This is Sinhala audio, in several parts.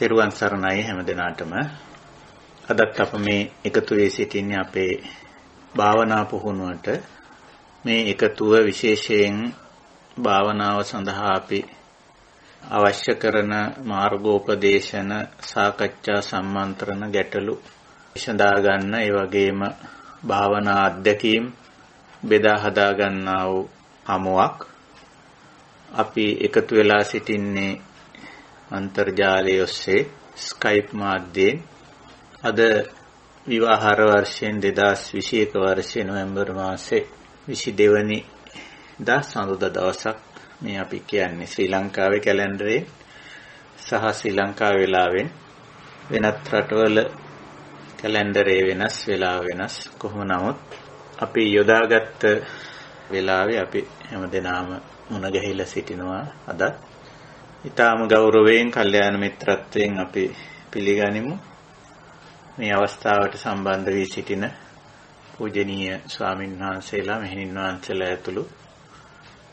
තෙරුවන් සරණයි හැම දිනාටම. අදත් අප මේ එකතු වී සිටින්නේ අපේ භාවනා පුහුණුවට. මේ එකතුව විශේෂයෙන් භාවනාව සඳහා අපි අවශ්‍ය කරන මාර්ගෝපදේශන, සාකච්ඡා, සම්මන්ත්‍රණ, ගැටලු විසඳා ගන්න, ඒ වගේම භාවනා අත්දැකීම් බෙදා හදා ගන්නා වූ හමුවක්. අපි එකතු වෙලා සිටින්නේ අන්තර්ජාලය ඔස්සේ ස්කයිප් මාධ්‍යයෙන්. අද විවාහාර වර්ෂයෙන් 2021 වර්ෂයේ නොවැම්බර් මාසයේ 22 වෙනි දා සඳුදා දවසක්. මේ අපි කියන්නේ ශ්‍රී ලංකාවේ කැලෙන්ඩරේ සහ ශ්‍රී ලංකා වේලාවෙන්. වෙනත් රටවල කැලෙන්ඩරේ වෙනස්, වේලාව වෙනස්. කොහොම නමුත් අපි යොදාගත් වේලාවේ අපි හැමදෙනාම මුණ ගැහිලා සිටිනවා. අද ඊටාම ගෞරවයෙන්, කල්යාණ මිත්‍රත්වයෙන් අපි පිළිගනිමු මේ අවස්ථාවට සම්බන්ධ වී සිටින පූජනීය ස්වාමින් වහන්සේලා, මෙහෙණින් වහන්සේලා ඇතුළු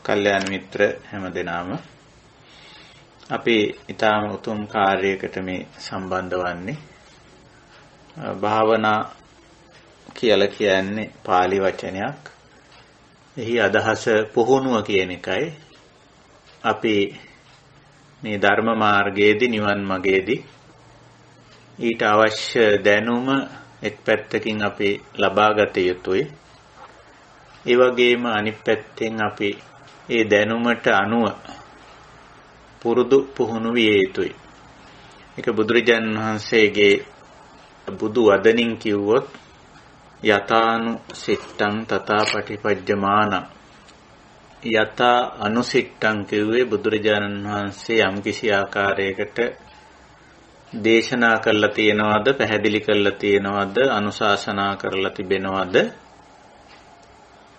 කල්යාණ මිත්‍ර හැමදෙනාම. අපි ඊටාම උතුම් කාර්යයකට මේ සම්බන්ධ වන්නේ. භාවනා කියලා කියන්නේ pāli වචනයක්. එහි අදහස පුහුණුව කියන එකයි. අපි මේ ධර්ම මාර්ගයේදී, නිවන් මාර්ගයේදී ඊට අවශ්‍ය දැනුම එක් පැත්තකින් අපි ලබා ගත යුතුයි. ඒ වගේම අනිත් පැත්තෙන් අපි ඒ දැනුමට අනුව පුරුදු පුහුණු විය යුතුයි. ඒක බුදුරජාණන් වහන්සේගේ බුදු වදනින් කිව්වොත් යතානු සිට්ඨං තථා පටිපජ්ජමාන. යතා අනුසිට්ඨං කිව්වේ බුදුරජාණන් වහන්සේ යම්කිසි ආකාරයකට දේශනා කරලා තියෙනවද, පැහැදිලි කරලා තියෙනවද, අනුශාසනා කරලා තිබෙනවද,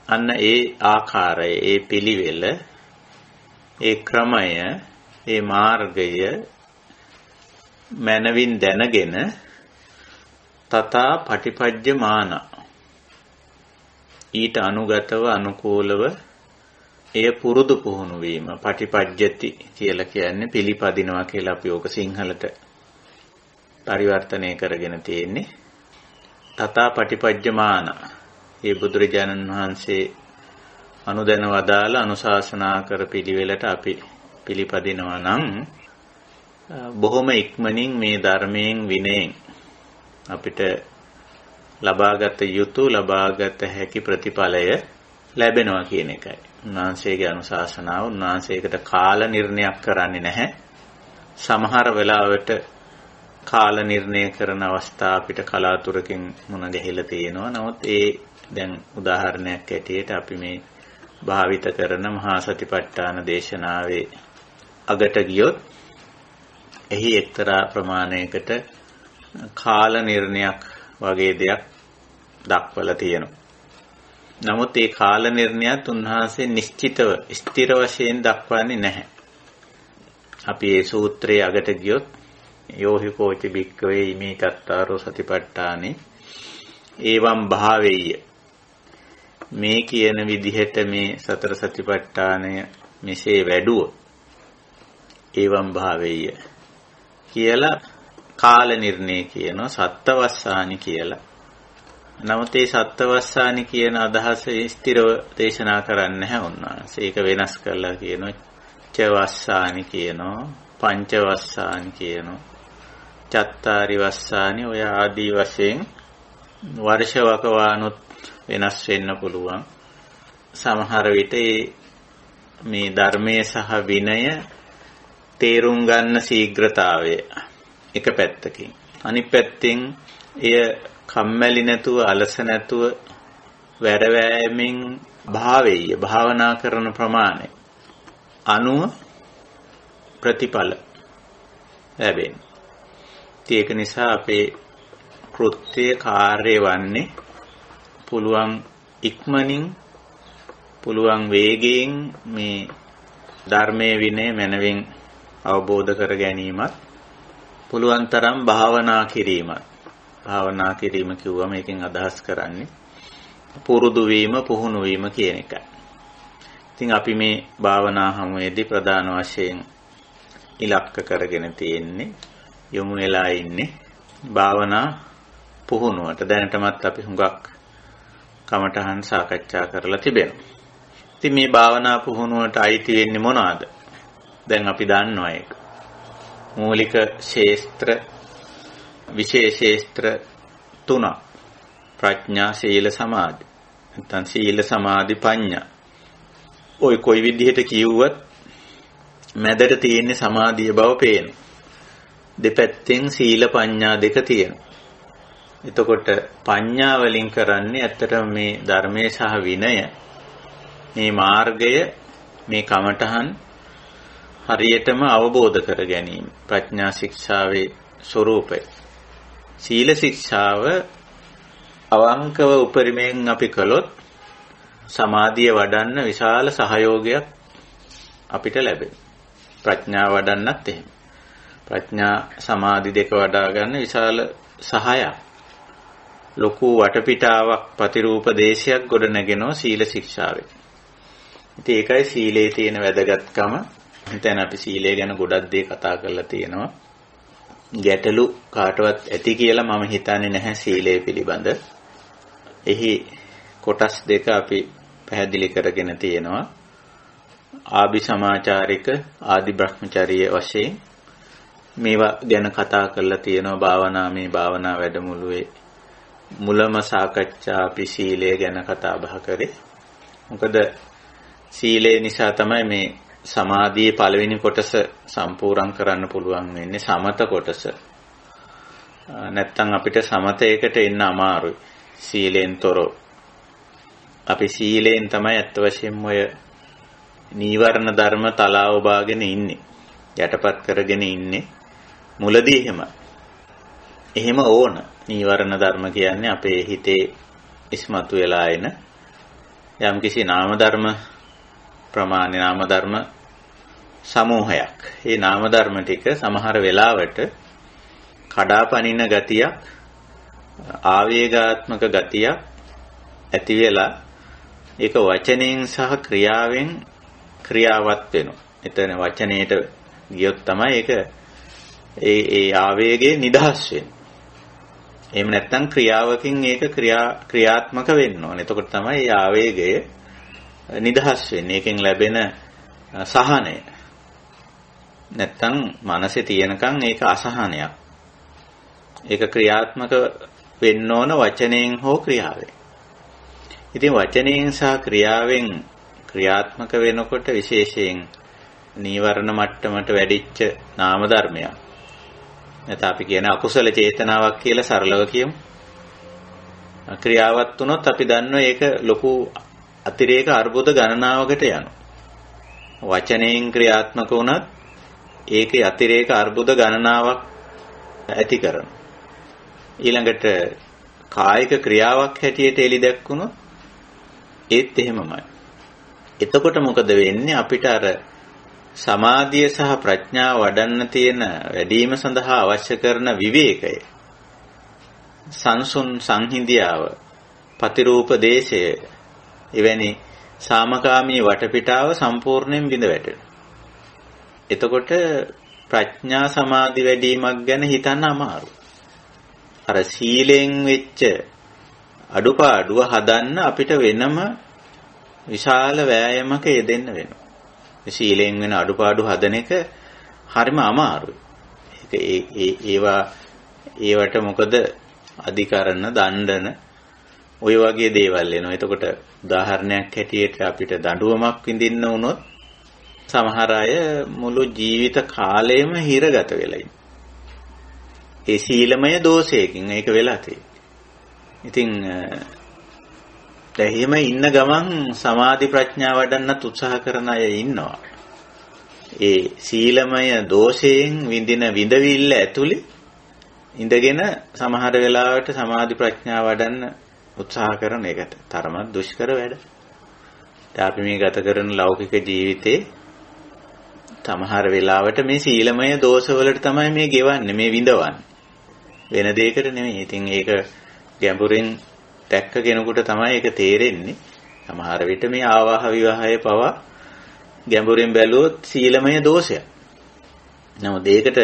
අන්න ඒ ආකාරය, ඒ පිළිවෙල, ඒ ක්‍රමය, ඒ මාර්ගය මනවින් දැනගෙන තථා පටිපජ්ජමාන, ඊට අනුගතව, අනුකූලව එය පුරුදු පුහුණු වීම. පටිපජ්ජති කියලා කියන්නේ පිළිපදිනවා කියලා අපි ඕක සිංහලට පරිවර්තනය කරගෙන තියෙන්නේ. තථා පටිපජ්ජමාන, ඒ බුදුරජාණන් වහන්සේ අනුදැන වදාළ, අනුශාසනා කර පිළිවෙලට අපි පිළිපදිනවා නම් බොහොම ඉක්මනින් මේ ධර්මයෙන්, විනයෙන් අපිට ලබාගත යුතු, ලබාගත හැකි ප්‍රතිඵලය ලැබෙනවා කියන එකයි. උන්වහන්සේගේ අනුශාසනාව, උන්වහන්සේකට කාල නිර්ණයක් කරන්නේ නැහැ. සමහර වෙලාවට කාල නිර්ණය කරන අවස්ථා අපිට කලාතුරකින් මුණ ගැහිලා තියෙනවා. නමුත් ඒ දැන් උදාහරණයක් ඇටියට අපි මේ භාවිත කරන මහා සතිපට්ඨාන දේශනාවේ අගට ගියොත් එහි එක්තරා ප්‍රමාණයකට කාල නිර්ණයක් වගේ දෙයක් දක්වලා තියෙනවා. නමුත් ඒ කාල නිර්ණයත් උන්වහන්සේ නිශ්චිතව, ස්ථිර වශයෙන් දක්වන්නේ නැහැ. අපි මේ සූත්‍රයේ අගට ගියොත් යෝහි කෝච බික්කවේ ඉමේ කත්තාරෝ සතිපට්ඨානේ ඒවම් භාවෙය්‍ය, මේ කියන විදිහට මේ සතර සතිපට්ඨානය මෙසේ වැඩුවොත් ඒවම් භාවෙය්‍ය කියලා කාල නිර්ණය කියනවා, සත්තවස්සානි කියලා. නමුත් මේ සත්තවස්සානි කියන අදහස ස්ථිරව දේශනා කරන්නේ නැහැ උන්වහන්සේ. ඒක වෙනස් කරලා කියනවා චවස්සානි කියනවා, පංචවස්සානි කියනවා, චත්තාරි වස්සානි, ඔය ආදී වශයෙන් වර්ෂ වකවානුත් වෙනස් වෙන්න පුළුවන්. සමහර විට මේ ධර්මයේ සහ විනය තේරුම් ගන්න ශීඝ්‍රතාවය එක පැත්තකින්, අනිත් පැත්තෙන් එය කම්මැලි නැතුව, අලස නැතුව වැඩවෑමෙන් භාවෙය, භාවනා කරන ප්‍රමාණය අනුව ප්‍රතිඵල ලැබෙනවා. ඒක නිසා අපේ කෘත්‍ය, කාර්ය වන්නේ පුළුවන් ඉක්මනින්, පුළුවන් වේගයෙන් මේ ධර්මයේ, විනය මනවින් අවබෝධ කර ගැනීමත්, පුළුවන් තරම් භාවනා කිරීමත්. භාවනා කිරීම කිව්වම මේකෙන් අදහස් කරන්නේ පුරුදු වීම, පුහුණු වීම කියන එකයි. ඉතින් අපි මේ භාවනා හමුවේදී ප්‍රධාන වශයෙන් ඉලක්ක කරගෙන තියෙන්නේ යොමු වෙලා ඉන්නේ භාවනා පුහුණුවට. දැනටමත් අපි හුඟක් කමඨහන් සාකච්ඡා කරලා තිබෙනවා. ඉතින් මේ භාවනා පුහුණුවට අයිති වෙන්නේ මොනවාද? දැන් අපි දන්නවා ඒක. මූලික ශේස්ත්‍ර විශේෂ ශේස්ත්‍ර 3. ප්‍රඥා, සීල, සමාධි. නැත්නම් සීල, සමාධි, ප්‍රඥා. ඔය කොයි විදිහට කිව්වත් මැදට තියෙන සමාධිය බව පේනවා. දෙපැත්තෙන් සීල, ප්‍රඥා දෙක තියෙනවා. එතකොට ප්‍රඥා වලින් කරන්නේ ඇත්තටම මේ ධර්මයේ සහ විනය, මේ මාර්ගය, මේ කමඨහන් හරියටම අවබෝධ කර ගැනීම. ප්‍රඥා ශික්ෂාවේ ස්වરૂපය. සීල ශික්ෂාව අවංකව උපරිමයෙන් අපි කළොත් සමාධිය වඩන්න විශාල සහයෝගයක් අපිට ලැබෙනවා. ප්‍රඥා වඩන්නත් එහෙම. ප්‍රඥා සමාධි දෙක වඩා ගන්න විශාල සහායක්. ලොකු වටපිටාවක් ප්‍රතිරූප දේශයක් ගොඩ නැගෙනවා සීල ශික්ෂාවේ. ඉතින් ඒකයි සීලේ තියෙන වැදගත්කම. දැන් අපි සීලය ගැන ගොඩක් දේ කතා කරලා තියෙනවා. ගැටලු කාටවත් ඇති කියලා මම හිතන්නේ නැහැ සීලය පිළිබඳ. එහි කොටස් දෙක අපි පැහැදිලි කරගෙන තියෙනවා. ආභි සමාචාරික ආදි බ්‍රහ්මචර්ය වශයෙන් මේවා ගැන කතා කරලා තියෙනවා භාවනාමේ භාවනා වැඩමුළුවේ මුලම සාකච්ඡා අපි සීලය ගැන කතා බහ කරේ. මොකද සීලය නිසා තමයි මේ සමාධියේ පළවෙනි කොටස සම්පූර්ණ කරන්න පුළුවන් වෙන්නේ, සමත කොටස. නැත්තම් අපිට සමතයකට එන්න අමාරුයි සීලෙන් තොරව. අපි සීලෙන් තමයි අත්ත වශයෙන්ම ඔය නීවරණ ධර්ම තලාව බාගෙන ඉන්නේ. යටපත් කරගෙන ඉන්නේ. මුලදී එහෙම ඕන. නීවරණ ධර්ම කියන්නේ අපේ හිතේ ඉස්මතු වෙලා එන යම්කිසි නාම ධර්ම ප්‍රමාණ නාම ධර්ම සමූහයක්. මේ නාම ධර්ම ටික සමහර වෙලාවට කඩාපනින ගතියක්, ආවේගාත්මක ගතියක් ඇති වෙලා ඒක වචනයෙන් සහ ක්‍රියාවෙන් ක්‍රියාවත් වෙනවා. එතන වචනයේට ගියොත් තමයි ඒක ඒ ආවේගයේ නිදහස් වෙන්නේ. එහෙම නැත්නම් ක්‍රියාවකින් ඒක ක්‍රියාත්මක වෙන්න ඕනේ. එතකොට තමයි ඒ ආවේගය නිදහස් වෙන්නේ. ඒකෙන් ලැබෙන සහනය. නැත්තම් මනසේ තියෙනකන් ඒක අසහනයක්. ඒක ක්‍රියාත්මක වෙන්න ඕන වචනයෙන් හෝ ක්‍රියාවෙන්. ඉතින් වචනයෙන් සහ ක්‍රියාවෙන් ක්‍රියාත්මක වෙනකොට විශේෂයෙන් නීවරණ මට්ටමට වැඩිච්ච නාම ධර්මයක්. නැත්නම් අපි කියන අකුසල චේතනාවක් කියලා සරලව කියමු. ක්‍රියාවත් වුණොත් අපි දන්නවා ඒක ලොකු අතිරේක අර්බුද ගණනාවකට යනවා. වචනයෙන් ක්‍රියාත්මක වුණත් ඒකේ අතිරේක අර්බුද ගණනාවක් ඇති කරනවා. ඊළඟට කායික ක්‍රියාවක් හැටියට එලි දැක්කුණොත් ඒත් එහෙමමයි. එතකොට මොකද වෙන්නේ? අපිට අර සමාධිය සහ ප්‍රඥාව වඩන්න තියෙන වැඩිම සඳහා අවශ්‍ය කරන විවේකය, සංසුන් සංහිඳියාව, ප්‍රතිරූප දේශය, එවැනි සාමකාමී වටපිටාව සම්පූර්ණයෙන් බිඳ වැටෙනවා. එතකොට ප්‍රඥා සමාධි වැඩිවීමක් ගැන හිතන්න අමාරුයි. අර සීලෙන් වෙච්ච අඩුපාඩුව හදන්න අපිට වෙනම විශාල වෑයමක යෙදෙන්න වෙනවා. සීලෙන් වෙන අඩුපාඩු හදන එක හරිම අමාරුයි. ඒවට මොකද අධිකරණ, දණ්ඩන ඔය වගේ දේවල් එනවා. එතකොට උදාහරණයක් හැටියට අපිට දඬුවමක් විඳින්න වුණොත් සමහර අය මුළු ජීවිත කාලයම හිරගත වෙලා ඉන්නේ. ඒ සීලමය දෝෂයකින් ඒක වෙලා තියෙන්නේ. ඉතින් එහෙම ඉන්න ගමන් සමාධි ප්‍රඥා වඩන්නත් උත්සාහ කරන අය ඉන්නවා. ඒ සීලමය දෝෂයෙන් විඳින විඳවිල්ල ඇතුලේ ඉඳගෙන සමහර වෙලාවට සමාධි ප්‍රඥා වඩන්න උත්සාහ කරන එකට තරමක් දුෂ්කර වැඩ. අපි මේ ගත කරන ලෞකික ජීවිතේ සමහර වෙලාවට මේ සීලමය දෝෂවලට තමයි මේ ගෙවන්නේ, මේ විඳවන්නේ. වෙන දෙයකට නෙමෙයි. ඉතින් ඒක ගැඹුරින් දැක්ක කෙනෙකුට තමයි ඒක තේරෙන්නේ. සමහර විට මේ ආවාහ විවාහය පවා ගැඹුරින් බැලුවොත් සීලමය දෝෂයක්. නමුත් ඒකට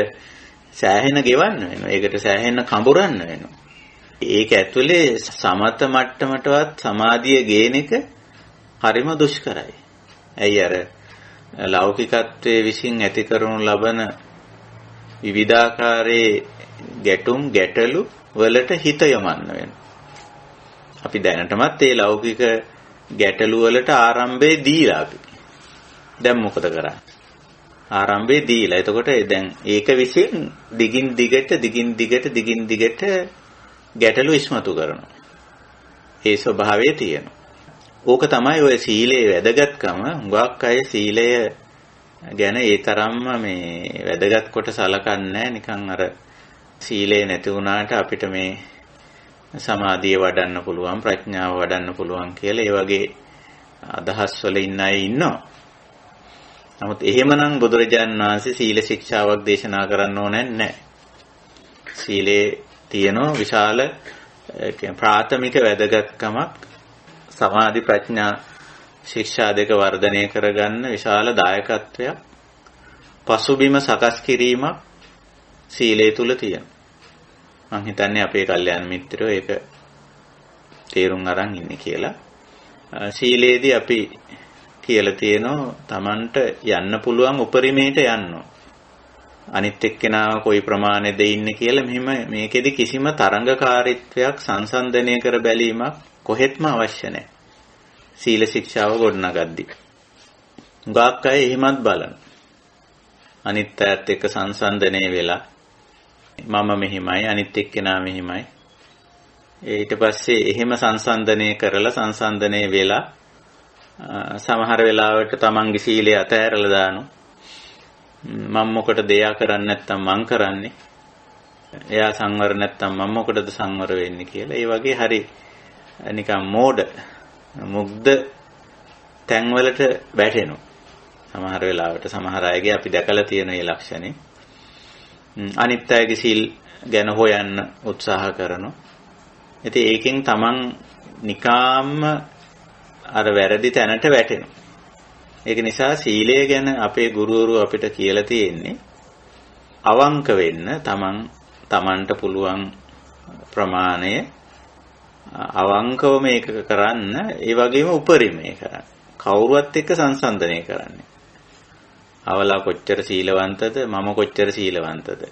සෑහෙන ගෙවන්න වෙනවා. ඒකට සෑහෙන කඹරන්න වෙනවා. ඒක ඇතුලේ සමත මට්ටමටවත් සමාධිය ගේන එක හරිම දුෂ්කරයි. ඇයි අර ලෞකිකත්වයේ විසින් ඇති කරනු ලබන විවිධාකාරයේ ගැටලු වලට හිත යොමන්න වෙනවා. අපි දැනටමත් මේ ලෞකික ගැටලු වලට ආරම්භයේ දීලා අපි. දැන් මොකද කරන්නේ? ආරම්භයේ දීලා. එතකොට දැන් ඒක විසින් දිගින් දිගට ගැටලු ඉස්මතු කරනවා. ඒ ස්වභාවය තියෙනවා. ඕක තමයි ඔය සීලයේ වැදගත්කම. හුඟක් අය සීලය ගැන ඒ තරම්ම මේ වැදගත් කොට සලකන්නේ නිකන් අර සීලය නැති වුණාට අපිට මේ සමාධිය වඩන්න පුළුවන් ප්‍රඥාව වඩන්න පුළුවන් කියලා ඒ වගේ අදහස් වල ඉන්න අය ඉන්නවා. නමුත් එහෙමනම් බුදුරජාණන් වහන්සේ සීල ශික්ෂාවක් දේශනා කරන්න ඕනේ නැහැ. සීලේ තියෙන විශාල ප්‍රාථමික වැදගත්කමක් සමාධි ප්‍රඥා ශික්ෂා දෙක වර්ධනය කරගන්න විශාල දායකත්වයක් පසුබිම සකස් කිරීමක් සීලය තුල තියෙනවා. මම හිතන්නේ අපේ කල්යාණ මිත්‍රයෝ ඒක තේරුම් අරන් ඉන්නේ කියලා. සීලේදී අපි කියලා තියෙනවා Tamanට යන්න පුළුවන් උපරිමයට යන්න. අනිත් එක්කෙනාව කොයි ප්‍රමාණෙද ඉන්නේ කියලා මෙහිම මේකෙදි කිසිම තරංගකාරීත්වයක් සංසන්දනය කර බැලීමක් කොහෙත්ම අවශ්‍ය නැහැ. සීල ශික්ෂාව ගොඩනගද්දී. ගාක් අය එහෙමත් බලන. අනිත් අයත් එක්ක සංසන්දනය වෙලා මම මෙහිමයි අනිත් එක්කෙනා මෙහිමයි. ඊට පස්සේ එහෙම සංසන්දනය කරලා සංසන්දනය වෙලා සමහර වෙලාවට තමන්ගේ සීලය අතහැරලා දානවා. මම මොකටද එයා කරන්නේ නැත්තම් මං කරන්නේ. එයා සංවර නැත්තම් මම මොකටද සංවර වෙන්නේ කියලා. ඒ වගේ හරි නිකන් මෝඩ මුග්ධ තැන්වලට වැටෙනවා. සමහර වෙලාවට සමහර අයගේ අපි දැකලා තියෙන මේ ලක්ෂණේ. අනිත් අයගේ සීල් ගැන හොයන්න උත්සාහ කරනවා. ඉතින් ඒකෙන් තමන් නිකාම්ම අර වැරදි තැනට වැටෙනවා. ඒක නිසා සීලය ගැන අපේ ගුරුවරු අපිට කියලා තියෙන්නේ අවංක වෙන්න තමන්ට පුළුවන් ප්‍රමාණය අවංකව මේක කරන්න, ඒ වගේම උපරිමය කරන්න. කවුරුවත් එක්ක සංසන්දනය කරන්න. අවලා කොච්චර සීලවන්තද මම කොච්චර සීලවන්තද.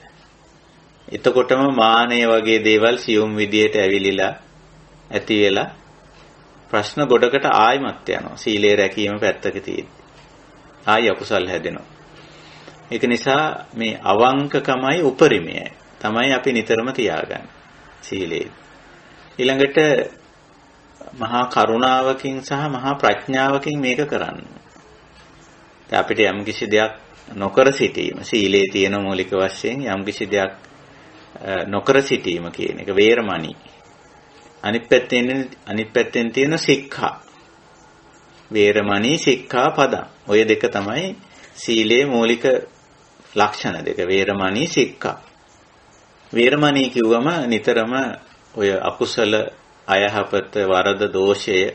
එතකොටම මානය වගේ දේවල් සියුම් විදියට ඇවිලිලා ඇති වෙලා ප්‍රශ්න ගොඩකට ආයිමත් යනවා. සීලේ රැකීම පැත්තක තියෙද්දි ආයි අකුසල් හැදෙනවා. ඒක නිසා මේ අවංකකමයි උපරිමය තමයි අපි නිතරම තියාගන්නේ සීලේ. ඊළඟට මහා කරුණාවකින් සහ මහා ප්‍රඥාවකින් මේක කරන්න. දැන් අපිට යම් කිසි දෙයක් නොකර සිටීම සීලේ තියෙන මූලික වශයෙන් යම් කිසි දෙයක් නොකර සිටීම කියන එක වේරමණී. අනිත් පැත්තෙන් තියෙන සික්ඛා. වේරමණී සික්ඛා පදං. ඔය දෙක තමයි සීලේ මූලික ලක්ෂණ දෙක. වේරමණී සික්ඛා. වේරමණී කිව්වම නිතරම ඔය අකුසල අයහපත වරද දෝෂය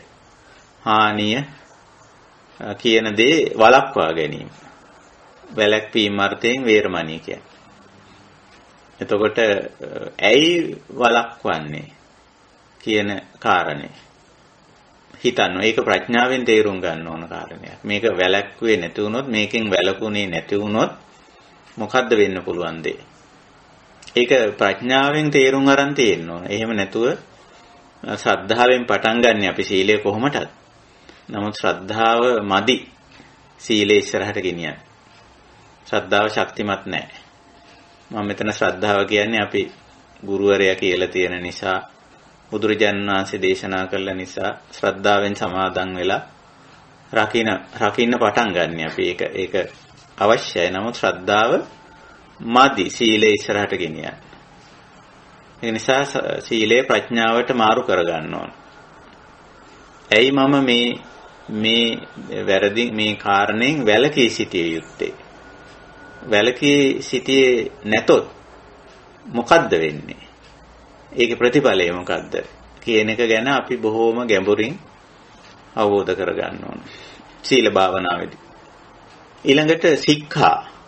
හානිය කියන දේ වළක්වා ගැනීම. වැළැක්වීම අර්ථයෙන් වේරමණී කියන්නේ. එතකොට ඇයි වළක්වන්නේ කියන කාරණේ හිතන්න. ඒක ප්‍රඥාවෙන් තේරුම් ගන්න ඕන කාරණයක්. මේක වැළැක්ුවේ නැති වුණොත්, මේකෙන් වැළකුණේ නැති වුණොත් මොකද්ද වෙන්න පුළුවන් දේ? ඒක ප්‍රඥාවෙන් තේරුම් අරන් තියෙන්න ඕන. එහෙම නැතුව ශ්‍රද්ධාවෙන් පටන් ගන්න අපි සීලය කොහොමදත්. නමුත් ශ්‍රද්ධාව මදි සීලය ඉස්සරහට ගෙනියන්න. ශ්‍රද්ධාව ශක්තිමත් නැහැ. මම මෙතන ශ්‍රද්ධාව කියන්නේ අපි ගුරුවරයා කියලා තියෙන නිසා, බුදුරජාණන් වහන්සේ දේශනා කළ නිසා ශ්‍රද්ධාවෙන් සමාදන් වෙලා රකින්න පටන් ගන්න අපි. ඒක අවශ්‍යයි. නමුත් ශ්‍රද්ධාව මදි සීලය ඉස්සරහට ගෙනියන්න. ඒ නිසා සීලය ප්‍රඥාවට මාරු කරගන්න ඕන. ඇයි මම මේ වැරදි මේ කාරණෙන් වැළකී සිටිය යුත්තේ? වැළකී සිටියේ නැතොත් මොකද්ද වෙන්නේ? ඒකේ ප්‍රතිඵලය මොකද්ද කියන එක ගැන අපි බොහෝම ගැඹුරින් අවබෝධ කරගන්න ඕන සීල භාවනාවේදී. ඊළඟට සික්ඛා.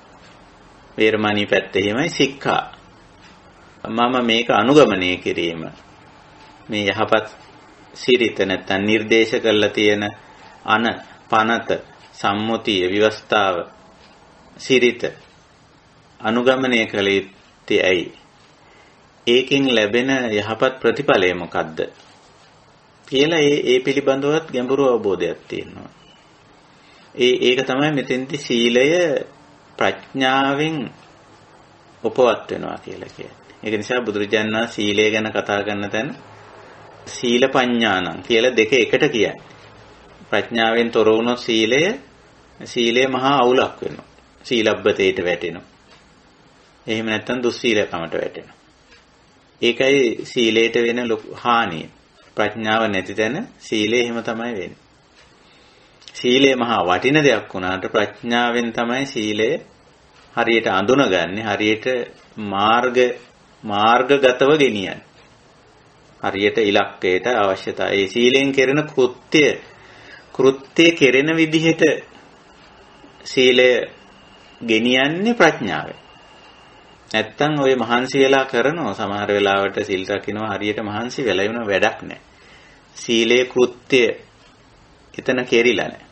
වේරමණී පැත්තේ එහෙමයි සික්ඛා. මම මේක අනුගමනය කිරීම. මේ යහපත් සිරිත නැත්නම් නිර්දේශ කරලා තියෙන පනත සම්මුතිය විවස්ථාව සිරිත අනුගමනය කළ යුත්තේ ඇයි? ඒකෙන් ලැබෙන යහපත් ප්‍රතිඵලය මොකද්ද කියලා ඒ පිළිබඳවත් ගැඹුරු අවබෝධයක් තියෙනවා. ඒක තමයි මෙතෙන්දි සීලය ප්‍රඥාවෙන් උපවත් වෙනවා කියලා කියන්නේ. ඒක නිසා බුදුරජාණන් වහන්සේ සීලය ගැන කතා කරන තැන සීල පඤ්ඤාණං කියලා දෙක එකට කියන්නේ. ප්‍රඥාවෙන් තොර වුණොත් සීලය මහා අවුලක් වෙනවා. සීලබ්බතේට වැටෙනවා. එහෙම නැත්නම් දුස්සීලකමට වැටෙනවා. ඒකයි සීලයට වෙන හානිය. ප්‍රඥාව නැති තැන සීලය එහෙම තමයි වෙන්නේ. සීලය මහා වටින දෙයක් වුණාට ප්‍රඥාවෙන් තමයි සීලය හරියට අඳුනගන්නේ, හරියට මාර්ගගතව ගෙනියන්නේ. හරියට ඉලක්කයට අවශ්‍යතාවය. ඒ සීලෙන් කෙරෙන කෘත්‍ය කෙරෙන විදිහට සීලය ගෙනියන්නේ ප්‍රඥාවෙන්. නැත්තම් ඔය මහන්සි වෙලා කරනවා සමහර වෙලාවට සිල් රකින්නවා හරියට මහන්සි වෙලා වෙන වැඩක් නැහැ. සීලේ කෘත්‍ය එතන කෙරිලා නැහැ.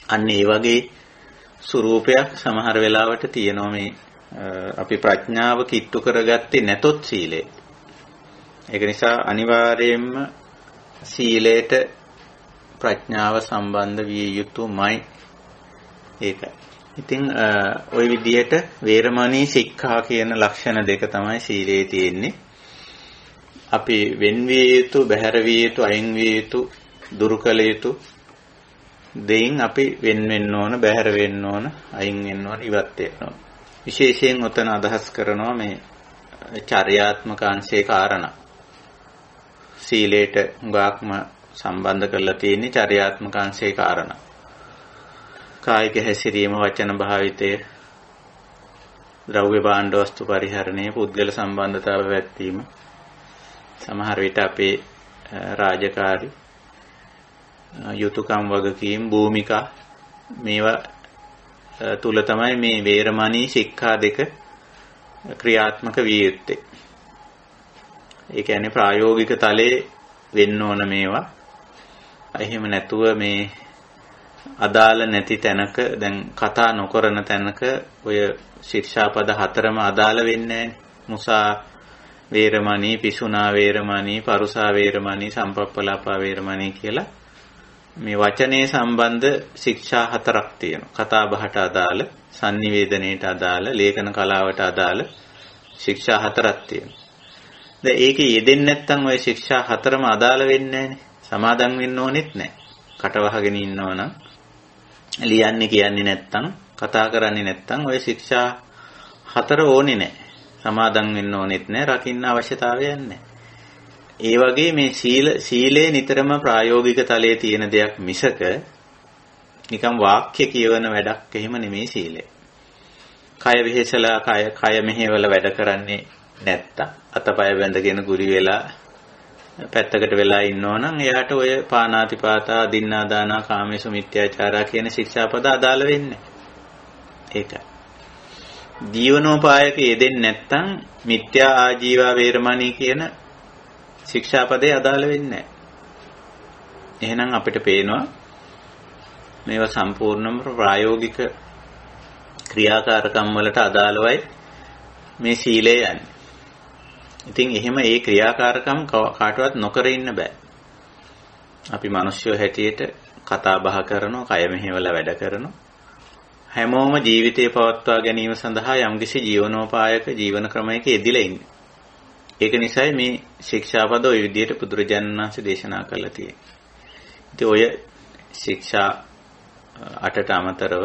අන්න ඒ වගේ ස්වરૂපයක් සමහර වෙලාවට තියෙනවා මේ අපි ප්‍රඥාව කිට්ටු කරගත්තේ නැතොත් සීලේ. ඒක නිසා අනිවාර්යයෙන්ම සීලයට ප්‍රඥාව සම්බන්ධ විය යුතුමයි. ඒකයි. ඉතින් ওই විදිහට වේරමණී සික්ඛා කියන ලක්ෂණ දෙක තමයි සීලයේ තියෙන්නේ. අපි වෙන් විය යුතු, බැහැර විය යුතු, අයින් විය යුතු, දුරු කළ යුතු දෙයින් අපි වෙන් වෙන්න ඕන, බැහැර වෙන්න ඕන, අයින් වෙන්න ඕන, ඉවත් වෙන්න ඕන. විශේෂයෙන් උතන අදහස් කරනවා මේ චර්යාත්මක අංශේ කාරණා. සීලයට හුඟක්ම සම්බන්ධ කරලා තියෙන්නේ චර්යාත්මක අංශේ කාරණා. කායික හැසිරීම, වචන භාවිතය, ද්‍රව්‍ය භාණ්ඩ වස්තු පරිහරණය, පුද්ගල සම්බන්ධතාව පැවැත්වීම, සමහර විට අපේ රාජකාරී යුතුයකම් වගකීම් භූමිකා මේවා තුල තමයි මේ වේරමණී ශික්ෂා දෙක ක්‍රියාත්මක විය යුත්තේ. ඒ කියන්නේ ප්‍රායෝගික තලයේ වෙන්න ඕන මේවා. එහෙම නැතුව මේ අදාළ නැති තැනක දැන් කතා නොකරන තැනක ඔය ශික්ෂාපද හතරම අදාළ වෙන්නේ නැහැ. මුසා වේරමණී, පිසුනා වේරමණී, පරුසා වේරමණී, සම්පප්පලාපා වේරමණී කියලා මේ වචනේ සම්බන්ධ ශික්ෂා හතරක් තියෙනවා. කතා බහට අදාළ, sannivedanයට අදාළ, ලේඛන කලාවට අදාළ ශික්ෂා හතරක් තියෙනවා. දැන් ඒකේ යෙදෙන්නේ නැත්නම් ওই ශික්ෂා හතරම අදාළ වෙන්නේ නැහැනේ. සමාදන් වෙන්න ඕනෙත් නැහැ. කටවහගෙන ඉන්නවනම් ලියන්නේ කියන්නේ නැත්නම්, කතා කරන්නේ නැත්නම් ওই ශික්ෂා හතර ඕනේ නැහැ. සමාදන් වෙන්න ඕනෙත් නැහැ, රකින්න අවශ්‍යතාවයක් නැහැ. ඒ වගේ මේ සීලය නිතරම ප්‍රායෝගික තලයේ තියෙන දෙයක් මිසක නිකම් වාක්‍ය කියවන වැඩක් එහෙම නෙමෙයි සීලය. කය වෙහෙසලා කය මෙහෙවල වැඩ කරන්නේ නැත්තම් අතපය බැඳගෙන ගුලි වෙලා පැත්තකට වෙලා ඉන්නවනම් එයාට ඔය පානාතිපාතා, අදින්නාදානා, කාමේසු මිත්‍යාචාරා කියන ශික්ෂාපද අදාළ වෙන්නේ. ඒකයි. ජීවනෝපායක යෙදෙන්නේ නැත්තම් මිත්‍යා ආජීවා වේරමණී කියන ශික්ෂාපදේ අදාළ වෙන්නේ නැහැ. එහෙනම් අපිට පේනවා මේවා සම්පූර්ණම ප්‍රායෝගික ක්‍රියාකාරකම් වලට අදාළවයි මේ සීලය යන්නේ. ඉතින් එහෙම ඒ ක්‍රියාකාරකම් කාටවත් නොකර ඉන්න බෑ. අපි මිනිස්සු හැටියට කතා බහ කරනවා, කය මෙහෙवला වැඩ කරනවා. හැමෝම ජීවිතේ පවත්වා ගැනීම සඳහා යම්කිසි ජීවනෝපායක ජීවන ක්‍රමයක යෙදිලා ඉන්නේ. ඒක නිසායි මේ ශික්ෂාපද ওই විදිහට බුදුරජාණන් වහන්සේ දේශනා කළා තියෙන්නේ. ඉතින් ඔය ශික්ෂා 8ට අමතරව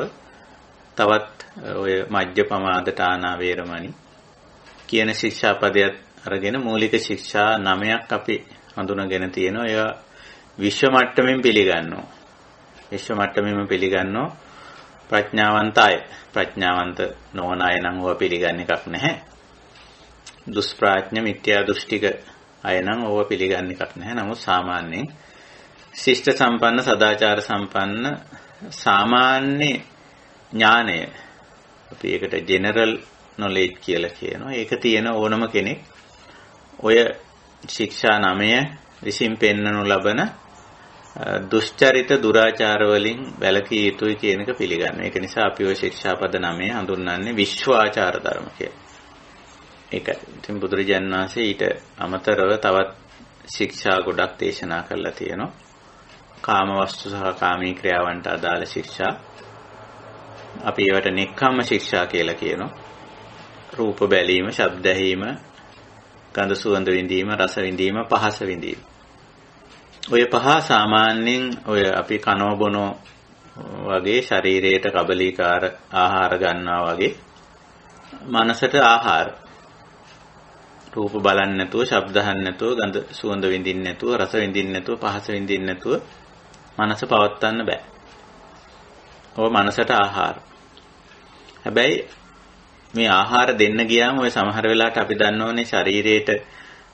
තවත් ඔය මජ්ජපමාදට ආනා වේරමණී කියන ශික්ෂාපදයක් අරගෙන මූලික ශික්ෂා 9ක් අපි හඳුනාගෙන තියෙනවා. ඒවා විශ්ව මට්ටමින් පිළිගන්නවා. විශ්ව මට්ටමින්ම පිළිගන්නවා ප්‍රඥාවන්ත අය. ප්‍රඥාවන්ත නොවන අය නම් ඕවා පිළිගන්න එකක් නැහැ. දුෂ්ප්‍රඥ මිත්‍යා දෘෂ්ටික අය නම් ඕවා පිළිගන්න එකක් නැහැ. නමුත් සාමාන්‍යයෙන් ශිෂ්ට සම්පන්න, සදාචාර සම්පන්න, සාමාන්‍ය ඥානය අපි ඒකට ජෙනරල් නොලෙජ් කියලා කියනවා. ඒක තියෙන ඕනම කෙනෙක් ඔය ශික්ෂා 9 විසින් පෙන්වනු ලබන දුෂ්චරිත දුරාචාර වලින් වැළකී යුතුයි කියන එක පිළිගන්නවා. ඒක නිසා අපි ওই ශික්ෂාපද 9 හඳුන්වන්නේ විශ්වාචාර ධර්ම කියලා. ඒකයි. ඉතින් බුදුරජාණන් වහන්සේ ඊට අමතරව තවත් ශික්ෂා ගොඩක් දේශනා කරලා තියෙනවා. කාම වස්තු සහ කාමී ක්‍රියාවන්ට අදාළ ශික්ෂා. අපි ඒවට නෙක්ඛම්ම ශික්ෂා කියලා කියනවා. රූප බැලීම, ශබ්ද ඇහිීම, ගඳ සුවඳ විඳීම, රස විඳීම, පහස විඳීම. ඔය පහ සාමාන්‍යයෙන් ඔය අපි කනෝ බොනෝ වගේ ශරීරයට කබලීකාර ආහාර ගන්නවා වගේ මනසට ආහාර. රූප බලන්නේ නැතුව, ශබ්ද අහන්නේ නැතුව, ගඳ සුවඳ විඳින්නේ නැතුව, රස විඳින්නේ නැතුව, පහස විඳින්නේ නැතුව මනස පවත්වන්න බෑ. ඔය මනසට ආහාර. හැබැයි මේ ආහාර දෙන්න ගියාම ඔය සමහර වෙලාවට අපි දන්නෝනේ ශරීරයට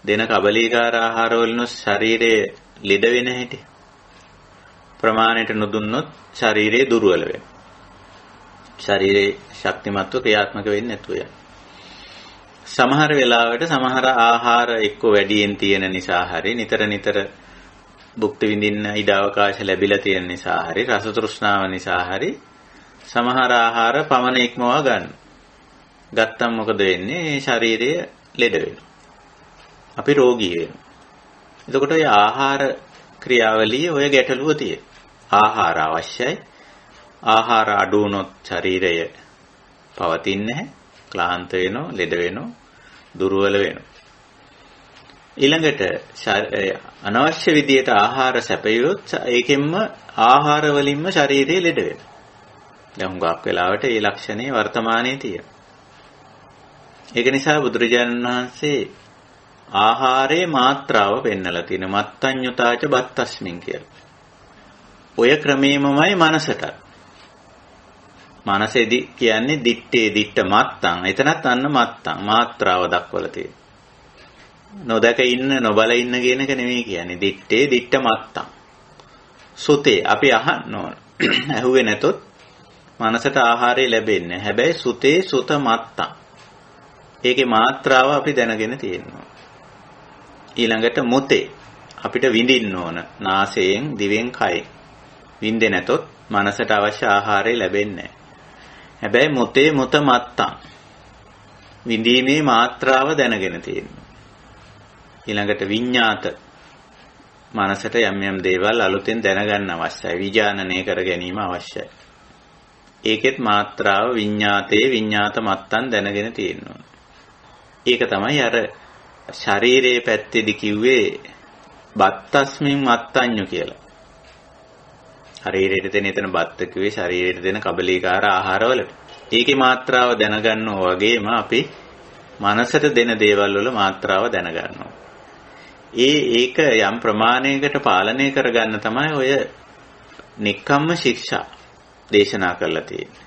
දෙන කබලීකාර ආහාර වලින් ශරීරයේ ලෙඩ වෙන හැටි. ප්‍රමාණයට නොදුන්නොත් ශරීරය දුර්වල වෙනවා. ශරීරේ ශක්තිමත්ව ක්‍රියාත්මක වෙන්නේ නැතුව යනවා. සමහර වෙලාවට සමහර ආහාර එක්ක වැඩියෙන් තියෙන නිසා හරි නිතර භුක්ති විඳින්න ඉඩ අවකාශ ලැබිලා තියෙන නිසා හරි රස තෘෂ්ණාව නිසා හරි සමහර ආහාර පමණ ඉක්මවා ගන්න. ගත්තම මොකද වෙන්නේ? ශරීරය ලෙඩ වෙනවා. අපි රෝගී වෙනවා. එතකොට ඔය ආහාර ක්‍රියාවලියේ ඔය ගැටලුව තියෙනවා. ආහාර අවශ්‍යයි. ආහාර අඩු වුණොත් ශරීරය පවතින්නේ නැහැ. ක්ලාන්ත වෙනවා, ලෙඩ වෙනවා, දුර්වල වෙනවා. ඊළඟට අනවශ්‍ය විදියට ආහාර සැපයුවොත් ඒකෙන්ම ආහාර වලින්ම ශරීරය ලෙඩ වෙනවා. දැන් හුඟක් වෙලාවට මේ ලක්ෂණේ වර්තමානයේ තියෙනවා. ඒක නිසා බුදුරජාණන් වහන්සේ ආහාරයේ මාත්‍රාව පෙන්නලා තියෙන මත්තඤ්ඤුතාච බත්තස්මින් කියලා. ඔය ක්‍රමෙමමයි මනසට. මනසෙදි කියන්නේ දිත්තේ දිත්ත මත්තං. එතනත් අන්න මත්තං මාත්‍රාව දක්වලා තියෙනවා. නොදක ඉන්න නොබල ඉන්න කියන එක නෙමෙයි කියන්නේ. දිත්තේ දිත්ත මත්තං. සුතේ අපි අහන්න ඕන. ඇහුවේ නැතොත් මනසට ආහාරය ලැබෙන්නේ. හැබැයි සුතේ සුත මත්තං. ඒකේ මාත්‍රාව අපි දැනගෙන තියෙනවා. ඊළඟට මුතේ අපිට විඳින්න ඕන. නාසයෙන්, දිවෙන්, කයෙන්. විඳේ නැතොත් මනසට අවශ්‍ය ආහාරය ලැබෙන්නේ නැහැ. හැබැයි මුතේ මුත මත්තං. විඳීමේ මාත්‍රාව දැනගෙන තියෙනවා. ඊළඟට විඤ්ඤාත මනසට යම් යම් දේවල් අලුතෙන් දැනගන්න අවශ්‍යයි. විඥානනය කර ගැනීම අවශ්‍යයි. ඒකෙත් මාත්‍රාව විඤ්ඤාතේ විඤ්ඤාත මත්තං දැනගෙන තියෙනවා. ඒක තමයි අර ශරීරයේ පැත්තේදී කිව්වේ බත්තස්මින් මත්තඤ්ඤු කියලා. ශරීරයට දෙන එතන බත්ත කිව්වේ ශරීරයට දෙන කබලීකාර ආහාරවලට. ඒකේ මාත්‍රාව දැනගන්නවා වගේම අපි මනසට දෙන දේවල් වල මාත්‍රාව දැනගන්නවා. ඒක යම් ප්‍රමාණයකට පාලනය කරගන්න තමයි ඔය නික්කම්ම ශික්ෂා දේශනා කරලා තියෙන්නේ.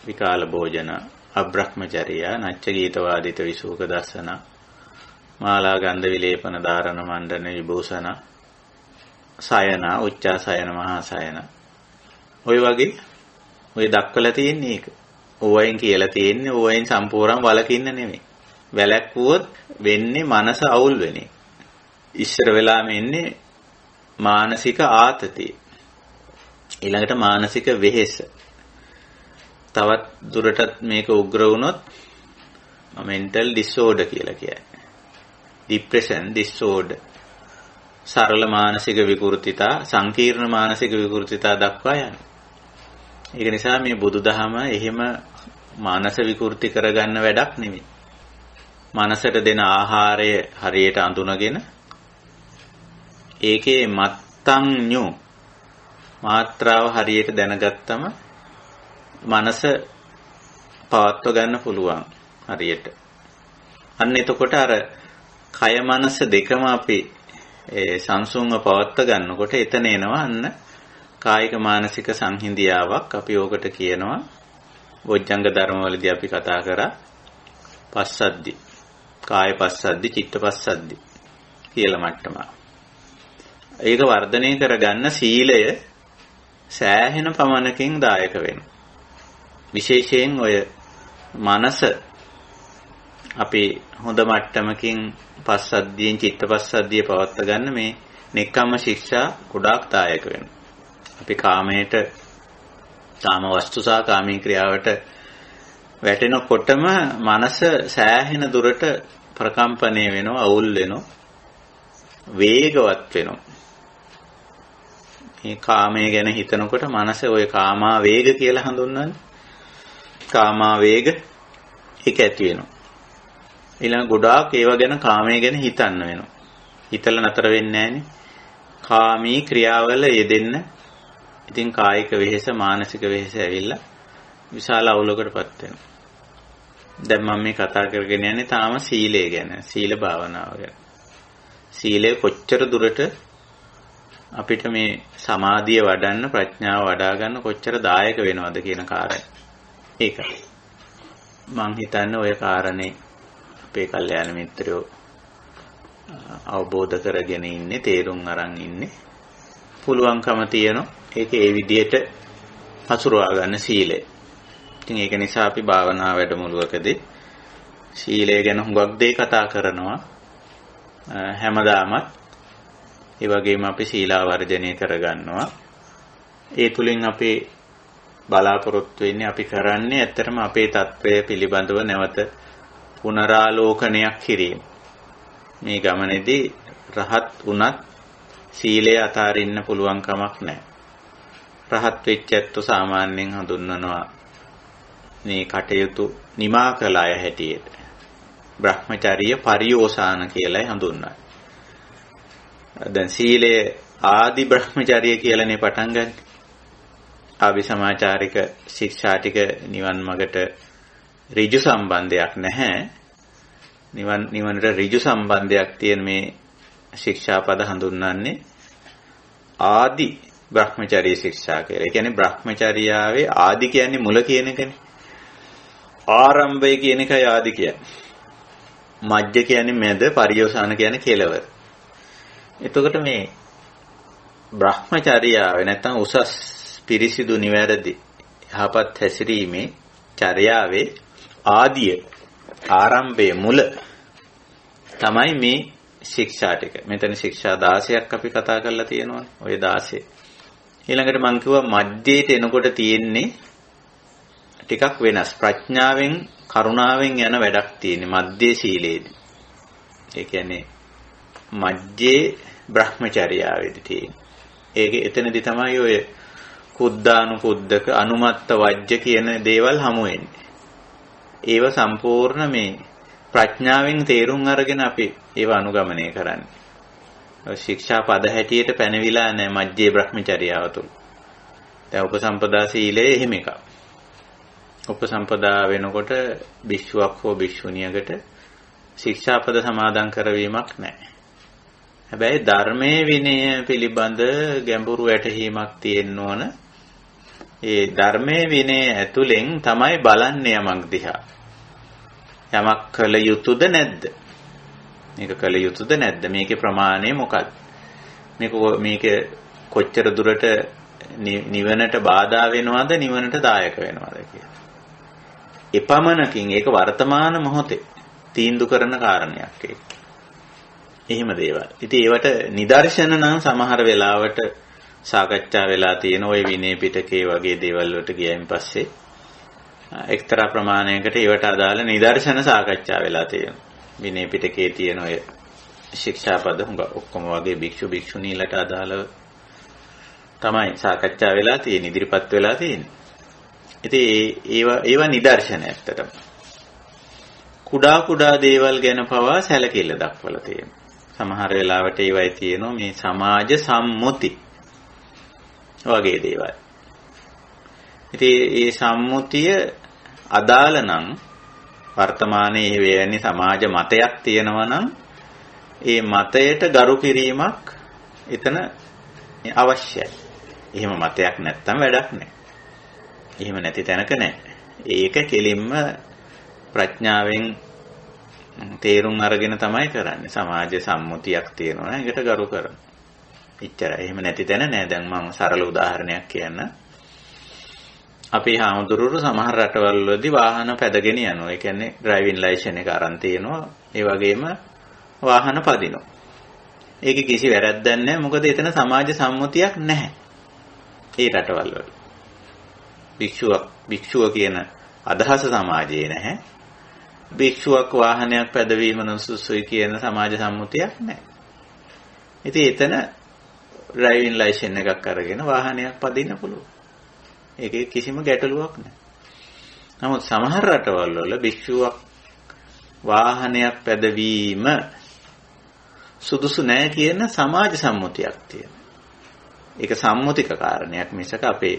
විකාල භෝජන, අබ්‍රහ්මචර්යා, නච්ච ගීතවාදිත විසූක දස්සන, මාලා ගන්ධ විලේපන ධාරණ මණ්ඩන විභූෂණ, සයන, උච්චා සයන, මහා සයන. ඔය වගේ ඔය දක්වලා තියෙන්නේ ඒක. ඕවයින් කියලා තියෙන්නේ ඕවයින් සම්පූර්ණ වලකින්න නෙමෙයි. වැලැක්වුවොත් වෙන්නේ මනස අවුල් වෙන්නේ. ඉස්සර වෙලාම එන්නේ මානසික ආතතිය. ඊළඟට මානසික වෙහෙස. තවත් දුරටත් මේක උග්‍ර වුණොත් mental disorder කියලා කියන්නේ. depression disorder. සරල මානසික විකෘතිතා, සංකීර්ණ මානසික විකෘතිතා දක්වා යනවා. ඒක නිසා මේ බුදුදහම එහෙම මානස විකෘති කරගන්න වැඩක් නෙමෙයි. මනසට දෙන ආහාරය හරියට අඳුනගෙන ඒකේ මත්තඤ්ඤු මාත්‍රාව හරියට දැනගත්තම මනස පවත්ව ගන්න පුළුවන් හරියට. අන්න එතකොට අර කය මනස දෙකම අපි සංසුන්ව පවත්ව ගන්නකොට එතන එනවා අන්න කායික මානසික සංහිඳියාවක්. අපි ඕකට කියනවා බොජ්ජංග ධර්මවලදී අපි කතා කරා පස්සද්ධි, කාය පස්සද්ධි, චිත්ත පස්සද්ධි කියලා මට්ටම. ඒක වර්ධනය කරගන්න සීලය සෑහෙන පමණකින් දායක වෙනවා. විශේෂයෙන් ඔය මනස අපි හොඳ මට්ටමකින් පස්සද්ධියෙන් චිත්තපස්සද්ධිය පවත්වා ගන්න මේ නෙක්ඛම්ම ශික්ෂා ගොඩාක් දායක වෙනවා. අපි කාමයට කාම වස්තු සහ කාමී ක්‍රියාවට වැටෙනකොටම මනස සෑහෙන දුරට ප්‍රකම්පණය වෙනවා, අවුල් වෙනවා, වේගවත් වෙනවා. මේ කාමයේ ගැන හිතනකොට මනස ওই කාමා වේග කියලා හඳුන්වන්නේ. කාමා වේග ඒක ඇති වෙනවා. ඊළඟ ගොඩාක් ඒව ගැන කාමයේ ගැන හිතන්න වෙනවා. හිතලා නතර වෙන්නේ නැහනේ. කාමී ක්‍රියාවල යෙදෙන්න. ඉතින් කායික වෙහෙස, මානසික වෙහෙස ඇවිල්ලා විශාල අවුලකටපත් වෙනවා. දැන් මම මේ කතා කරගෙන යන්නේ තාම සීලය ගැන, සීල භාවනාව ගැන. සීලය කොච්චර දුරට අපිට මේ සමාධිය වඩන්න, ප්‍රඥාව වඩා ගන්න කොච්චර දායක වෙනවද කියන කාරණේ. ඒකයි. මං හිතන්නේ ওই කාරණේ අපේ කල්යාණ මිත්‍රයෝ අවබෝධ කරගෙන ඉන්නේ, තේරුම් අරන් ඉන්නේ. පුළුවන්කම තියෙනවා. ඒක ඒ විදිහට හසුරවා ගන්න සීලය. ඉතින් ඒක නිසා අපි භාවනා වැඩමුළුවකදී සීලය ගැන හුඟක් දේ කතා කරනවා. හැමදාමත් ඒ වගේම අපි සීලාවර්ජනය කරගන්නවා. ඒ තුලින් අපි බලාපොරොත්තු වෙන්නේ, අපි කරන්නේ ඇත්තටම අපේ తත්වය පිළිබඳව නැවත පුනරාලෝකනයක් කිරීම. මේ ගමනේදී රහත් වුණත් සීලය අතාරින්න පුළුවන් කමක් නැහැ. රහත් වෙච්ච ඇත්තෝ සාමාන්‍යයෙන් හඳුන්වනවා මේ කටයුතු නිමා කළ අය හැටියට. බ්‍රහ්මචර්ය පරියෝසాన කියලායි හඳුන්වන්නේ. දැන් සීලයේ ආදි බ්‍රහ්මචර්ය කියලානේ පටන් ගන්න. ආවිසමාචාරික ශික්ෂා ටික නිවන් මගට ඍජු සම්බන්ධයක් නැහැ. නිවනට ඍජු සම්බන්ධයක් තියෙන මේ ශික්ෂාපද හඳුන්වන්නේ ආදි බ්‍රහ්මචර්ය ශික්ෂා කියලා. ඒ කියන්නේ බ්‍රහ්මචර්යාවේ ආදි කියන්නේ මුල කියන එකනේ. ආරම්භය කියන එකයි ආදි කියන්නේ. මජ්ජ කියන්නේ මැද, පරියෝසాన කියන්නේ කෙලවර. එතකොට මේ බ්‍රහ්මචර්යාවේ නැත්නම් උසස් පිරිසිදු නිවැරදි යහපත් හැසිරීමේ චර්යාවේ ආදිය, ආරම්භයේ මුල තමයි මේ ශික්ෂා ටික. මෙතන ශික්ෂා 16ක් අපි කතා කරලා තියෙනවානේ. ওই 16. ඊළඟට මම කිව්වා මධ්‍යයට එනකොට තියෙන්නේ ටිකක් වෙනස්. ප්‍රඥාවෙන්, කරුණාවෙන් යන වැඩක් තියෙන්නේ මධ්‍ය සීලේදී. ඒ කියන්නේ මධ්‍යේ බ්‍රහ්මචර්යාවේදී තියෙන්නේ. ඒක එතනදී තමයි ඔය කුද්දානුකුද්දක, අනුමත්ත වජ්ජ කියන දේවල් හමු වෙන්නේ. ඒව සම්පූර්ණ මේ ප්‍රඥාවෙන් තේරුම් අරගෙන අපි ඒව අනුගමනය කරන්නේ. ශික්ෂා පද හැටියට පැනවිලා නැහැ මජ්ජේ බ්‍රහ්මචර්යාව තුල. දැන් උපසම්පදා සීලය එහෙම එකක්. උපසම්පදා වෙනකොට භික්ෂුවක් හෝ භික්ෂුණියකට ශික්ෂාපද සමාදන් කරවීමක් නැහැ. හැබැයි ධර්මයේ විනය පිළිබඳ ගැඹුරු වැටහීමක් තියෙන්න ඕන. ඒ ධර්මයේ විනය ඇතුලෙන් තමයි බලන්නේ යමක් දිහා. යමක් කළ යුතුද නැද්ද? මේක කළ යුතුද නැද්ද? මේකේ ප්‍රමාණය මොකක්ද? මේක කොච්චර දුරට නිවනට බාධා වෙනවද, නිවනට දායක වෙනවද කියලා. එපමණකින් ඒක වර්තමාන මොහොතේ තීන්දුව කරන කාරණයක් ඒක. එහෙම දේවල්. ඉතින් ඒවට නිදර්ශන නම් සමහර වෙලාවට සාකච්ඡා වෙලා තියෙන ওই විනය පිටකේ වගේ දේවල් වලට ගියයින් පස්සේ එක්තරා ප්‍රමාණයකට ඒවට අදාළ නිදර්ශන සාකච්ඡා වෙලා තියෙනවා. විනය පිටකේ තියෙන ඔය ශික්ෂාපද ඔක්කොම වගේ භික්ෂු භික්ෂුණීලට අදාළව තමයි සාකච්ඡා වෙලා තියෙන්නේ, ඉදිරිපත් වෙලා තියෙන්නේ. ඉතින් ඒවා නිදර්ශන ඇත්තටම. කුඩා දේවල් ගැන පවා සැලකිල්ල දක්වලා තියෙනවා. සමහර වෙලාවට ඒවයි තියෙනවා මේ සමාජ සම්මුති වගේ දේවල්. ඉතින් මේ සම්මුතිය අදාළ නම් වර්තමානයේ වෙන්නේ සමාජ මතයක් තියෙනවා නම් ඒ මතයට ගරු කිරීමක් එතන අවශ්‍යයි. එහෙම මතයක් නැත්තම් වැඩක් නැහැ. එහෙම නැති තැනක නැහැ. ඒක කෙලින්ම ප්‍රඥාවෙන් තේරුම් අරගෙන තමයි කරන්නේ. සමාජ සම්මුතියක් තියෙනවා නම් ඒකට ගරු කරනවා. එච්චරයි. එහෙම නැති තැන නෑ. දැන් මම සරල උදාහරණයක් කියන්න. අපි හාමුදුරුවෝ සමහර රටවල් වලදී වාහන පැදගෙන යනවා. ඒ කියන්නේ ඩ්‍රයිවිං ලයිසන් එක අරන් තියෙනවා. ඒ වගේම වාහන පදිනවා. ඒකේ කිසි වැරැද්දක් නැහැ. මොකද එතන සමාජ සම්මුතියක් නැහැ. ඒ රටවල් වල. භික්ෂුව කියන අදහස සමාජයේ නැහැ. භික්ෂුවක් වාහනයක් පැදවීම නුසුසුයි කියන සමාජ සම්මුතියක් නැහැ. ඉතින් එතන ඩ්‍රයිවිං ලයිසන් එකක් අරගෙන වාහනයක් පදින්න පුළුවන්. ඒකේ කිසිම ගැටලුවක් නැහැ. නමුත් සමහර රටවල් වල භික්ෂුවක් වාහනයක් පැදවීම සුදුසු නැහැ කියන සමාජ සම්මුතියක් තියෙනවා. ඒක සම්මුතික කාරණයක් මිසක අපේ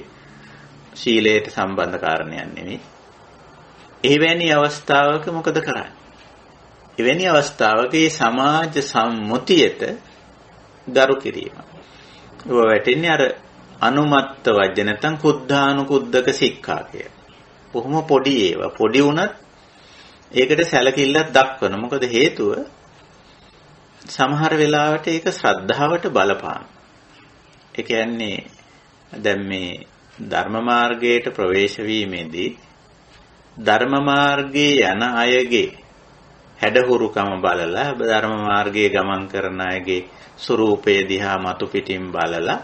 ශීලයට සම්බන්ධ කාරණයක් නෙවෙයි. එවැනි අවස්ථාවක මොකද කරන්නේ? එවැනි අවස්ථාවක මේ සමාජ සම්මුතියට ගරු කිරීම. ඔය වැටෙන්නේ අර අනුමත්ත වජ්‍ය නැත්නම් කුද්ධානුකුද්දක සික්ඛා කිය. කොහොම පොඩි ඒවා. පොඩි වුණත් ඒකට සැලකිල්ලක් දක්වන. මොකද හේතුව සමහර වෙලාවට ඒක ශ්‍රද්ධාවට බලපාන. ඒ කියන්නේ දැන් මේ ධර්ම මාර්ගයට ප්‍රවේශ වීමේදී ධර්ම මාර්ගයේ යන අයගේ හැඩහුරුකම බලලා ධර්ම මාර්ගයේ ගමන් කරන අයගේ ස්වરૂපය දිහා මතු පිටින් බලලා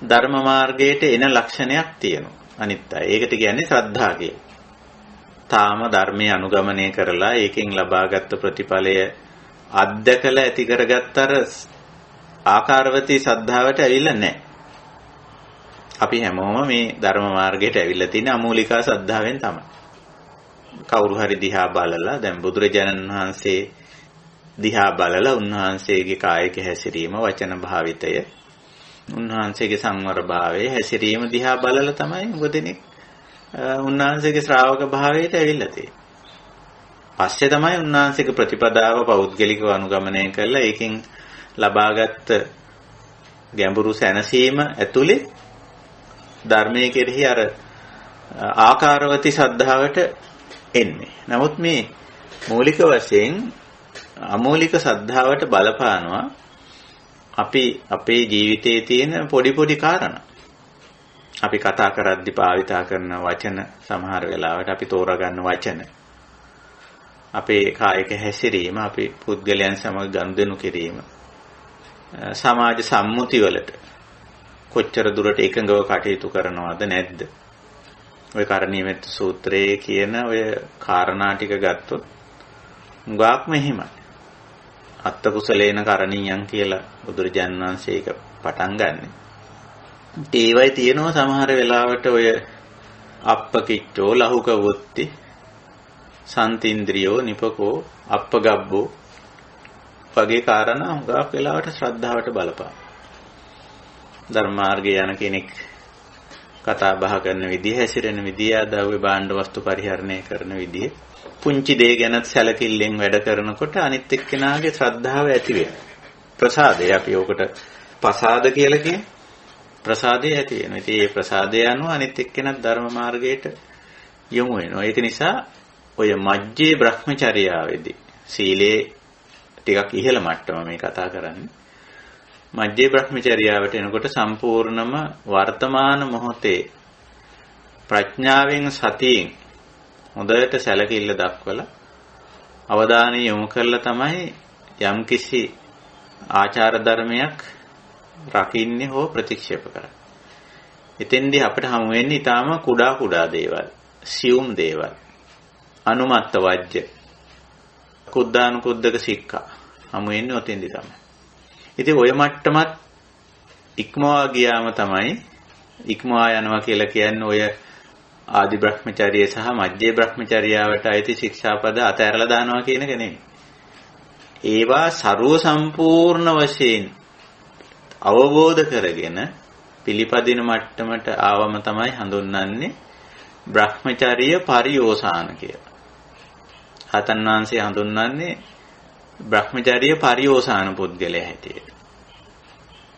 ධර්ම මාර්ගයට එන ලක්ෂණයක් තියෙනවා. අනිත් අය. ඒකට කියන්නේ ශ්‍රද්ධා කියලා. තාම ධර්මයේ අනුගමනය කරලා ඒකෙන් ලබාගත් ප්‍රතිඵලය අත්දකලා ඇති කරගත්තර ආකාරවතී ශ්‍රද්ධාවට ඇවිල්ලා නැහැ. අපි හැමෝම මේ ධර්ම මාර්ගයට ඇවිල්ලා තියෙන අමූලිකා ශ්‍රද්ධාවෙන් තමයි. කවුරු හරි දිහා බලලා දැන් බුදුරජාණන් වහන්සේ දිහා බලලා උන්වහන්සේගේ කායික හැසිරීම වචන භාවිතය උන්වහන්සේගේ සංවර භාවය හැසිරීම දිහා බලලා තමයි මොකදෙනෙක් උන්වහන්සේගේ ශ්‍රාවක භාවයට ඇවිල්ලා තියෙන්නේ. පස්සේ තමයි උන්වහන්සේගේ ප්‍රතිපදාව පෞද්ගලිකව අනුගමනය කරලා ඒකෙන් ලබාගත් ගැඹුරු සැනසීම ඇතුලේ ධර්මයේ කෙරෙහි අර ආකාරවති ශ්‍රද්ධාවට එන්නේ. නමුත් මේ මූලික වශයෙන් අමූලික ශ්‍රද්ධාවට බලපානවා අපි අපේ ජීවිතයේ තියෙන පොඩි පොඩි කාරණා. අපි කතා කරද්දී භාවිතා කරන වචන සමහර වෙලාවට අපි තෝරාගන්න වචන. අපේ කායික හැසිරීම, අපි පුද්ගලයන් සමග ගනුදෙනු කිරීම. සමාජ සම්මුති වලට කොච්චර දුරට එකඟව කටයුතු කරනවද නැද්ද? ඔය කරණීයමෙත් සූත්‍රයේ කියන ඔය කාරණා ටික ගත්තොත් උගාක්ම එහෙමයි. අත්ත කුසලේන කරණීයන් කියලා බුදුරජාණන් වහන්සේ ඒක පටන් ගන්නෙ. ඒවයි තියෙනවා සමහර වෙලාවට ඔය අප්පකිච්චෝ ලහුක වුත්ති සන්තින්ද්‍රියෝ නිපකෝ අප්පගබ්බෝ වගේ කාරණා උගාක් වෙලාවට ශ්‍රද්ධාවට බලපාන. ධර්ම මාර්ගයේ යන කෙනෙක් කතා බහ කරන විදිහ, හැසිරෙන විදිහ, ආදව්‍ය භාණ්ඩ වස්තු පරිහරණය කරන විදිහ, පුංචි දේ ගැනත් සැලකිල්ලෙන් වැඩ කරනකොට අනිත් එක්කෙනාගේ ශ්‍රද්ධාව ඇති වෙනවා. ප්‍රසාදය අපි ඔකට පසාද කියලා කියන්නේ. ප්‍රසාදය ඇති වෙනවා. ඉතින් මේ ප්‍රසාදය අනුව අනිත් එක්කෙනත් ධර්ම මාර්ගයට යොමු වෙනවා. ඒක නිසා ඔය මජ්ජේ බ්‍රහ්මචර්යාවේදී සීලේ ටිකක් ඉහළ මට්ටම මේ කතා කරන්නේ. මජ්ජේ බ්‍රහ්මචර්යාවට එනකොට සම්පූර්ණම වර්තමාන මොහොතේ ප්‍රඥාවෙන් සතියෙන් හොඳට සැලකිල්ල දක්වලා අවධානය යොමු කරලා තමයි යම්කිසි ආචාර ධර්මයක් රකින්නේ හෝ ප්‍රතික්ෂේප කරන්නේ. එතෙන්දී අපිට හමු වෙන්නේ ඊටාම කුඩා දේවල්, සියුම් දේවල්. අනුමත්ත වජ්‍ය, කුද්ධානුකුද්දක සික්ඛා හමු වෙන්නේ ඔතෙන්දී තමයි. ඉතින් ඔය මට්ටමත් ඉක්මවා ගියාම තමයි ඉක්මවා යනවා කියලා කියන්නේ ඔය ආදි බ්‍රහ්මචර්යය සහ මධ්‍ය බ්‍රහ්මචර්යාවට අයිති ශික්ෂාපද අතහැරලා දානවා කියන එක නෙමෙයි. ඒවා ਸਰව සම්පූර්ණ වශයෙන් අවබෝධ කරගෙන පිළිපදින මට්ටමට ආවම තමයි හඳුන්වන්නේ බ්‍රහ්මචර්ය පරියෝසాన කියලා. හතන් වහන්සේ හඳුන්වන්නේ බ්‍රහ්මචර්ය පරියෝසాన පුද්ගලයා හැටියට.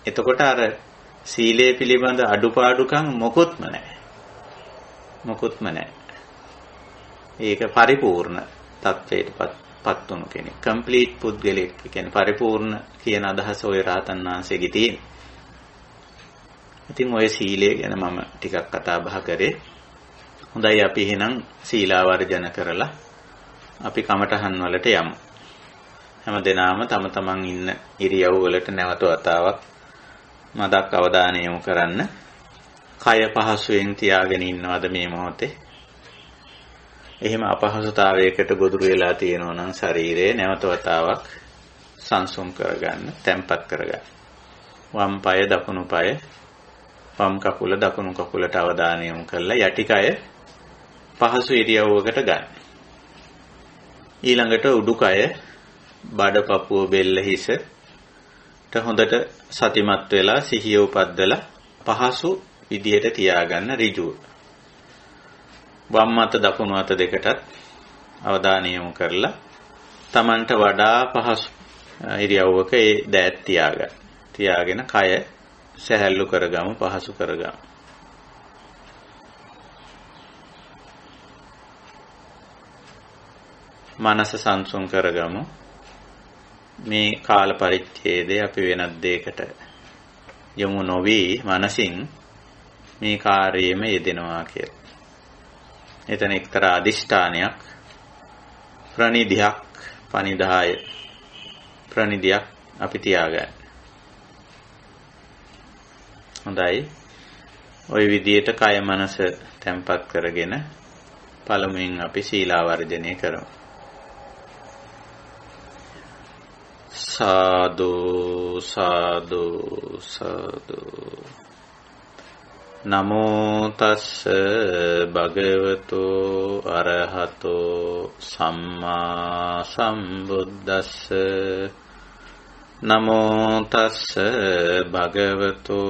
එතකොට අර සීලය පිළිබඳ අඩුපාඩුකම් මොකොත්ම නැහැ. මොකොත්ම නැහැ. ඒක පරිපූර්ණ තත්වයටපත් වුණු කෙනෙක්. කම්ප්ලීට් පුද්ගලෙක් කියන්නේ පරිපූර්ණ කියන අදහස ඔය රහතන් වහන්සේගේ තියෙන. ඉතින් ඔය සීලය ගැන මම ටිකක් කතා බහ කරේ. හොඳයි අපි එහෙනම් සීලාවර්ජන කරලා අපි කමඨහන් වලට යමු. හැමදෙනාම තම තමන් ඉන්න ඉරියව් වලට නැවත වතාවක් මදක් අවධානය යොමු කරන්න. කය පහසුවෙන් තියාගෙන ඉන්නවද මේ මොහොතේ? එහෙම අපහසුතාවයකට ගොදුරු වෙලා තියෙනවා නම් ශරීරය නැවත වතාවක් සංසුන් කරගන්න, තැම්පත් කරගන්න. වම් පාය දකුණු පාය, වම් කකුල දකුණු කකුලට අවධානය යොමු කරලා යටි කය පහසු ඉරියව්වකට ගන්න. ඊළඟට උඩුකය බඩ පපුව බෙල්ල හිසට හොඳට සතිමත් වෙලා සිහිය උපද්දලා පහසු විදියට තියාගන්න ඍජුව. වම් අත දකුණු අත දෙකටත් අවධානය යොමු කරලා Tamanට වඩා පහසු ඉරියව්වක ඒ දෑත් තියාගන්න. තියාගෙන කය සැහැල්ලු කරගමු, පහසු කරගමු. මනස සංසුන් කරගමු. මේ කාල පරිච්ඡේදයේ අපි වෙනත් දෙයකට යමු නොවි මනසින් මේ කාර්යයේම යෙදෙනවා කියලා. එතන එක්තරා අදිෂ්ඨානයක්, ප්‍රනිධියක්, පනිදාය ප්‍රනිධියක් අපි තියාගන්න. හොඳයි. ওই විදියට කය මනස තැම්පත් කරගෙන පළමුවෙන් අපි සීලාවර්ජනය කරමු. සාදු සාදු සාදු. නමෝ තස්ස භගවතු අරහතෝ සම්මා සම්බුද්දස්ස. නමෝ තස්ස භගවතු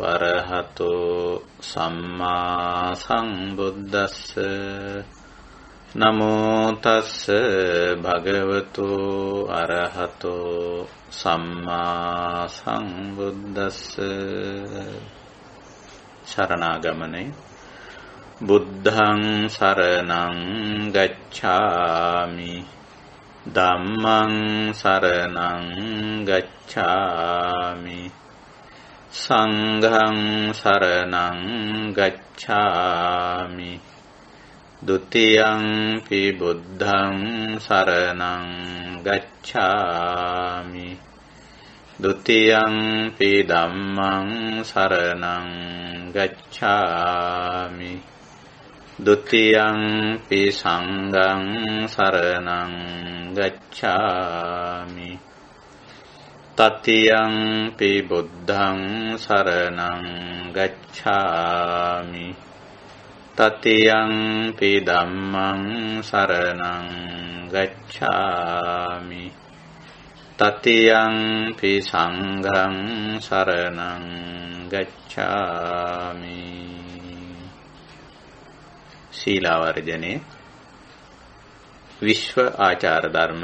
අරහතෝ සම්මා සම්බුද්දස්ස. නමෝ තස්ස භගවතු අරහතෝ සම්මා සම්බුද්දස්ස. शरणागमने बुद्धं शरणं गच्छामि धम्मं शरणं गच्छामि संघं शरणं गच्छामि ဒုတိယံ पि बुद्धं शरणं गच्छामि द्वितीयंपि धम्मं शरणं गच्छामि द्वितीयंपि संघं शरणं गच्छामि तृतीयंपि बुद्धं शरणं गच्छामि तृतीयंपि धम्मं शरणं गच्छामि तृतीयंपि संघं शरणं गच्छामि. शीलावर्जने विश्व आचार धर्म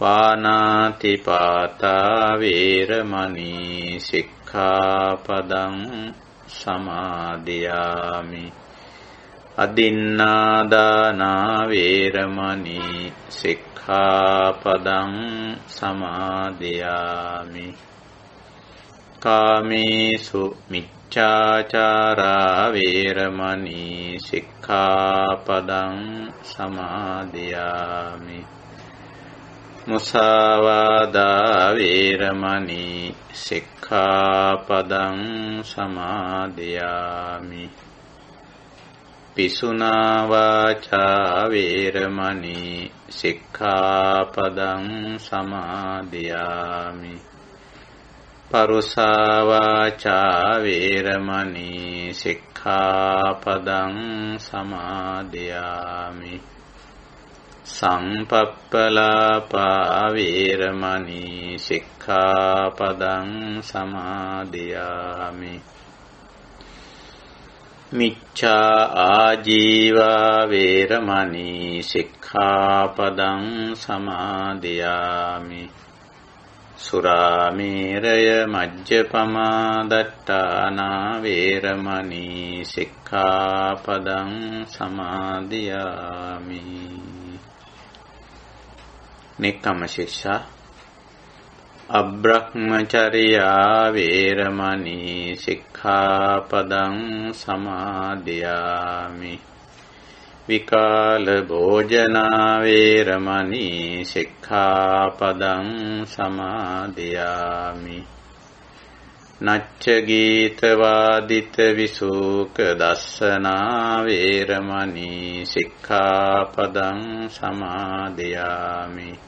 पानातिपाता वेरमणि सिक्खापदं समादियामि अदिन्नादाना वेरमणि सिक्खापदं समादियामि कामेषु मिच्छाचारा वेरमणि सिक्खापदं समादियामि मुसावादा वेरमणि सिक्खापदं समादियामि पिसुना वाचा वेरमणि सिक्खापदं समादियामि परुषा वाचा वेरमणि सिक्खापदं समादियामि संपप्पलापा वेरमणि सिक्खापदं समादियामि मिच्छा आजीवा वेरमणि सिक्खापदं समादियामि सुरामेरय मज्जपमा दट्टाना वेरमणि सिक्खापदं समादियामि. नेक्खम्म शिक्षा අබ්‍රහ්මචර්යා වේරමණී සික්ඛාපදං සමාදියාමි. විකාල භෝජනා වේරමණී සික්ඛාපදං සමාදියාමි. නච්ච ගීත වාදිත විසූක දස්සනා වේරමණී සික්ඛාපදං සමාදියාමි.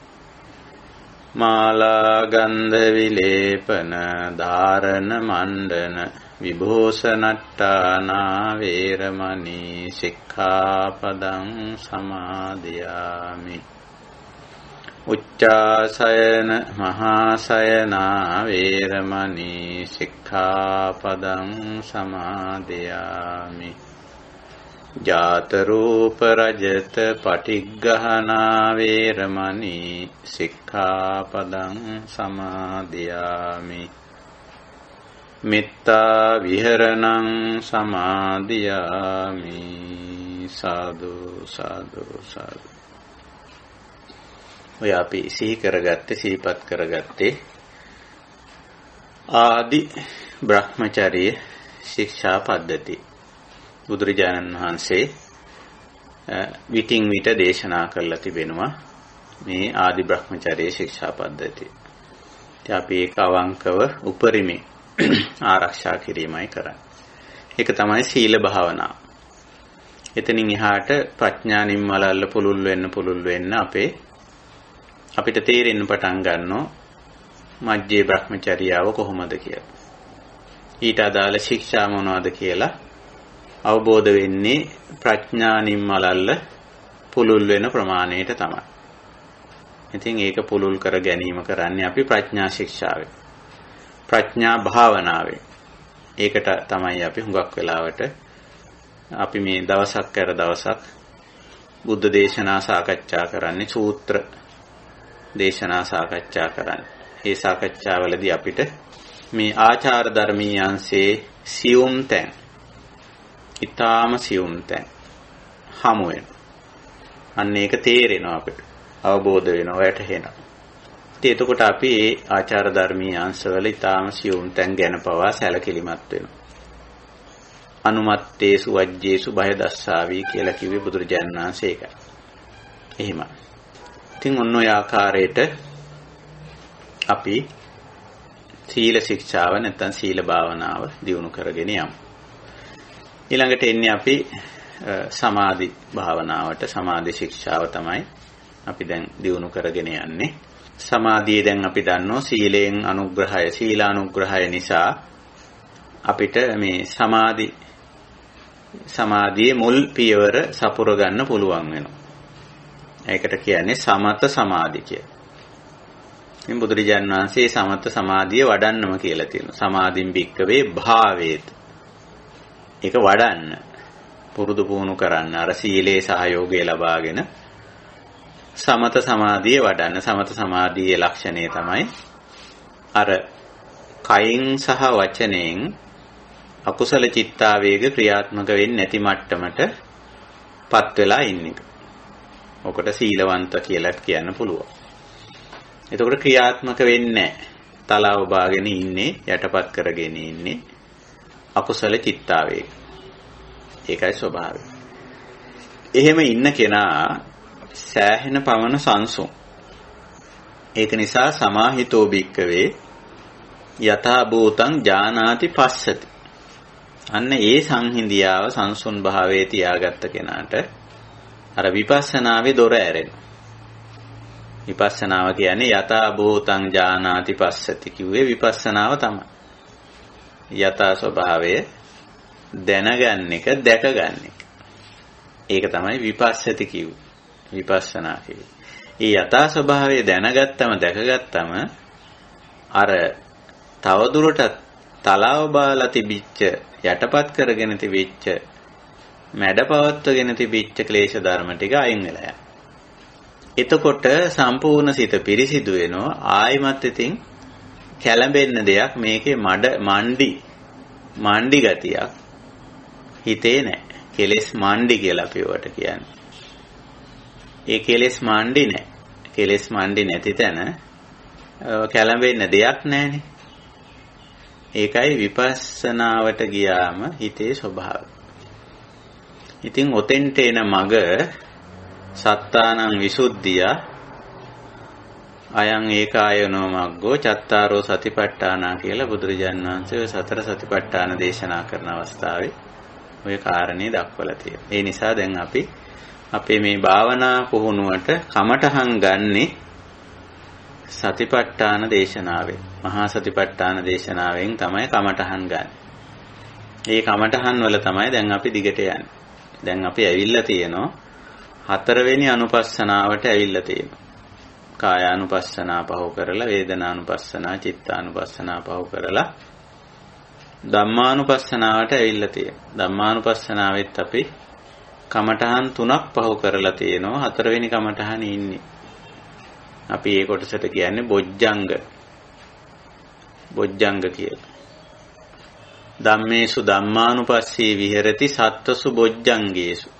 මාලා ගන්ධ විලේපන ධාරණ මණ්ඩන විභූෂණට්ඨානා වේරමණී සික්ඛාපදං සමාදියාමි. උච්චාසයන මහාසයනා වේරමණී සික්ඛාපදං සමාදියාමි. ජාත රූප රජත පටිග්ගහනා වේරමණී සික්ඛාපදං සමාදියාමි. මෙත්තා විහරණං සමාදියාමි. සාදු සාදු සාදු. ඔය අපි සිහිපත් කරගත්තේ ආදි බ්‍රහ්මචර්ය ශික්ෂා පද්ධති. බුදුරජාණන් වහන්සේ විටින් විට දේශනා කරලා තිබෙනවා මේ ආදි බ්‍රහ්මචර්ය ශික්ෂා පද්ධතිය. ඉතින් අපි ඒක අවංකව උපරිමේ ආරක්ෂා කිරීමයි කරන්නේ. ඒක තමයි සීල භාවනාව. එතනින් එහාට ප්‍රඥා නිම්මලල්ල පුළුල් වෙන්න අපිට තේරෙන්න පටන් ගන්නවා මජ්ජේ බ්‍රහ්මචර්යාව කොහොමද කියලා. ඊට අදාළ ශික්ෂා මොනවද කියලා අවබෝධ වෙන්නේ ප්‍රඥා නිම්මලල්ල පුළුල් වෙන ප්‍රමාණයට තමයි. ඉතින් ඒක පුළුල් කර ගැනීම කරන්නේ අපි ප්‍රඥා ශික්ෂාවෙන්. ප්‍රඥා භාවනාවෙන්. ඒකට තමයි අපි හුඟක් වෙලාවට අපි මේ දවසක් කර දවසක් බුද්ධ දේශනා සාකච්ඡා කරන්නේ, සූත්‍ර දේශනා සාකච්ඡා කරන්නේ. මේ සාකච්ඡාවලදී අපිට මේ ආචාර ධර්මීය අංශයේ සියුම් තැන්, ඊටාම සියුම් තැන් හමු වෙනවා. අන්න ඒක තේරෙනවා අපිට. අවබෝධ වෙනවා, වැටහෙනවා. ඉතින් එතකොට අපි මේ ආචාර ධර්මීය අංශවල ඊටාම සියුම් තැන් ගැන පවා සැලකිලිමත් වෙනවා. අනුමත්තේසු වජ්ජේසු බය දස්සාවි කියලා කිව්වේ බුදුරජාණන් වහන්සේ ඒකයි. එහෙමයි. ඉතින් ඔන්න ඔය ආකාරයට අපි සීල ශික්ෂාව නැත්නම් සීල භාවනාව දියුණු කරගෙන යමු. ඊළඟට එන්නේ අපි සමාධි භාවනාවට. සමාධි ශික්ෂාව තමයි අපි දැන් දියුණු කරගෙන යන්නේ. සමාධියේ දැන් අපි දන්නවා සීලයෙන් අනුග්‍රහය, සීලානුග්‍රහය නිසා අපිට මේ සමාධියේ මුල් පියවර සපුර ගන්න පුළුවන් වෙනවා. ඒකට කියන්නේ සමත සමාධි කියලා. ඉතින් බුදුරජාණන් වහන්සේ සමත සමාධිය වඩන්නම කියලා තියෙනවා. සමාධින් භික්කවේ භාවේත. ඒක වඩන්න, පුරුදු පුහුණු කරන්න, අර සීලේ සහයෝගය ලබාගෙන සමත සමාධිය වඩන්න. සමත සමාධියේ ලක්ෂණය තමයි අර කයින් සහ වචනයෙන් අකුසල චිත්තාවේග ක්‍රියාත්මක වෙන්නේ නැති මට්ටමට පත් වෙලා ඉන්න එක. ඔකට සීලවන්ත කියලා කියන්න පුළුවන්. එතකොට ක්‍රියාත්මක වෙන්නේ නැහැ. තලාව බාගෙන ඉන්නේ, යටපත් කරගෙන ඉන්නේ අකුසල චිත්තාවේග. ඒකයි ස්වභාවය. එහෙම ඉන්න කෙනා සෑහෙන පමණ සංසුන්. ඒක නිසා සමාහිතෝ භික්කවේ යථා භූතං ජානාති පස්සති. අන්න ඒ සංහිඳියාව, සංසුන් භාවයේ තියාගත්ත කෙනාට අර විපස්සනාවේ දොර ඇරෙනවා. විපස්සනාව කියන්නේ යථා භූතං ජානාති පස්සති කිව්වේ විපස්සනාව තමයි. යථා ස්වභාවය දැනගන්න එක, දැකගන්න එක. ඒක තමයි විපස්සති කිව්වේ. විපස්සනා කිව්වේ. ඒ යථා ස්වභාවය දැනගත්තම, දැකගත්තම අර තවදුරටත් තලාව බාලා තිබිච්ච, යටපත් කරගෙන තිබිච්ච, මැඩපවත්වගෙන තිබිච්ච ක්ලේශ ධර්ම ටික අයින් වෙලා යනවා. එතකොට සම්පූර්ණ සිත පිරිසිදු වෙනවා. ආයිමත් ඉතින් කැළඹෙන්න දෙයක්, මේකේ මණ්ඩි ගතියක් හිතේ නැහැ. කෙලෙස් මණ්ඩි කියලා අපි ඒවට කියන්නේ. ඒ කෙලෙස් මණ්ඩි නැහැ. කෙලෙස් මණ්ඩි නැති තැන කැළඹෙන්න දෙයක් නැහැනේ. ඒකයි විපස්සනාවට ගියාම හිතේ ස්වභාවය. ඉතින් ඔතෙන්ට එන මග සත්තානං විසුද්ධිය අයං ඒකායනෝ මග්ගෝ චත්තාරෝ සතිපට්ඨානා කියලා බුදුරජාණන් වහන්සේ සතර සතිපට්ඨාන දේශනා කරන අවස්ථාවේ ඔය කාරණේ දක්වලා තියෙනවා. ඒ නිසා දැන් අපි අපේ මේ භාවනා පුහුණුවට කමඨහං ගන්නේ සතිපට්ඨාන දේශනාවෙන්. මහා සතිපට්ඨාන දේශනාවෙන් තමයි කමඨහං ගන්න. මේ කමඨහං වල තමයි දැන් අපි දිගට යන්නේ. දැන් අපි ඇවිල්ලා තියෙනවා හතරවෙනි අනුපස්සනාවට ඇවිල්ලා තියෙනවා. කායානුපස්සනා පහු කරලා වේදනානුපස්සනා චිත්තානුපස්සනා පහු කරලා ධම්මානුපස්සනාවට ඇවිල්ලා තියෙනවා. ධම්මානුපස්සනාවෙත් අපි කමඨහන් 3ක් පහු කරලා තියෙනවා. හතරවෙනි කමඨහනේ ඉන්නේ. අපි ඒ කොටසට කියන්නේ බොජ්ජංග කියලා. ධම්මේසු ධම්මානුපස්සී විහෙරති සත්තසු බොජ්ජංගේසු.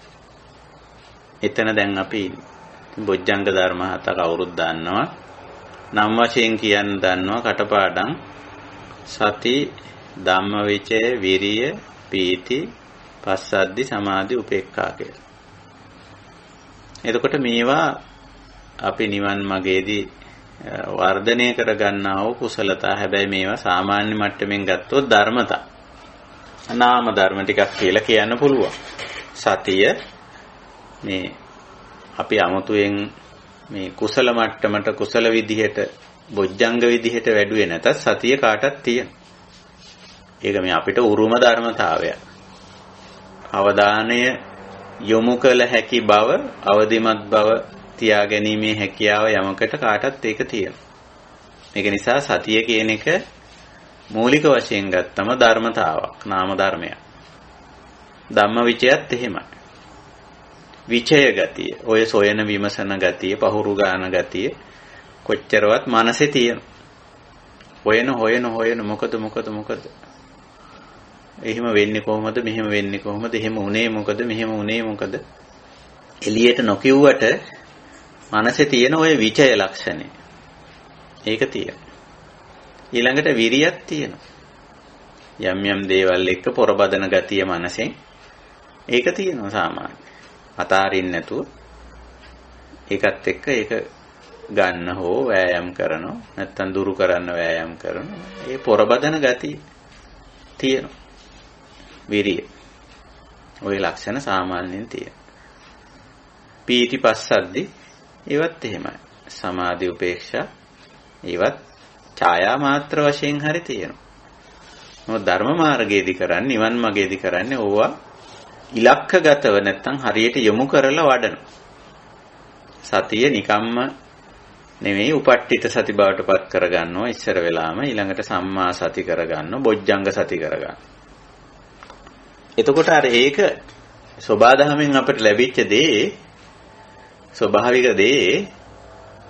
එතන දැන් අපි බොජ්ජංග ධර්ම 7 කවුරුත් දන්නවා. නම් වශයෙන් කියන්න දන්නවා කටපාඩම් සති ධම්මවිචය විරිය පීති පස්සද්ධි සමාධි උපේක්ඛා කියලා. එතකොට මේවා අපි නිවන් මාර්ගයේදී වර්ධනය කර ගන්නා වූ කුසලතා. හැබැයි මේවා සාමාන්‍ය මට්ටමින් ගත්තොත් ධර්මතා නාම ධර්ම ටිකක් කියලා කියන්න පුළුවන්. සතිය මේ අපි 아무තුවෙන් මේ කුසල මට්ටමට කුසල විදිහට බොජ්ජංග විදිහට වැඩුවේ නැතත් සතිය කාටත් තියෙනවා. ඒක මේ අපිට උරුම ධර්මතාවයක්. අවධානය යොමු කළ හැකි බව, අවදිමත් බව තියා ගැනීමේ හැකියාව යමකට කාටත් ඒක තියෙනවා. මේක නිසා සතිය කියන එක මූලික වශයෙන් ගත්තම ධර්මතාවක්, නාම ධර්මයක්. ධම්මවිචයත් එහෙමයි. විචය ගතිය, ඔය සොයන විමසන ගතිය, පහුරු ගාන ගතිය කොච්චරවත් මනසේ තියෙනවා. හොයන මොකද එහෙම වෙන්නේ කොහොමද, මෙහෙම වෙන්නේ කොහොමද, එහෙම උනේ මොකද, මෙහෙම උනේ මොකද, එළියට නොකියුවට මනසේ තියෙන ඔය විචය ලක්ෂණය. ඒක තියෙනවා. ඊළඟට විරියක් තියෙනවා. යම් දේවල් එක්ක පොරබදන ගතිය මනසෙන් ඒක තියෙනවා සාමාන්‍ය. අතාරින්න නැතුව ඒකත් එක්ක ඒක ගන්න හෝ වෑයම් කරනවා, නැත්තම් දුරු කරන්න වෑයම් කරනවා. ඒ පොරබදන ගතිය තියෙනවා. විරිය. ওই ලක්ෂණ සාමාන්‍යයෙන් තියෙනවා. පීති පස්සද්දි ඒවත් එහෙමයි. සමාධි උපේක්ෂා ඒවත් ඡායා මාත්‍ර වශයෙන් හරි තියෙනවා. මොකද ධර්ම මාර්ගයේදී කරන්නේ, නිවන් මාර්ගයේදී කරන්නේ ඕවා ඉලක්කගතව නැත්තම් හරියට යොමු කරලා වඩන. සතිය නිකම්ම නෙමෙයි උපට්ඨිත සති බවට පත් කරගන්නවා ඉස්සර වෙලාම. ඊළඟට සම්මා සති කරගන්නවා, බොජ්ජංග සති කරගන්නවා. එතකොට අර ඒක සබාධමෙන් අපිට ලැබිච්ච දේ, ස්වභාවික දේ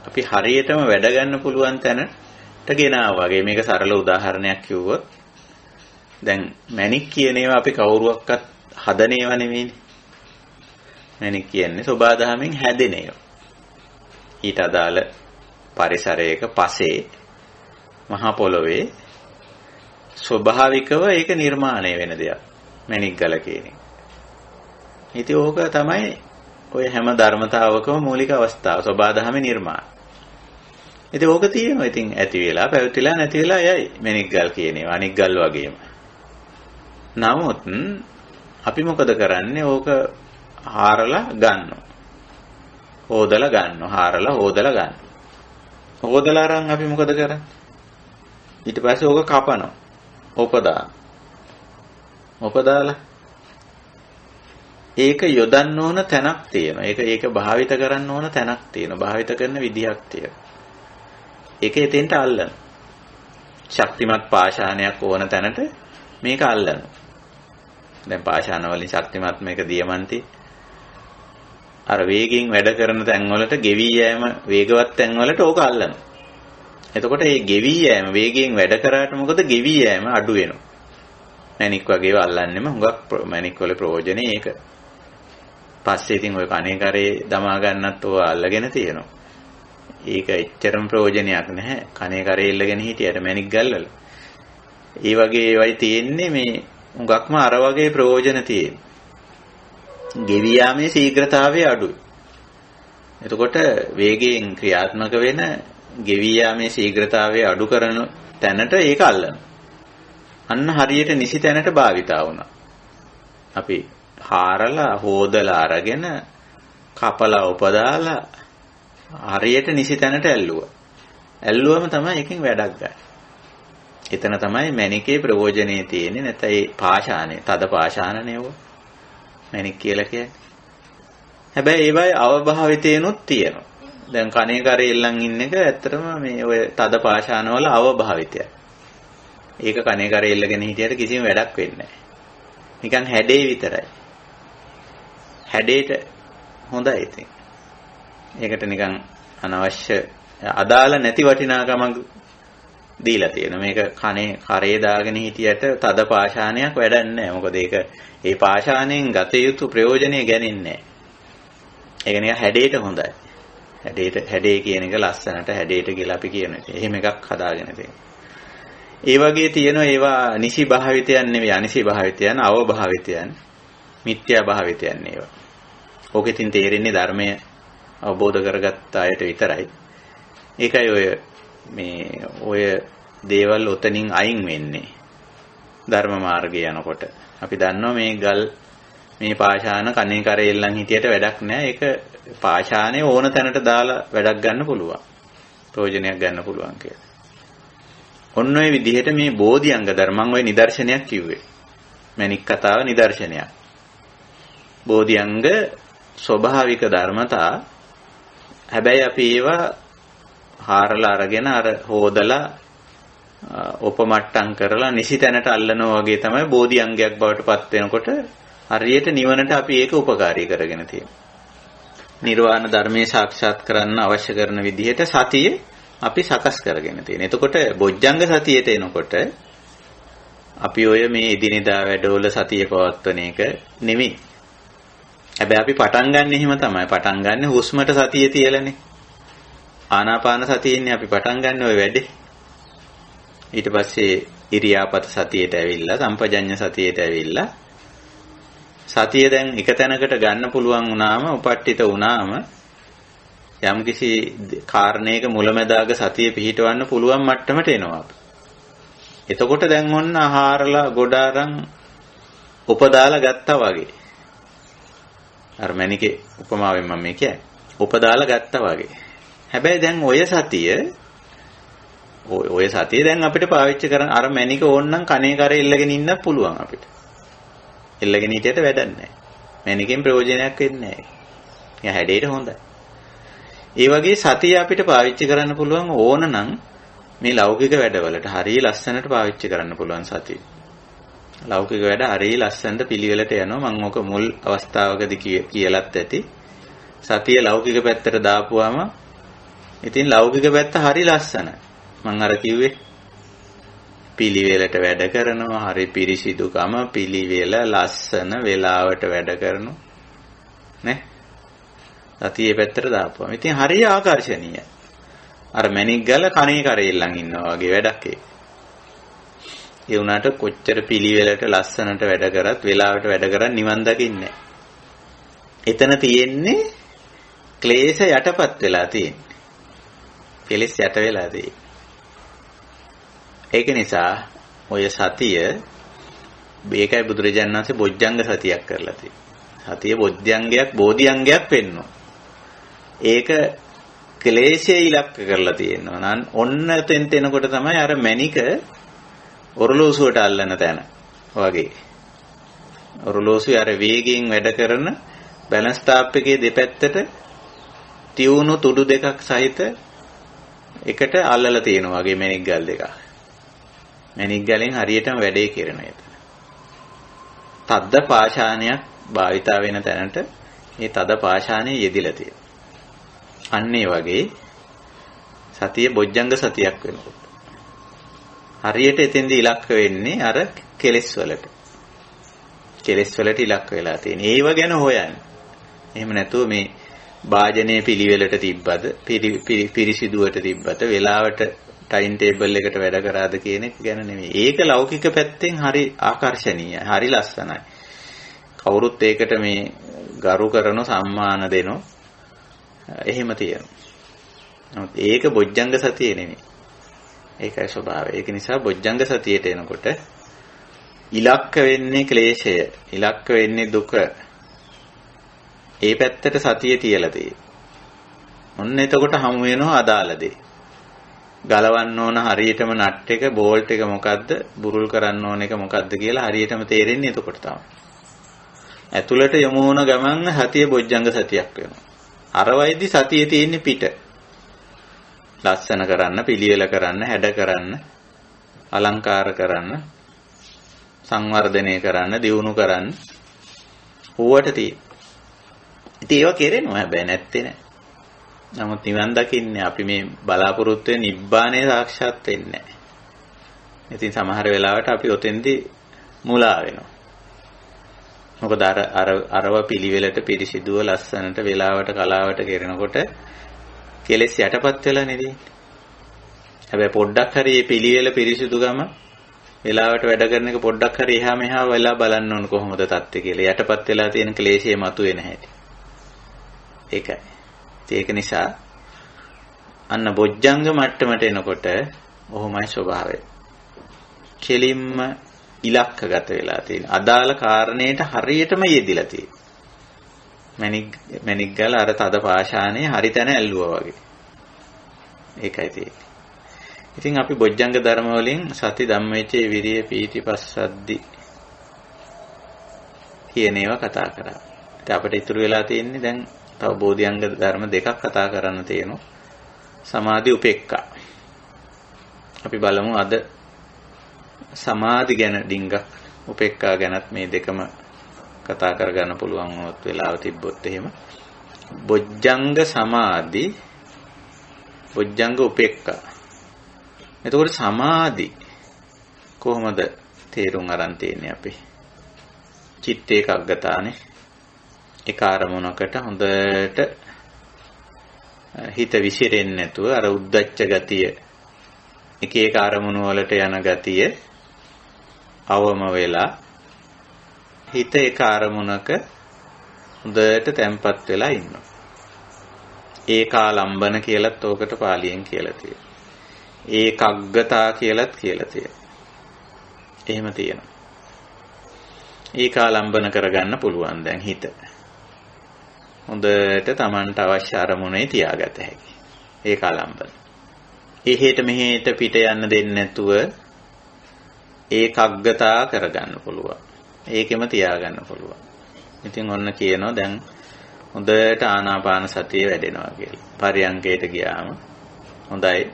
අපි හරියටම වැඩ ගන්න පුළුවන් තැනට ගෙනාවා වගේ. මේක සරල උදාහරණයක් කිව්වොත් දැන් මැණික් කියන ඒවා අපි කවුරුවක්වත් හදන ඒවා නෙවෙයිනේ. මැණික් කියන්නේ සබාධමෙන් හැදෙන ඒවා. ඊට අදාළ පරිසරයක පසේ මහා පොළොවේ ස්වභාවිකව ඒක නිර්මාණය වෙන දෙයක්. මැණික් ගල කියන්නේ. ඉතින් ඕක තමයි ඔය හැම ධර්මතාවකම මූලික අවස්ථාව, සබාධමේ නිර්මාණ. ඉතින් ඕක තියෙනවා. ඉතින් ඇති වෙලා පැවතිලා නැති වෙලා යයි මැණික් ගල් කියන්නේ. අනික් ගල් වගේම. නමුත් අපි මොකද කරන්නේ? ඕක හාරලා ගන්නවා. හොදලා ගන්නවා. හාරලා හොදලා ගන්නවා. හොදලා අරන් අපි මොකද කරන්නේ? ඊට පස්සේ ඕක කපනවා. උපදාලා ඒක යොදන්න ඕන තැනක් තියෙනවා. ඒක භාවිත කරන්න ඕන තැනක් තියෙනවා. භාවිත කරන විදිහක් තියෙනවා. ඒක එතෙන්ට අල්ලන. ශක්තිමත් පාෂාණයක් ඕන තැනට මේක අල්ලනවා. දැන් පාෂාණ වලින් ශක්තිමත් මේක දියමන්ති. අර වේගයෙන් වැඩ කරන තැන් වලට ගෙවි යෑම වේගවත් තැන් වලට ඕක අල්ලනවා. එතකොට මේ ගෙවි යෑම වේගයෙන් වැඩ කරාට මොකද ගෙවි යෑම අඩු වෙනවා. මැණික් වගේව අල්ලන්නෙම හුඟක් මැණික් වල ප්‍රයෝජනේ ඒක. පස්සේ ඉතින් ඔය කණේ කරේ දමා ගන්නත් ඕවා අල්ලගෙන තියෙනවා. ඒක එච්චරම ප්‍රයෝජනයක් නැහැ. කනේ කරේ ඉල්ලගෙන හිටියට මැණික් ගල්වල. ඒ වගේ ඒවයි තියෙන්නේ මේ උඟක්ම අර වගේ ප්‍රයෝජන තියෙන. ගෙවි යාමේ ශීඝ්‍රතාවය අඩුයි. එතකොට වේගයෙන් ක්‍රියාත්මක වෙන ගෙවි යාමේ ශීඝ්‍රතාවය අඩු කරන තැනට ඒක අල්ලන. අන්න හරියට නිසි තැනට භාවිතා වුණා. අපි හාරලා හොදලා අරගෙන කපලා උපදාලා හරියට නිසි තැනට ඇල්ලුවා. ඇල්ලුවම තමයි එකෙන් වැඩක් ගන්න. එතන තමයි මැණිකේ ප්‍රයෝජනේ තියෙන්නේ. නැත්නම් ඒ පාෂාණය, තද පාෂාණනේ ඕවා. මැණික් කියලා කියන්නේ. හැබැයි ඒවයි අවභාවිතේනොත් තියෙනවා. දැන් කණේ කරේ ඉල්ලන් ඉන්න එක ඇත්තටම මේ ඔය තද පාෂාණ වල අවභාවිතයක්. ඒක කණේ කරේ ඉල්ලගෙන හිටියට කිසිම වැඩක් වෙන්නේ නැහැ. නිකන් හැඩේ විතරයි. හැඩේට හොඳයි ඉතින්. ඒකට නිකන් අනවශ්‍ය අදාළ නැති වටිනාකමක් දීලා තියෙනවා. මේක කනේ කරේ දාගෙන හිටියට තද පාෂාණයක් වැඩක් නැහැ. මොකද ඒක ඒ පාෂාණයෙන් ගත යුතු ප්‍රයෝජනෙ ගන්නේ නැහැ. ඒක නිකන් හැඩේට හොඳයි. හැඩේ කියන එක ලස්සනට හැඩේට කියලා අපි කියන එක. එහෙම එකක් හදාගෙන තියෙනවා. ඒ වගේ තියෙනවා ඒවා නිසි භාවිතයන් නෙවෙයි අනිසි භාවිතයන්, අවභාවිතයන්, මිත්‍යා භාවිතයන් ඒවා. ඕකෙන් තේරෙන්නේ ධර්මය අවබෝධ කරගත්ත අයට විතරයි. ඒකයි ඔය දේවල් උතනින් අයින් වෙන්නේ. ධර්ම මාර්ගය යනකොට. අපි දන්නවා මේ ගල් මේ පාෂාණ කණේ කරේ ඉල්ලන් හිටියට වැඩක් නැහැ. ඒක පාෂාණේ ඕන තැනට දාලා වැඩක් ගන්න පුළුවන්. ප්‍රයෝජනයක් ගන්න පුළුවන් කියලා. ඔන්න ඔය විදිහට මේ බෝධිඅංග ධර්මං ඔය නිදර්ශනයක් කිව්වේ. මැණික් කතාව නිදර්ශනයක්. බෝධිඅංග ස්වභාවික ධර්මතා. හැබැයි අපි ඒවා හාරලා අරගෙන අර හොදලා උපමට්ටම් කරලා නිසි තැනට අල්ලනවා වගේ තමයි බෝධිඅංගයක් බවට පත් වෙනකොට හරියට නිවනට අපි ඒක උපකාරී කරගෙන තියෙනවා. නිර්වාණ ධර්මයේ සාක්ෂාත් කරන්න අවශ්‍ය කරන විදිහට සතිය අපි සකස් කරගෙන තියෙනවා. එතකොට බොජ්ජංග සතියට එනකොට අපි ඔය මේ එදිනෙදා වැඩවල සතිය පවත්වන එක නෙමෙයි. හැබැයි අපි පටන් ගන්න එහෙම තමයි. පටන් ගන්න හුස්මට සතිය තියලානේ. ආනාපාන සතියෙන්නේ අපි පටන් ගන්න ඔය වැඩේ. ඊට පස්සේ ඉරියාපත සතියට ඇවිල්ලා සම්පජඤ්ඤ සතියට ඇවිල්ලා සතිය දැන් එක තැනකට ගන්න පුළුවන් වුණාම උපට්ඨිත වුණාම යම්කිසි කාරණයක මුලැමැදාග සතිය පිහිටවන්න පුළුවන් මට්ටමට එනවා අපි. එතකොට දැන් ඔන්න ආහාරලා ගොඩ අරන් උපදාලා ගත්තා වගේ. අර මැණිකේ උපමාවෙන් මම මේ කියන්නේ. උපදාලා ගත්තා වගේ. හැබැයි දැන් ඔය සතිය දැන් අපිට පාවිච්චි කරන්න අර මැණික ඕන්නම් කණේ කරේ ඉල්ලගෙන ඉන්න පුළුවන් අපිට. ඉල්ලගෙන හිටියට වැඩක් නැහැ. මැණිකෙන් ප්‍රයෝජනයක් වෙන්නේ නැහැ. හැඩේට හොඳයි. ඒ වගේ සතිය අපිට පාවිච්චි කරන්න පුළුවන් ඕනනම් මේ ලෞකික වැඩවලට හරිය ලස්සනට පාවිච්චි කරන්න පුළුවන් සතිය. ලෞකික වැඩ හරිය ලස්සනට පිළිවෙලට යනවා. මම ඔක මුල් අවස්ථාවකදී කියලාත් ඇති. සතිය ලෞකික පැත්තට දාපුවාම ඉතින් ලෞකික පැත්ත හරිය ලස්සනයි. මම අර කිව්වේ පිළිවෙලට වැඩ කරනවා, හරි පිරිසිදුකම, පිළිවෙල, ලස්සන, වේලාවට වැඩ කරනවා. නේ? සතියේ පැත්තට දාපුවා. ඉතින් හරිය ආකර්ශනීයයි. අර මැණික් ගල කණේ කරේ ඉල්ලන් ඉන්නවා වගේ වැඩක් ඒක. ඒ උනාට කොච්චර පිළිවෙලට ලස්සනට වැඩ කරත් වේලාවට වැඩ කරන් නිවන් දකින්නේ නැහැ. එතන තියෙන්නේ ක්ලේශ යටපත් වෙලා තියෙන්නේ. කෙලෙස් යට වෙලා තියෙන්නේ. ඒක නිසා ඔය සතිය මේකයි බුදුරජාණන් වහන්සේ බොජ්ජංග සතියක් කරලා තියෙන්නේ. සතිය බොජ්ජංගයක් බෝධිඅංගයක් වෙන්නවා. ඒක ක්ලේශය ඉලක්ක කරලා තියෙනවා. නම් ඔන්න තෙන්ට එනකොට තමයි අර මැණික ඔරලෝසුවට අල්ලන තැන වගේ. ඔරලෝසුවේ අර වේගයෙන් වැඩ කරන බැලන්ස් ටාප් එකේ දෙපැත්තට තියුණු තුඩු දෙකක් සහිත එකට අල්ලලා තියෙනවා වගේ මැණික් ගල් දෙකක්. මැණික් ගලෙන් හරියටම වැඩේ කරන එක. තද්ද පාෂාණයක් භාවිතා වෙන තැනට මේ තද පාෂාණය යෙදිලා තියෙනවා. අන්න ඒ වගේ සතිය බොජ්ජංග සතියක් වෙනකොට හරියට එතෙන්දී ඉලක්ක වෙන්නේ අර කෙලෙස් වලට. කෙලෙස් වලට ඉලක්ක වෙලා තියෙන. ඒව ගැන හොයන්න. එහෙම නැතුව මේ වාජනයේ පිළිවෙලට තිබ්බද පිරිසිදුවට තිබ්බද වෙලාවට ටයිම් ටේබල් එකට වැඩ කරාද කියන එක ගැන නෙමෙයි. ඒක ලෞකික පැත්තෙන් හරි ආකර්ශනීයයි. හරි ලස්සනයි. කවුරුත් ඒකට මේ ගරු කරන සම්මාන දෙනෝ එහෙම තියෙනවා. නමුත් ඒක බොජ්ජංග සතිය නෙමෙයි. ඒකයි ස්වභාවය. ඒක නිසා බොජ්ජංග සතියට එනකොට ඉලක්ක වෙන්නේ ක්ලේශය, ඉලක්ක වෙන්නේ දුක. ඒ පැත්තට සතිය තියලා තියෙන්නේ. ඔන්න එතකොට හමු වෙනවා අදාළ දේ. ගලවන්න ඕන හරියටම නට් එක, බෝල්ට් එක මොකද්ද, බුරුල් කරන්න ඕන එක මොකද්ද කියලා හරියටම තේරෙන්නේ එතකොට තමයි. ඇතුළට යොමු වුණ ගමන් සතිය බොජ්ජංග සතියක් වෙනවා. අර වයිදි සතිය තියෙන්නේ පිට. ලස්සන කරන්න, පිළිවෙල කරන්න, හැඩ කරන්න, අලංකාර කරන්න, සංවර්ධනය කරන්න, දියුණු කරන්න ඕවට තියෙන. ඉතින් ඒවා කෙරෙනවා හැබැයි නැත්තේ නෑ. නමුත් නිවන් දකින්නේ අපි මේ බලාපොරොත්තු වෙන නිබ්බාණය සාක්ෂාත් වෙන්නේ නෑ. ඉතින් සමහර වෙලාවට අපි ඔතෙන්දී මුලා වෙනවා. මොකද අරව පිළිවෙලට පිරිසිදුව ලස්සනට වෙලාවට කලාවට කෙරෙනකොට කෙලෙස් යටපත් වෙලා නේද? හැබැයි පොඩ්ඩක් හරි මේ පිළිවෙල පිරිසිදුකම වෙලාවට වැඩ කරන එක පොඩ්ඩක් හරි එහා මෙහා වෙලා බලන්න ඕන කොහොමද තත්ත්වය කියලා. යටපත් වෙලා තියෙන ක්ලේශය මතුවේ නැහැ. ඒකයි. ඒක නිසා අන්න බොජ්ජංග මට්ටමට එනකොට ඔහොමයි ස්වභාවය. කෙලින්ම ඉලක්කගත වෙලා තියෙන. අදාළ කාරණේට හරියටම යෙදිලා තියෙන. මැණික් ගල අර තද පාෂාණේ හරි තැන ඇල්ලුවා වගේ. ඒකයි තියෙන්නේ. ඉතින් අපි බොජ්ජංග ධර්ම වලින් සති ධම්මවිචේ විරිය පීති පස්සද්දි කියන ඒවා කතා කරා. ඉතින් අපිට ඉතුරු වෙලා තියෙන්නේ දැන් තව බෝධිඅංග ධර්ම දෙකක් කතා කරන්න තියෙනවා. සමාධි උපේක්ඛා. අපි බලමු අද සමාධි ගැන ඩිංගක් උපේක්ඛා ගැනත් මේ දෙකම කතා කරගන්න පුළුවන් වුණොත් වෙලාව තිබ්බොත් එහෙම. බොජ්ජංග සමාධි, බොජ්ජංග උපේක්ඛා. එතකොට සමාධි කොහොමද තේරුම් අරන් තියෙන්නේ අපි? චිත්ත ඒකාග්‍රතානේ. එක අරමුණකට හොඳට හිත විසිරෙන්නේ නැතුව අර උද්දච්ච ගතිය, එක එක අරමුණු වලට යන ගතිය අවම වෙලා හිත එක අරමුණක හොඳට තැම්පත් වෙලා ඉන්නවා. ඒකාලම්බන කියලත් ඕකට පාලියෙන් කියලා තියෙනවා. ඒකග්ගතා කියලත් කියලා තියෙනවා. එහෙම තියෙනවා. ඒකාලම්බන කරගන්න පුළුවන් දැන් හිත. හොඳට Tamanට අවශ්‍ය අරමුණේ තියාගත හැකි. ඒකාලම්බන. එහෙට මෙහෙට පිට යන්න දෙන්නේ නැතුව ඒකග්ගතා කරගන්න පුළුවන්. ඒකෙම තියාගන්න පුළුවන්. ඉතින් ඔන්න කියනවා දැන් හොඳට ආනාපාන සතිය වැඩෙනවා කියලා. පරියංගයට ගියාම හොඳයි.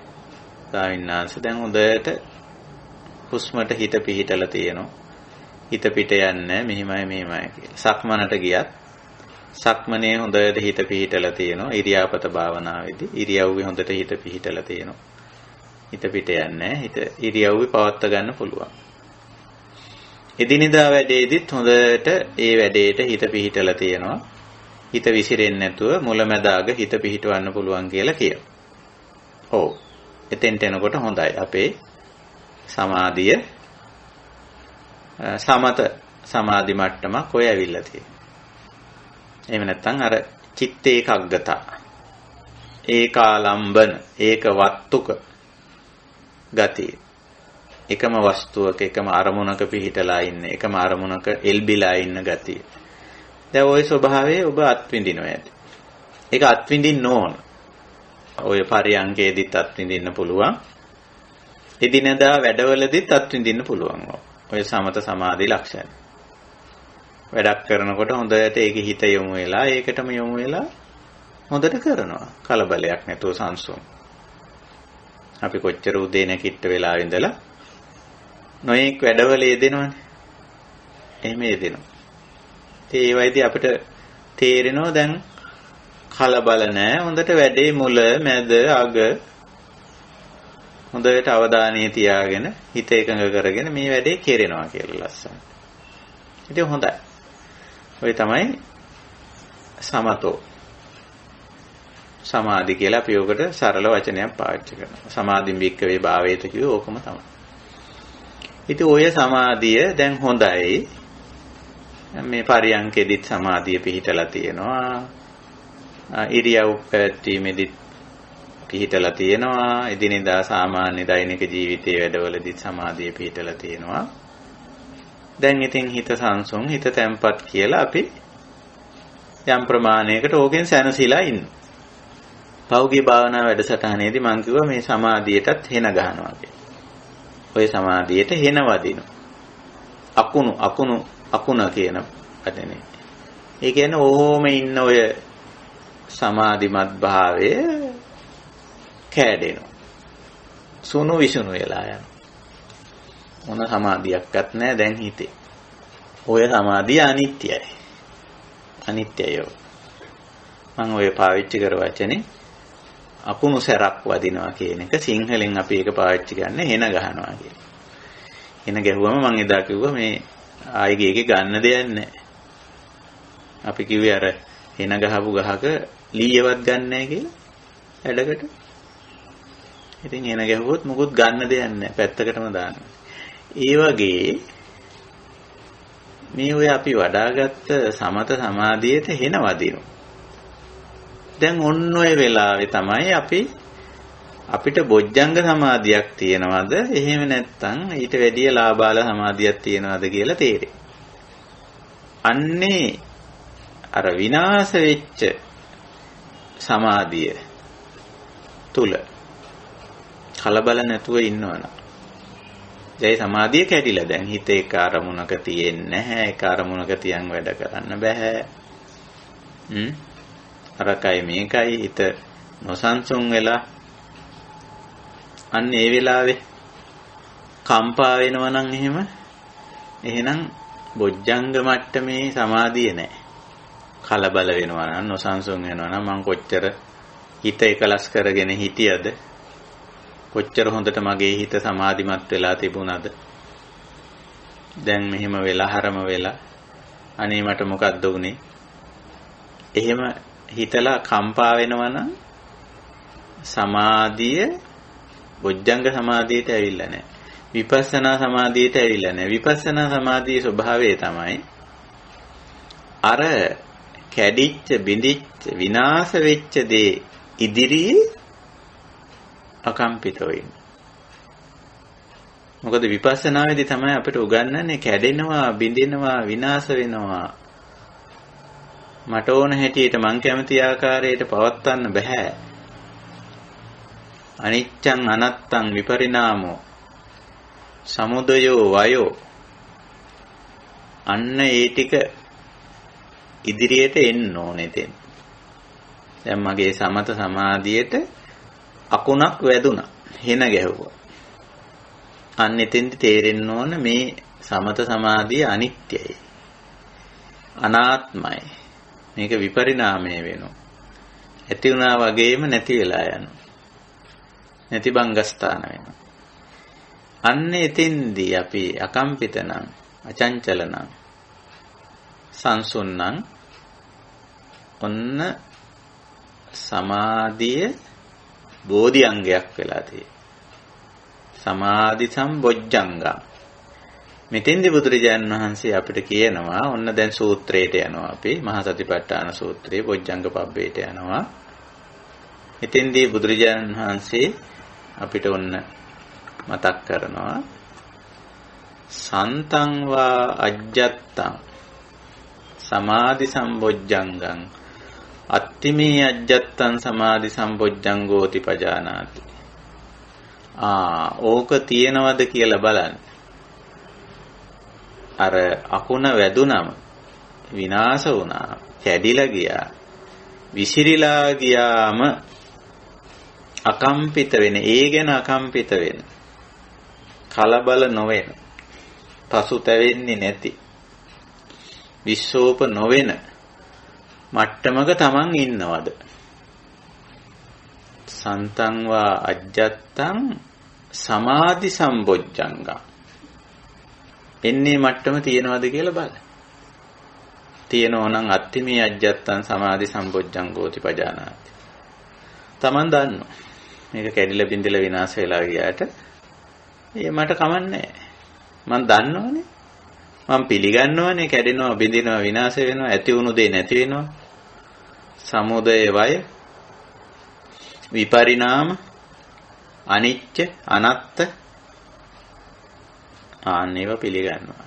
සාවින්නාංශ දැන් හොඳට හුස්මට හිත පිහිටලා තියෙනවා. හිත පිට යන්නේ මෙහිමයි කියලා. සක්මනට ගියත් සක්මනේ හොඳට හිත පිහිටලා තියෙනවා. ඉරියාපත භාවනාවේදී ඉරියව්වේ හොඳට හිත පිහිටලා තියෙනවා. හිත පිට යන්නේ හිත ඉරියව්වේ පවත්වා ගන්න පුළුවන්. එදිනෙදා වැඩේදීත් හොඳට ඒ වැඩේට හිත පිහිටලා තියෙනවා. හිත විසිරෙන්නේ නැතුව මුලැමැදාග හිත පිහිටවන්න පුළුවන් කියලා කියනවා. ඔව්. එතෙන්ට එනකොට හොඳයි. අපේ සමාධිය සමත සමාධි මට්ටමක් ඔය ඇවිල්ලා තියෙනවා. එහෙම නැත්නම් අර චිත්ත ඒකග්ගතා, ඒකාලම්බන, ඒකවත්තුක ගතිය. එකම වස්තුවක එකම අරමුණක පිහිටලා ඉන්න, එකම අරමුණක එල්බිලා ඉන්න ගතිය. දැන් ওই ස්වභාවය ඔබ අත්විඳිනවා ඇති. ඒක අත්විඳින්න ඕන. ඔය පරියංගයේදීත් අත්විඳින්න පුළුවන්. එදිනදා වැඩවලදීත් අත්විඳින්න පුළුවන්. ඔය සමත සමාධි ලක්ෂණ. වැඩක් කරනකොට හොඳට ඒකේ හිත යොමු වෙලා ඒකටම යොමු වෙලා හොඳට කරනවා. කලබලයක් නැතුව සංසුන්. අපි කොච්චර උදේ නැගිට වෙලා ඉඳලා නොයෙක් වැඩවල යෙදෙනවනේ. එහෙම යෙදෙනවා. ඒ වයිදී අපිට තේරෙනවා දැන් කලබල නැහැ. හොඳට වැඩේ මුල, මැද, අග හොඳට අවධානය තියාගෙන හිත එකඟ කරගෙන මේ වැඩේ කෙරෙනවා කියලා ලස්සන. ඉතින් හොඳයි. ඔය තමයි සමතෝ. සමාධි කියලා අපි ඔකට සරල වචනයක් පාවිච්චි කරනවා. සමාධින් භික්කවේ භාවේත කිව්වේ ඕකම තමයි. ඉතින් ඔය සමාධිය දැන් හොඳයි. මේ පරියන්කෙදිත් සමාධිය පිහිටලා තියෙනවා. ඉරියව් පැවැත්වීමේදීත් පිහිටලා තියෙනවා. එදිනෙදා සාමාන්‍ය දෛනික ජීවිතයේ වැඩවලදීත් සමාධිය පිහිටලා තියෙනවා. දැන් ඉතින් හිත සංසුන්, හිත තැම්පත් කියලා අපි යම් ප්‍රමාණයකට ඕකෙන් සැනසීලා ඉන්නවා. පෞගේ භාවනා වැඩසටහනේදී මම කිව්වා මේ සමාධියටත් හෙන ගහනවා කියලා. ඔය සමාධියට හෙන වදිනවා. අකුණ කියන වචනේ. ඒ කියන්නේ ඕම ඉන්න ඔය සමාධිමත් භාවය කැඩෙනවා. සුණු විසුණු වෙලා යනවා. මොන සමාධියක්වත් නැහැ දැන් හිතේ. ඔය සමාධිය අනිත්‍යයි. අනිත්‍යය. මම ඔය පාවිච්චි කර වචනේ අකුණු සැරක් වදිනවා කියන එක සිංහලෙන් අපි ඒක පාවිච්චි කරන්නේ හෙන ගහනවා කියන. හෙන ගැහුවම මම එදා කිව්වා මේ ආයිගේ ගන්න දෙයක් නැහැ. අපි කිව්වේ අර හෙන ගහපු ගහක ලීයවත් ගන්න නැහැ කියලා ඇඩකට. ඉතින් හෙන ගැහුවොත් මොකුත් ගන්න දෙයක් නැහැ. පැත්තකටම දානවා. ඒ වගේ මේ ඔය අපි වඩාගත්ත සමත සමාධියට හෙන වදිනවා. දැන් ඔන්න ඔය වෙලාවේ තමයි අපිට බොජ්ජංග සමාධියක් තියෙනවද එහෙම නැත්නම් ඊට වැඩිය ලාබාල සමාධියක් තියෙනවද කියලා තේරෙන්නේ. අන්නේ අර විනාශ වෙච්ච සමාධිය තුල කලබල නැතුව ඉන්නවනම් ඒ සමාධිය කැඩිලා දැන් හිත ඒක අරමුණක තියෙන්නේ නැහැ. ඒක අරමුණක තියන් වැඩ කරන්න බෑ. අරකයි මේකයි හිත නොසන්සුන් වෙලා අන්න ඒ වෙලාවේ කම්පා වෙනවා නම් එහෙනම් බොජ්ජංග මට්ටමේ සමාධිය නැහැ. කලබල වෙනවා නම් නොසන්සුන් වෙනවා නම් මං කොච්චර හිත එකලස් කරගෙන හිටියද, කොච්චර හොඳට මගේ හිත සමාධිමත් වෙලා තිබුණාද, දැන් මෙහෙම වෙලා හරම වෙලා අනේ මට මොකද්ද උනේ, එහෙම හිතලා කම්පා වෙනවා නම් සමාධිය බොජ්ජංග සමාධියට ඇවිල්ලා නැහැ. විපස්සනා සමාධියට ඇවිල්ලා නැහැ. විපස්සනා සමාධියේ ස්වභාවය තමයි අර කැඩිච්ච, බිඳිච්ච, විනාශ වෙච්ච දේ ඉදිරියේ අකම්පිත වෙන්න. මොකද විපස්සනාවේදී තමයි අපිට උගන්වන්නේ කැඩෙනවා, බිඳිනවා, විනාශ වෙනවා. මට ඕන හැටියට මං කැමති ආකාරයට පවත්වන්න බෑ. අනිච්චං අනත්තං විපරිණාමෝ සමුදයෝ වයෝ. අන්න ඒ ටික ඉදිරියට එන්න ඕනේ දැන්. දැන් මගේ සමත සමාධියට අකුණක් වැදුනා. හෙන ගැහුවා. අන්න එතෙන්දි තේරෙන්න ඕන මේ සමත සමාධිය අනිත්‍යයි. අනාත්මයි. මේක විපරිණාමය වෙනවා. ඇති වුණා වගේම නැති වෙලා යනවා. නැති බංගස්ථාන වෙනවා. අන්න එතෙන්දී අපි අකම්පිත නම්, අචංචල නම්, සංසුන් නම් ඔන්න සමාධිය බෝධි අංගයක් වෙලා තියෙනවා. සමාධි සම්බොජ්ජංග. මෙතෙන්දී බුදුරජාණන් වහන්සේ අපිට කියනවා ඔන්න දැන් සූත්‍රයට යනවා අපි මහා සතිපට්ඨාන සූත්‍රයේ බොජ්ජංග පබ්බේට යනවා. මෙතෙන්දී බුදුරජාණන් වහන්සේ අපිට ඔන්න මතක් කරනවා සන්තං වා අජ්ජත්තං සමාධි සම්බොජ්ජංගං අත්තිමේ අජ්ජත්තං සමාධි සම්බොජ්ජංගෝති පජානාති. ඕක තියෙනවද කියලා බලන්න. අර අකුණ වැදුනම විනාශ වුණා, කැඩිලා ගියා, විසිරිලා ගියාම අකම්පිත වෙන, ඒ ගැන අකම්පිත වෙන, කලබල නොවෙන, පසුතැවෙන්නේ නැති, විශ්ෝප නොවෙන මට්ටමක තමන් ඉන්නවද? සන්තං වා අජ්ජත්තං සමාධි සම්බොජ්ජංගං. එන්නේ මට්ටම තියෙනවද කියලා බලන්න. තියෙනවා නම් අත්තිමේ අජ්ජත්තං සමාධි සම්බොජ්ජංගෝති පජානාති. Taman දන්නවා. මේක කැඩිලා බින්දලා විනාශ වෙලා ගියාට මට කමන්නේ. මම දන්නවනේ. මම පිළිගන්නවනේ කැඩෙනවා, බින්දිනවා, විනාශ වෙනවා, ඇති වුණු දේ නැති වෙනවා. සමුදය වය, විපරිණාම, අනිච්ච, අනත්ත ආන්නේව පිළිගන්නවා.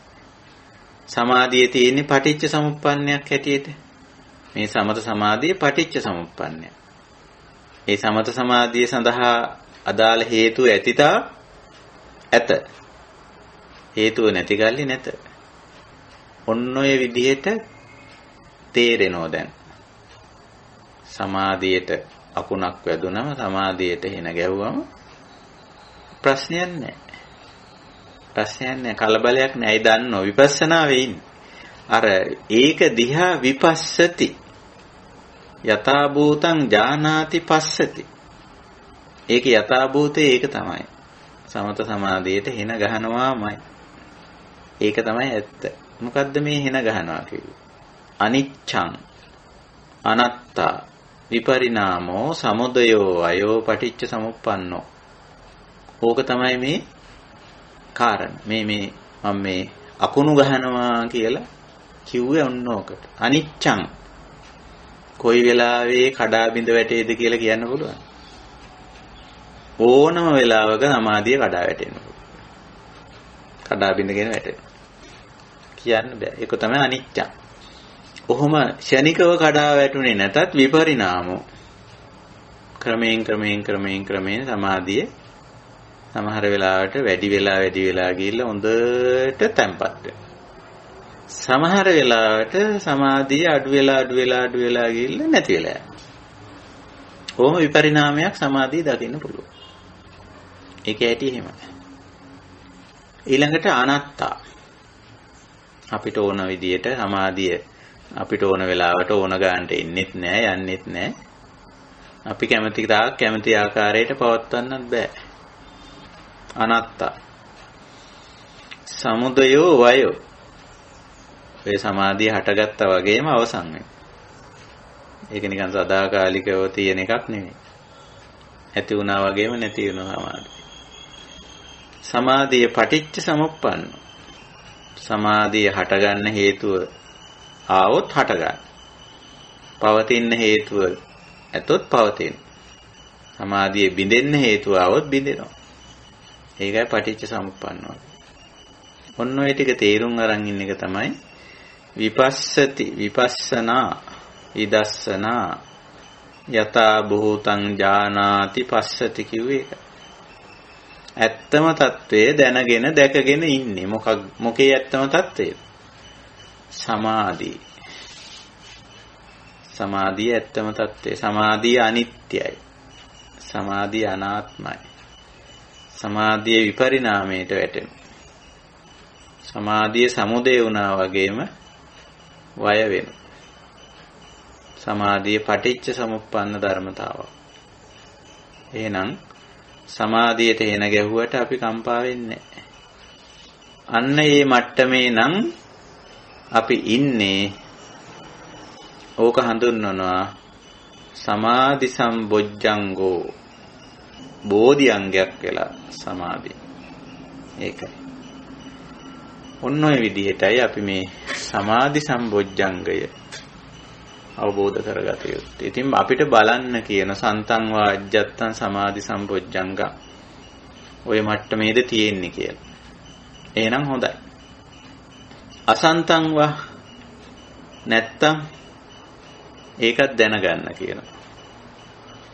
සමාධියේ තියෙන්නේ පටිච්ච සමුප්පන්නයක් හැටියට. මේ සමත සමාධිය පටිච්ච සමුප්පන්නය. ඒ සමත සමාධිය සඳහා අදාළ හේතු ඇතිතා ඇත. හේතුව නැති කල්ලි නැත. ඔන්න ඔය විදිහට තේරෙනවා දැන්. සමාධියට අකුණක් වැදුනම සමාධියට හින ගැහුවම ප්‍රශ්නයක් නැහැ. ප්‍රශ්නයක් නැහැ. කලබලයක් නැහැ. ඒ දන්නෝ විපස්සනාවේ ඉන්නේ. අර ඒක දිහා විපස්සති. යථා භූතං ජානාති පස්සති. ඒක යථා භූතේ ඒක තමයි. සමත සමාධියට හින ගහනවාමයි. ඒක තමයි ඇත්ත. මොකද්ද මේ හින ගහනවා කියන්නේ? අනිච්ඡං අනත්තා විපරිණාමෝ සමුදයෝ අයෝ පටිච්ච සමුප්පන්නෝ. ඕක තමයි මේ කාරණ. මම මේ අකුණු ගහනවා කියලා කිව්වේ ඔන්න ඕකට. අනිච්ඡං කොයි වෙලාවෙ කඩා බිඳ වැටේද කියලා කියන්න පුළුවන්. ඕනම වෙලාවක සමාධිය කඩා වැටෙන්න පුළුවන්. කඩා බිඳගෙන වැටෙනවා. කියන්න බෑ. ඒක තමයි අනිච්චං. ඔහොම ෂණිකව කඩා වැටුනේ නැතත් විපරිණාමෝ ක්‍රමයෙන් සමාධිය සමහර වෙලාවට වැඩි වෙලා ගිහිල්ලා හොඳට තැම්පත් වෙනවා. සමහර වෙලාවට සමාධිය අඩු වෙලා ගිහිල්ලා නැති වෙලා යනවා. කොහොම විපරිණාමයක් සමාධිය දකින්න පුළුවන්. ඒක ඇටි එහෙමයි. ඊළඟට අනාත්තා. අපිට ඕන විදියට සමාධිය අපිට ඕන වෙලාවට ඕන ගන්නට ඉන්නෙත් නෑ යන්නෙත් නෑ. අපි කැමති තාක් කැමති ආකාරයට පවත්වන්නත් බෑ. අනාත්තා. සමුදයෝ වයෝ. ඒ සමාධිය හටගත්තා වගේම අවසන් වෙනවා. ඒක නිකන් සදාකාලිකව තියෙන එකක් නෙමෙයි. ඇති වුණා වගේම නැති වෙනවා සමාධිය. සමාධිය පටිච්ච සමුප්පන්න. සමාධිය හටගන්න හේතුව ආවොත් හටගන්න. පවතින හේතුව ඇතොත් පවතින. සමාධිය බිඳෙන්න හේතුව ආවොත් බිඳෙනවා. ඒකයි පටිච්ච සමුප්පන්නවා. ඔන්න ඔය ටික තේරුම් අරන් ඉන්න එක තමයි විපස්සති විපස්සනා විදස්සනා යතා භූතං ජානාති පස්සති කිව්වේ ඒක. ඇත්තම తත්වයේ දැනගෙන දැකගෙන ඉන්නේ. මොකේ ඇත්තම తත්වය? සමාධි. සමාධිය ඇත්තම తත්වය. සමාධිය අනිත්‍යයි. සමාධිය අනාත්මයි. සමාධිය විපරිණාමයට වැටෙනවා. සමාධිය සමුදය වුණා වගේම වය වෙනවා. සමාධිය පටිච්ච සමුප්පන්න ධර්මතාවක්. එහෙනම් සමාධියට එන ගැහුවට අපි කම්පා වෙන්නේ නැහැ. අන්න ඒ මට්ටමේ නම් අපි ඉන්නේ. ඕක හඳුන්වනවා සමාධි සම්බොජ්ජංගෝ. බෝධි අංගයක් වෙලා සමාධිය. ඒකයි. ඔන්න ඔය විදිහටයි අපි මේ සමාධි සම්බොජ්ජංගය අවබෝධ කරගත යුත්තේ. ඉතින් අපිට බලන්න කියන සන්තං වා අජ්ජත්තං සමාධි සම්බොජ්ජංග ඔය මට්ටමේද තියෙන්නේ කියලා. එහෙනම් හොඳයි. අසන්තං වා නැත්තම් ඒකත් දැනගන්න කියනවා.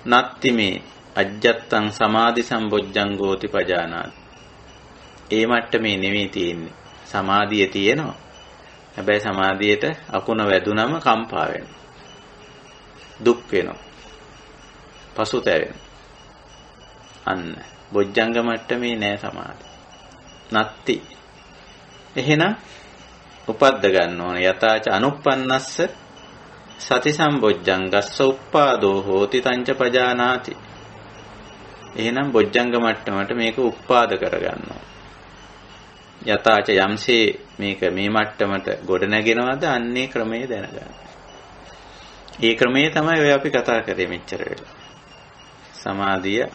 නත්ති මේ අජ්ජත්තං සමාධි සම්බොජ්ජංගෝති පජානාති. ඒ මට්ටමේ නෙමෙයි තියෙන්නේ. සමාධිය තියෙනවා. හැබැයි සමාධියට අකුණ වැදුනම කම්පා වෙනවා. දුක් වෙනවා. පසුතැවෙනවා. අන්න බොජ්ජංග මට්ටමේ නෑ සමාධිය. නත්ති. එහෙනම් උපද්ද ගන්න ඕනේ. යතාච අනුප්පන්නස්ස සති සම්බොජ්ජංගස්ස උප්පාදෝ හෝති තංච පජානාති. එහෙනම් බොජ්ජංග මට්ටමට මේක උප්පාද කරගන්නවා. යතාච යම්සේ මේක මේ මට්ටමට ගොඩ නැගෙනවද අන්නේ ක්‍රමයේ දැනගන්න. ඒ ක්‍රමයේ තමයි ඔය අපි කතා කරේ මෙච්චර වෙලා. සමාධිය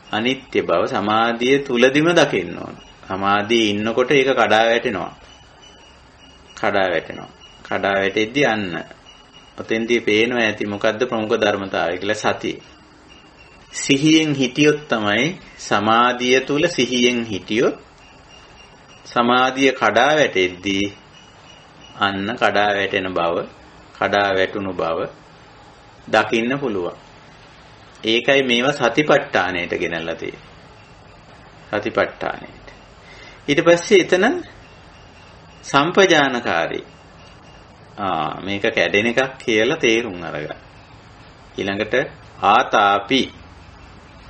අනිත්‍ය බව සමාධිය තුලදිම දකින්න ඕන. සමාධියේ ඉන්නකොට ඒක කඩා වැටෙනවා. කඩා වැටෙද්දී අන්න ඔතෙන්දී පේනවා ඇති මොකද්ද ප්‍රමුඛ ධර්මතාවය කියලා සතිය. සිහියෙන් හිටියොත් තමයි සමාධිය තුල සිහියෙන් හිටියොත් සමාධිය කඩා වැටෙද්දී අන්න කඩා වැටෙන බව, කඩා වැටුණු බව දකින්න පුළුවන්. ඒකයි මේවා සතිපට්ඨානයට ගෙනල්ලා තියෙන්නේ. සතිපට්ඨානයට. ඊට පස්සේ එතන සම්පජානකාරී. මේක කැඩෙන එකක් කියලා තේරුම් අරගන්න. ඊළඟට ආතාපි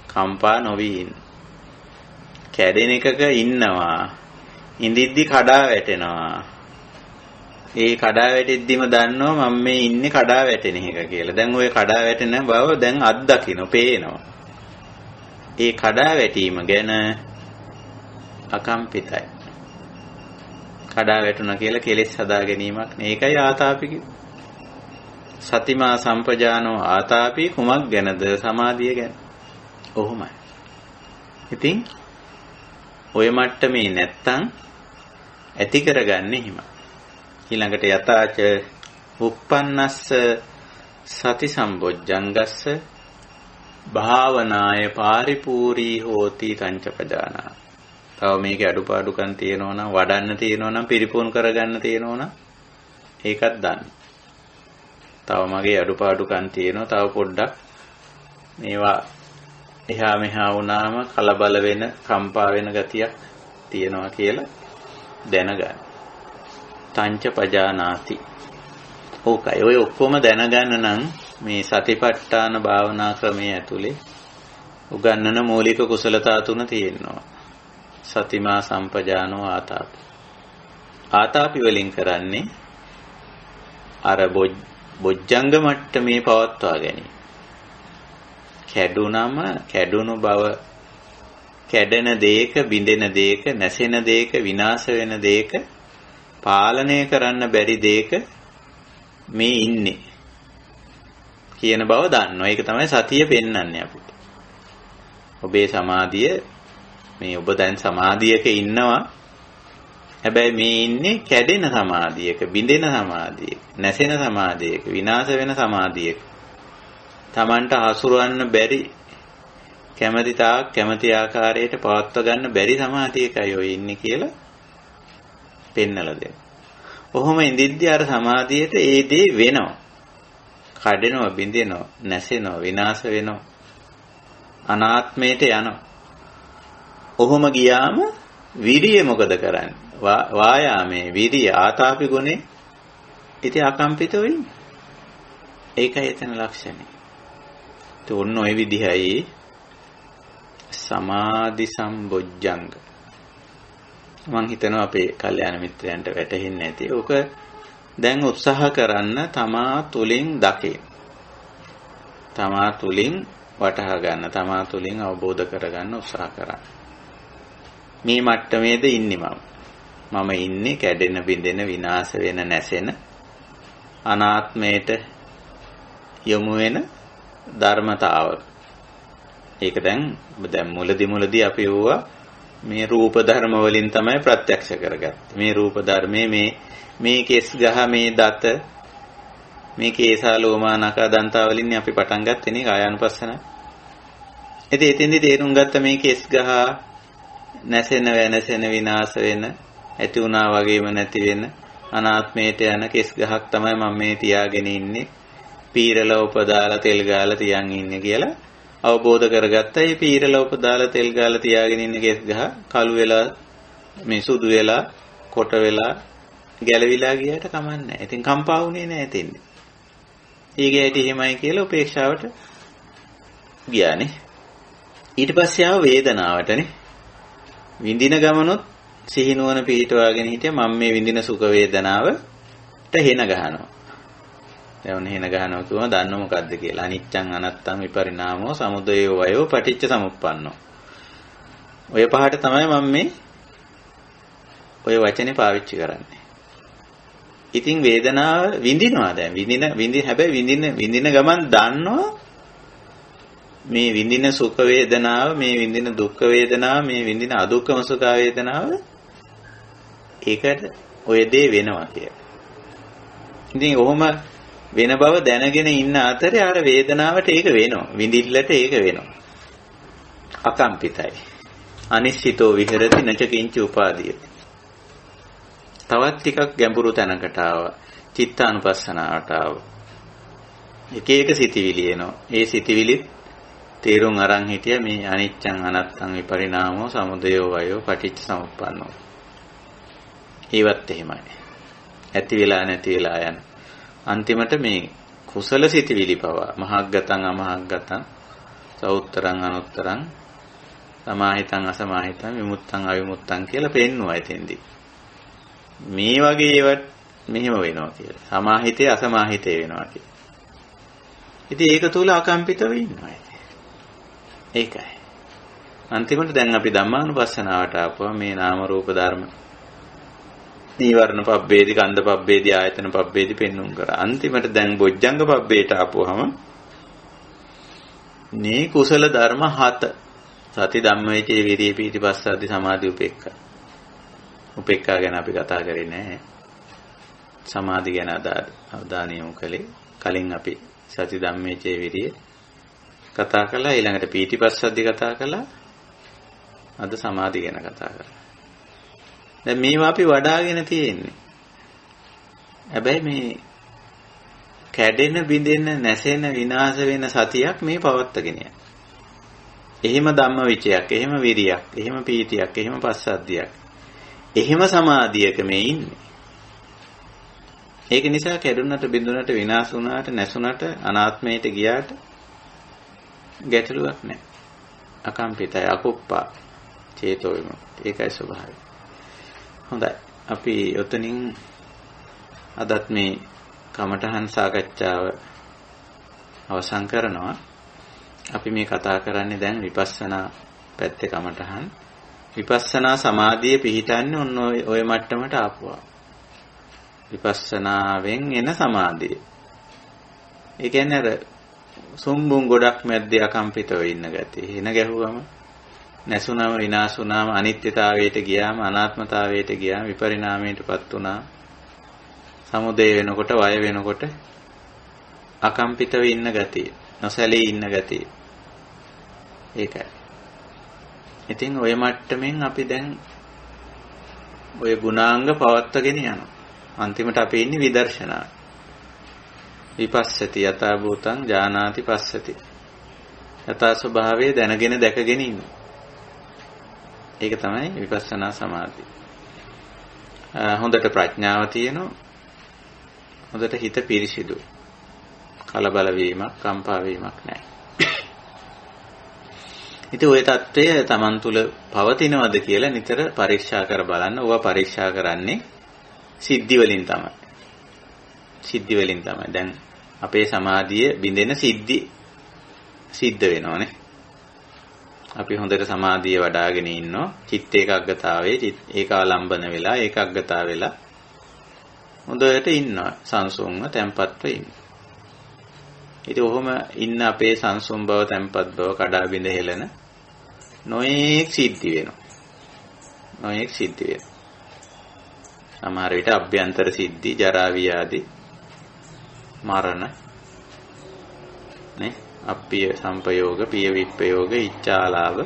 කම්පා නොවි ඉන්න. කැඩෙන එකක ඉන්නවා. ඉඳිද්දි කඩා වැටෙනවා. ඒ කඩා වැටෙද්දිම දන්නවා මම මේ ඉන්නේ කඩා වැටෙන එක කියලා. දැන් ওই කඩා වැටෙන බව දැන් අත්දකින්න පේනවා. ඒ කඩා වැටීම ගැන අකම්පිතයි. කඩා වැටුණා කියලා කෙලෙස් හදා ගැනීමක් නේ. ඒකයි ආතාපි කිව්වේ. සතිමා සම්පජානෝ ආතාපි කුමක් ගැනද? සමාධිය ගැන. ඔහොමයි. ඉතින් ඔය මට්ටමේ නැත්තම් ඇති කරගන්නේ හිම. ඊළඟට යතාච උප්පන්නස්ස සති සම්බොජ්ජංගස්ස භාවනාය පාරිපූර්ණී හෝති තංචපදානා. තව මේකේ අඩුපාඩුකම් තියෙනවා නම් වඩන්න තියෙනවා නම් පිරිපුන් කරගන්න තියෙනවා නම් ඒකත් දාන්න. තව මගේ අඩුපාඩුකම් තියෙනවා. තව පොඩ්ඩක් මේවා එහා මෙහා වුණාම කලබල වෙන, කම්පා වෙන ගතියක් තියෙනවා කියලා දැනගන්න. තංච පජානාති. ඕකයි. ඔය ඔක්කොම දැනගන්න නම් මේ සතිපට්ඨාන භාවනා ක්‍රමයේ ඇතුලේ උගන්වන මූලික කුසලතා තුන තියෙනවා. සතිමා සම්පජානෝ ආතාපි. ආතාපි වලින් කරන්නේ අර බොජ්ජංග මට්ටමේ පවත්වා ගැනීම. කැඩුනම කැඩුණු බව, කැඩෙන දේක, බිඳෙන දේක, නැසෙන දේක, විනාශ වෙන දේක, පාලනය කරන්න බැරි දේක මේ ඉන්නේ කියන බව දන්නවා. ඒක තමයි සතිය පෙන්වන්නේ අපිට. ඔබේ සමාධිය මේ ඔබ දැන් සමාධියක ඉන්නවා. හැබැයි මේ ඉන්නේ කැඩෙන සමාධියක, බිඳෙන සමාධියක, නැසෙන සමාධියක, විනාශ වෙන සමාධියක. Tamanට හසුරවන්න බැරි, කැමැති තාක් කැමැති ආකාරයට පවත්වා ගන්න බැරි සමාධියකයි ඔය ඉන්නේ කියලා පෙන්නලා දෙන්න. ඔහොම ඉඳිද්දී අර සමාධියට ඒ දේ වෙනවා. කඩෙනවා, බිඳෙනවා, නැසෙනවා, විනාශ වෙනවා. අනාත්මයට යනවා. ඔහොම ගියාම විරිය මොකද කරන්නේ? වායාමේ විරිය ආතාපි ගුණේ ඉතින් අකම්පිතව ඉන්නේ. ඒකයි එතන ලක්ෂණය. ඔන්න ඔය විදිහයි සමාධි සම්බොජ්ජංග. මම හිතනවා අපේ කල්යාණ මිත්‍රයන්ට වැටහෙන්නේ නැති. ඕක දැන් උත්සාහ කරන්න තමා තුලින් දකින්න. තමා තුලින් වටහා ගන්න, තමා තුලින් අවබෝධ කරගන්න උත්සාහ කරන්න. මේ මට්ටමේද ඉන්නේ මම ඉන්නේ කැඩෙන, බිඳෙන, විනාශ වෙන, නැසෙන අනාත්මයට යොමු වෙන ධර්මතාවක. ඒක දැන් මුලදී අපි වුණා මේ රූප ධර්ම වලින් තමයි ප්‍රත්‍යක්ෂ කරගත්තේ. මේ රූප ධර්මයේ මේ කෙස් ගහ, මේ දත, මේ කේසා ලෝමා නඛ දන්තා වලින් අපි පටන් ගත්තේ නේ කායानुපස්සන. ඉතින් එතෙන්දී තේරුම් ගත්ත මේ කෙස් ගහ නැසෙන, වෙනසෙන, විනාශ වෙන, ඇති වුණා වගේම නැති වෙන අනාත්මයට යන කෙස් ගහක් තමයි මම මේ තියාගෙන ඉන්නේ. පීරලා උපදාලා තෙල් ගාලා තියන් ඉන්නේ කියලා අවබෝධ කරගත්තා. මේ පීරලා උපදාලා තෙල් ගාලා තියාගෙන ඉන්න කෙස් ගහ කළු වෙලා, මේ සුදු වෙලා, කොට වෙලා, ගැලවිලා ගියට කමන්නේ නැහැ. ඉතින් කම්පා වුණේ නැහැ එතෙන්නේ. ඊගේ ඇටි හිමයි කියලා උපේක්ෂාවට ගියානේ. ඊට පස්සේ ආව වේදනාවටනේ. විඳින ගමනොත් සිහිනුවන පිහිටවාගෙන හිටිය මම මේ විඳින සුඛ වේදනාවට හෙන ගහනවා. දැන් හෙන ගහනවා කියවම දන්නව මොකද්ද කියලා. අනිච්චං අනත්තං විපරිණාමෝ සමුදයෝ වයෝ පටිච්ච සමුප්පන්නෝ. ඔය පහට තමයි මම මේ ඔය වචනේ පාවිච්චි කරන්නේ. ඉතින් වේදනාව විඳිනවා දැන්. හැබැයි විඳින ගමන් දන්නවා මේ විඳින සුඛ වේදනාව, මේ විඳින දුක්ඛ වේදනාව, මේ විඳින අදුක්ඛම සුඛ වේදනාව ඒකට ඔය දේ වෙනවා කියලා. ඉතින් ඔහොම වෙන බව දැනගෙන ඉන්න අතරේ අර වේදනාවට ඒක වෙනවා. විඳිල්ලට ඒක වෙනවා. අකම්පිතයි. අනිශ්චිතෝ විහෙරති නච කිංච උපාදීයති. තවත් ටිකක් ගැඹුරු තැනකට ආවා. චිත්තානුපස්සනාවට ආවා. එක එක සිතිවිලි එනවා. ඒ සිතිවිලි තේරුම් අරන් හිටිය මේ අනිච්චං අනත්තං විපරිණාමෝ සමුදයෝ වයෝ පටිච්ච සමුප්පන්නෝ. ඒවත් එහෙමයි. ඇති වෙලා නැති වෙලා යන. අන්තිමට මේ කුසල සිතිවිලි පවා මහග්ගතං අමහග්ගතං සෞත්තරං අනුත්තරං සමාහිතං අසමාහිතං විමුක්තං අවිමුක්තං කියලා පෙන්නවා එතෙන්දී. මේ වගේ ඒවත් මෙහෙම වෙනවා කියලා. සමාහිතේ අසමාහිතේ වෙනවා කියලා. ඉතින් ඒක තුල අකම්පිතව ඉන්නවා. ඒකයි. අන්තිමට දැන් අපි ධම්මානුපස්සනාවට ආපුවා මේ නාම රූප ධර්ම. නීවරණ පබ්බේදි කන්ද පබ්බේදි ආයතන පබ්බේදි පෙන්නුම් කරා. අන්තිමට දැන් බොජ්ජංග පබ්බේට ආපුවාම මේ කුසල ධර්ම 7 සති ධම්මවිචේ විරිය පීති පස්සද්ධි සමාධි උපේක්ඛා. උපේක්ඛා ගැන අපි කතා කරේ නැහැ. සමාධි ගැන අවධානය යොමු කළේ. කලින් අපි සති ධම්මවිචේ විරිය කතා කළා, ඊළඟට පීති පස්සද්ධි කතා කළා. අද සමාධි ගැන කතා කරා. දැන් මේවා අපි වඩාගෙන තියෙන්නේ. හැබැයි මේ කැඩෙන, බිඳෙන, නැසෙන, විනාශ වෙන සතියක් මේ පවත්තගෙන යන. එහෙම ධම්මවිචයක්, එහෙම විරියක්, එහෙම පීතියක්, එහෙම පස්සද්ධියක්, එහෙම සමාධියක මේ ඉන්නේ. ඒක නිසා කැඩුනට, බිඳුනට, විනාශ වුණාට, නැසුණට, අනාත්මයට ගියාට ගැටලුවක් නැහැ. අකම්පිතයි, අකුප්පා, චේතෝ විමුක්ති. ඒකයි ස්වභාවය. හොඳයි. අපි ඔතනින් අදත් මේ කමඨහන් සාකච්ඡාව අවසන් කරනවා. අපි මේ කතා කරන්නේ දැන් විපස්සනා පැත්තේ කමඨහන්. විපස්සනා සමාධිය පිහිටන්නේ ඔන්න ඔය මට්ටමට ආපුවා. විපස්සනාවෙන් එන සමාධිය. ඒ කියන්නේ අර සුම්බුන් ගොඩක් මැද්දේ අකම්පිතව ඉන්න ගතිය. එන ගැහුවම නැසුනම විනාශ වුණාම අනිත්‍යතාවයට ගියාම අනාත්මතාවයට ගියාම විපරිණාමයටපත් වුණා. සමුදය වෙනකොට වය වෙනකොට අකම්පිතව ඉන්න ගතිය, නොසැලී ඉන්න ගතිය. ඒකයි. ඉතින් ওই මට්ටමින් අපි දැන් ওই ගුණාංග පවත්වාගෙන යනවා. අන්තිමට අපි ඉන්නේ විදර්ශනා. විපස්සති යථා භූතං ජානාති පස්සති. යථා ස්වභාවය දැනගෙන දැකගෙන ඉන්නවා. ඒක තමයි විපස්සනා සමාධිය. හොඳට ප්‍රඥාව තියෙනවා. හොඳට හිත පිරිසිදු. කලබල වීමක්, කම්පා වීමක් නැහැ. ඉතින් ওই தত্ত্বය Taman තුල පවතිනවද කියලා නිතර පරීක්ෂා කර බලන්න. ඕවා පරීක්ෂා කරන්නේ සිද්ධි වලින් තමයි. සිද්ධි වලින් තමයි. දැන් අපේ සමාධිය බිඳෙන සිද්ධ වෙනවනේ. අපි හොඳට සමාධිය වඩ아가ගෙන ඉන්නවා. චිත්ත ඒකාග්‍රතාවයේ ඒකාලම්බන වෙලා ඒකාග්‍රතාව වෙලා හොඳට ඉන්නවා. සංසුන්ව තැම්පත්ව ඉන්නවා. ඉතින් ඔහොම ඉන්න අපේ සංසුන් බව තැම්පත් බව කඩා බිඳ හෙලන නොඑක් සිද්ධි වෙනවා. නොඑක් සිද්ධි වෙනවා. සමහර විට අභ්‍යන්තර සිද්ධි, ජරා ව්‍යාධි, මරණ නේ, අප්පිය සංපයෝග, පිය විප්පයෝග, ඉච්ඡාලාභ.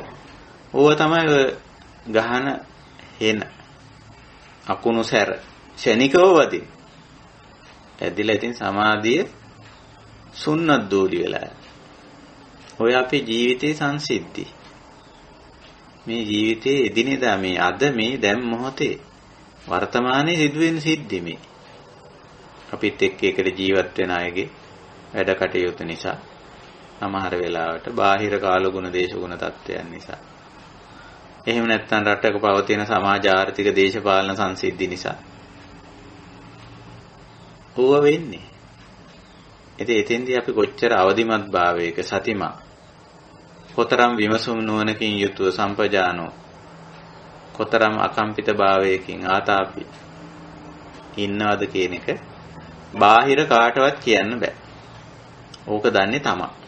ඕවා තමයි ගහන හෙන අකුණු සැර ශනිකව වදින. ඇදිලා ඉතින් සමාධිය සුන්නත් දූලි වෙලා. ඔය අපේ ජීවිතේ සංසිද්ධි. මේ ජීවිතේ එදිනෙදා මේ අද මේ දැන් මොහොතේ වර්තමානයේ සිදුවෙන සිද්ධි මේ. අපිත් එක්ක එකට ජීවත් වෙන අයගේ වැඩ කටයුතු නිසා සමහර වෙලාවට බාහිර කාලගුණ දේශගුණ තත්ත්වයන් නිසා, එහෙම නැත්නම් රටක පවතින සමාජ ආර්ථික දේශපාලන සංසිද්ධි නිසා ඕව වෙන්නේ. ඉතින් එතෙන්දී අපි කොච්චර අවදිමත් භාවයක සතිමත්, කොතරම් විමසුම් නුවණකින් යුතුව සම්පජානෝ, කොතරම් අකම්පිත භාවයකින් ආතාපි ඉන්නවද කියන එක බාහිර කාටවත් කියන්න බෑ. ඕක දන්නේ තමයි.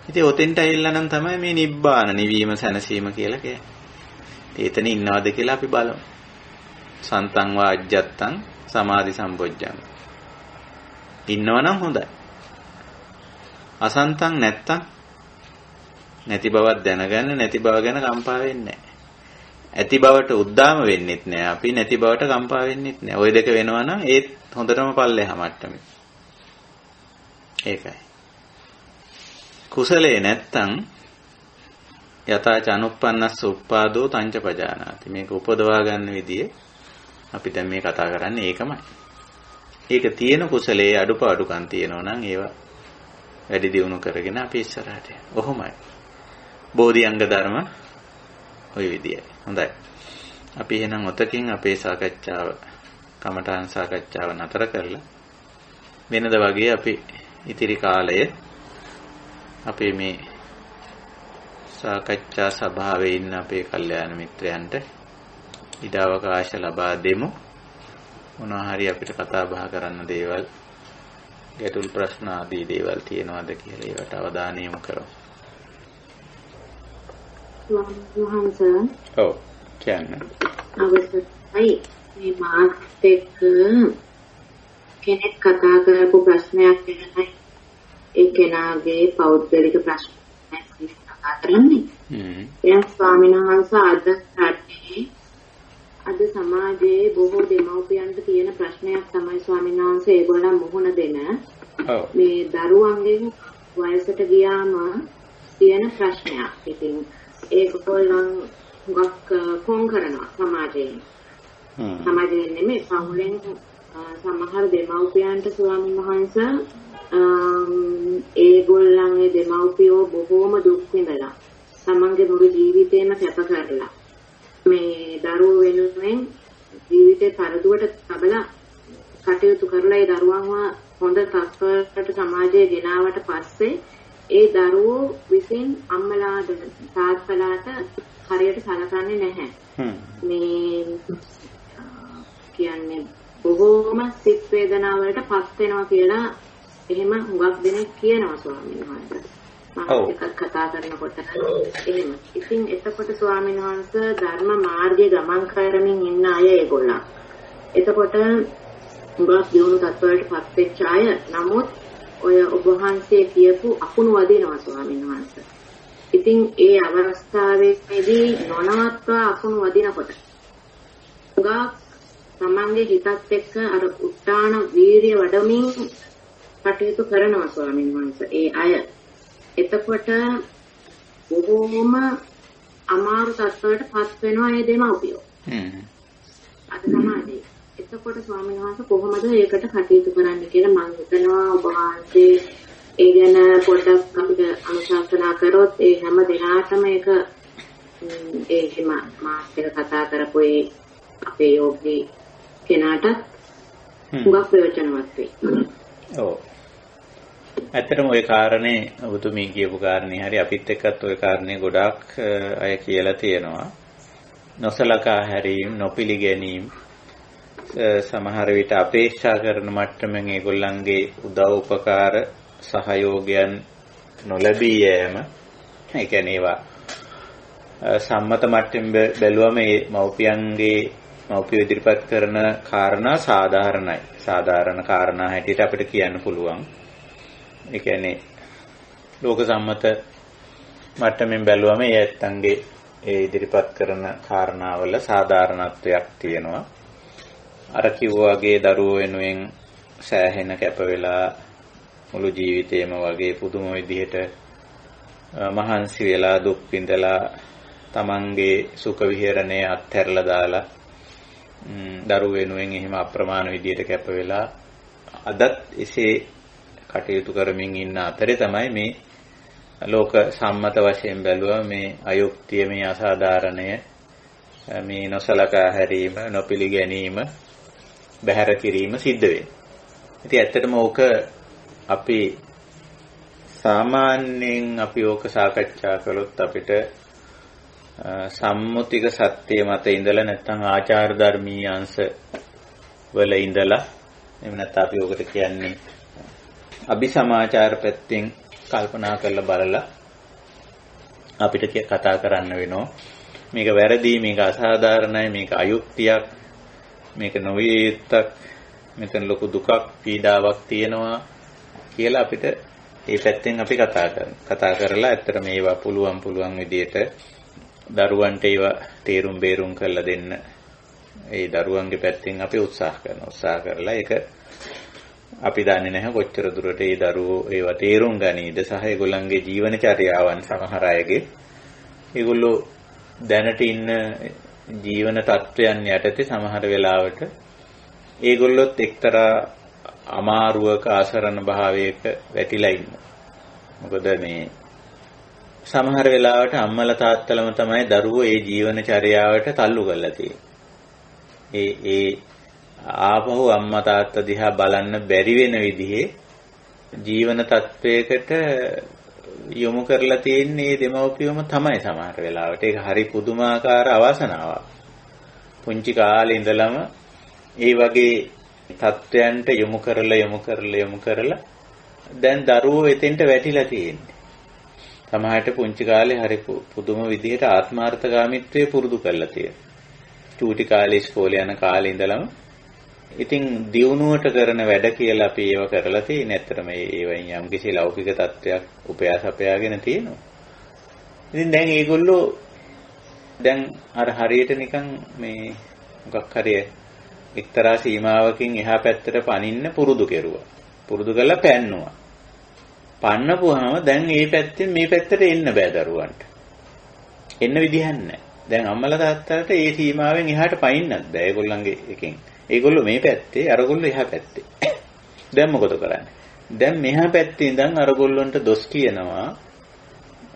ඉතින් ඔතෙන්ට ඇවිල්ලා නම් තමයි මේ නිබ්බාන නිවීම සැනසීම කියලා කියන්නේ. එතන ඉන්නවද කියලා අපි බලමු. සන්තං වා අජ්ජත්තං සමාධි සම්පොජ්ජං. ඉන්නවනම් හොඳයි. අසන්තං නැත්තම් නැති බවක් දැනගන්න නැති බව ගැන කම්පා වෙන්නේ නැහැ. ඇති බවට උද්දාම වෙන්නෙත් නැහැ. අපි නැති බවට කම්පා වෙන්නෙත් නැහැ. ওই දෙක වෙනවා නම් ඒත් හොඳටම පල්ලෙහා මට්ටමේ. ඒකයි. කුසලේ නැත්තම් යථාච අනුප්පන්නස්ස උප්පාදෝ තංච පජානාති. මේක උපදවා ගන්න විදිය අපි දැන් මේ කතා කරන්නේ ඒකමයි. ඒක තියෙන කුසලයේ අඩුපාඩුකම් තියෙනවා නම් ඒවා වැඩි දියුණු කරගෙන අපි ඉස්සරහට යනවා. ඔහොමයි. බෝධි අංග ධර්ම ওই විදියයි. හොඳයි. අපි එහෙනම් ඔතකින් අපේ සාකච්ඡාව කමඨාන් සාකච්ඡාව නතර කරලා වෙනද වගේ අපි ඉතිරි කාලය අපේ මේ සාකච්ඡා සභාවේ ඉන්න අපේ කල්යාණ මිත්‍රයන්ට ඉඩ අවකාශ ලබා දෙමු. මොනවා හරි අපිට කතා බහ කරන්න දේවල් ගැටළු ප්‍රශ්න ආදී දේවල් තියෙනවද කියලා ඒවට අවධානය යොමු කරමු. වහන්සේ ඔව් කියන්න. අවසරයි මේ මාත් එක්ක කෙනෙක් කතා කරපු ප්‍රශ්නයක් ගැනයි ඒ කෙනාගේ පෞද්ගලික ප්‍රශ්නයක් කතා කරන්නේ. දැන් ස්වාමීන් වහන්සේ අද සමාජයේ බොහෝ දෙමව්පියන්ට තියෙන ප්‍රශ්නයක් තමයි ස්වාමීන් වහන්සේ ඒගොල්ලන් මුහුණ දෙන මේ දරුවන්ගෙන් වයසට ගියාම තියෙන ප්‍රශ්නයක්. ඉතින් ඒගොල්ලන් ගොක් කොන් කරනවා සමාජයෙන්. සමාජයෙන් නෙමෙයි පවුලෙන් සමහර දෙමව්පියන්ට ස්වාමීන් වහන්සේ ඒගොල්ලන්ගේ දෙමව්පියෝ බොහෝම දුක් විඳලා තමන්ගේ මුළු ජීවිතේම කැප කරලා මේ දරුවෝ වෙනුවෙන් ජීවිතේ පරදුවට තබලා කටයුතු කරලා ඒ දරුවන්ව හොඳ තත්ත්වයකට සමාජයේ ගෙනාවට පස්සේ ඒ දරුවෝ විසින් අම්මලාට තාත්තලාට හරියට සලකන්නේ නැහැ. මේ කියන්නේ බොහෝම සිත් වේදනා වලට පස් වෙනවා කියලා එහෙම හුඟක් දෙනෙක් කියනවා ස්වාමීන් වහන්සේ. මම එකක් කතා කරනකොට එහෙම. ඉතින් එතකොට ස්වාමීන් වහන්සේ ධර්ම මාර්ගයේ ගමන් කරමින් ඉන්න අය ඒගොල්ලන්. එතකොට හුඟක් දියුණු තත්ත්වවලට පත් වෙච්ච අය. නමුත් ඔය ඔබ වහන්සේ කියපු අකුණු වදිනවා ස්වාමීන් වහන්සේ. ඉතින් ඒ අවස්ථාවේදී නොනවත්වා අකුණු වදිනකොට හුඟක් තමන්ගේ හිතත් එක්ක අර උත්තාන වීරිය වඩමින් කටයුතු කරනවා ස්වාමීන් වහන්සේ. ඒ අය එතකොට බොහෝම අමාරු තත්ත්වයකට පත් වෙනවා මේ දෙමව්පියෝ. අද සමාජයේ. එතකොට ස්වාමීන් වහන්සේ කොහොමද ඒකට කටයුතු කරන්න කියලා මම හිතනවා ඔබ වහන්සේ ඒ ගැන පොඩ්ඩක් අපිට අනුශාසනා කරොත් ඒ හැම දිනාටම ඒක ඒ මාත් එක්ක කතා කරපු ඒ අපේ යෝගී කෙනාට හුඟක් ප්‍රයෝජනවත් වෙයි. ඔව්. ඇත්තටම ওই කාරණේ ඔබතුමී කියපු කාරණේ හරි අපිත් එක්කත් ওই කාරණේ ගොඩාක් අය කියලා තියෙනවා. නොසලකා හැරීම, නොපිළිගැනීම සමහර විට අපේක්ෂා කරන මට්ටමින් ඒගොල්ලන්ගේ උදව් උපකාර සහයෝගයන් නොලැබී යෑම. ඒ කියන්නේ ඒවා සම්මත මට්ටමින් බැලුවම මේ මව්පිය ඉදිරිපත් කරන කාරණා සාධාරණයි. සාධාරණ කාරණා හැටියට අපිට කියන්න පුළුවන්. ඒ කියන්නේ ලෝක සම්මත මට්ටමින් බැලුවම ඒ ඇත්තන්ගේ ඒ ඉදිරිපත් කරන කාරණාවල සාධාරණත්වයක් තියෙනවා. අර කිව්වාගේ දරුවෝ වෙනුවෙන් සෑහෙන කැප වෙලා මුළු ජීවිතේම වගේ පුදුම විදිහට මහන්සි වෙලා දුක් විඳලා තමන්ගේ සුඛ විහරණය අත්හැරලා දාලා දරුවෝ වෙනුවෙන් එහෙම අප්‍රමාණ විදිහට කැප වෙලා අදත් එසේ කටයුතු කරමින් ඉන්න අතරේ තමයි මේ ලෝක සම්මත වශයෙන් බැලුවා මේ අයුක්තිය, මේ අසාධාරණය, මේ නොසලකා හැරීම, නොපිළිගැනීම, බැහැර කිරීම සිද්ධ වෙන්නේ. ඉතින් ඇත්තටම ඕක අපි සාමාන්‍යයෙන් අපි ඕක සාකච්ඡා කළොත් අපිට සම්මුතික සත්‍ය මත ඉඳලා නැත්නම් ආචාර ධර්මීය අංශ වල ඉඳලා එහෙම නැත්නම් අපි ඕකට කියන්නේ අභිසමාචාර පැත්තෙන් කල්පනා කරලා බලලා අපිට කතා කරන්න වෙනවා. මේක වැරදි, මේක අසාධාරණයි, මේක අයුක්තියක්, මේක නොවිය යුත්තක්, මෙතන ලොකු දුකක් පීඩාවක් තියෙනවා කියලා අපිට ඒ පැත්තෙන් අපි කතා කරලා ඇත්තට මේවා පුළුවන් විදියට දරුවන්ට ඒවා තේරුම් බේරුම් කරලා දෙන්න ඒ දරුවන්ගේ පැත්තෙන් අපි උත්සාහ කරලා ඒක අපි දන්නේ නැහැ කොච්චර දුරට ඒ දරුවෝ ඒවා තේරුම් ගනීද සහ ඒගොල්ලන්ගේ ජීවන චර්යාවන් සමහර අයගේ ඒගොල්ලෝ දැනට ඉන්න ජීවන තත්ත්වයන් යටතේ සමහර වෙලාවට ඒගොල්ලොත් එක්තරා අමාරුවක ආසරණ භාවයක වැටිලා ඉන්නවා. මොකද මේ සමහර වෙලාවට අම්මලා තාත්තලම තමයි දරුවෝ ඒ ජීවන චර්යාවට තල්ලු කරලා තියෙන්නේ. ඒ ආපහු අම්මා තාත්තා දිහා බලන්න බැරි වෙන විදිහේ ජීවන තත්වයකට යොමු කරලා තියෙන්නේ දෙමව්පියෝම තමයි සමහර වෙලාවට. ඒක හරි පුදුමාකාර අවාසනාවක්. පුංචි කාලේ ඉඳලම ඒ වගේ තත්වයන්ට යොමු කරලා දැන් දරුවෝ එතෙන්ට වැටිලා තියෙන්නේ. සමහරට පුංචි කාලේ හරි පුදුම විදිහට ආත්මාර්ථකාමීත්වයේ පුරුදු කරලා තියෙනවා. චූටි කාලේ ඉස්කෝලේ යන කාලේ ඉඳලම ඉතින් දියුණුවට කරන වැඩ කියලා අපි ඒව කරලා තියෙන්නේ. ඇත්තටම ඒවෙන් යම්කිසි ලෞකික තත්වයක් උපයාසපයාගෙන තියෙනවා. ඉතින් දැන් ඒගොල්ලෝ දැන් අර හරියට නිකන් මේ මොකක් හරි එක්තරා සීමාවකින් එහා පැත්තට පනින්න පුරුදු කෙරුවා. පුරුදු කරලා පැන්නුවා. පන්නපුවාම දැන් මේ පැත්තෙන් මේ පැත්තට එන්න බෑ දරුවන්ට. එන්න විදිහක් නැහැ. දැන් අම්මලා තාත්තලාට ඒ සීමාවෙන් එහාට පනින්නත් බෑ. ඒගොල්ලන්ගේ එකෙන්. ඒගොල්ලෝ මේ පැත්තේ, අරගොල්ලෝ එහා පැත්තේ. දැන් මොකද කරන්නේ? දැන් මෙහා පැත්තේ ඉඳන් අරගොල්ලන්ට දොස් කියනවා.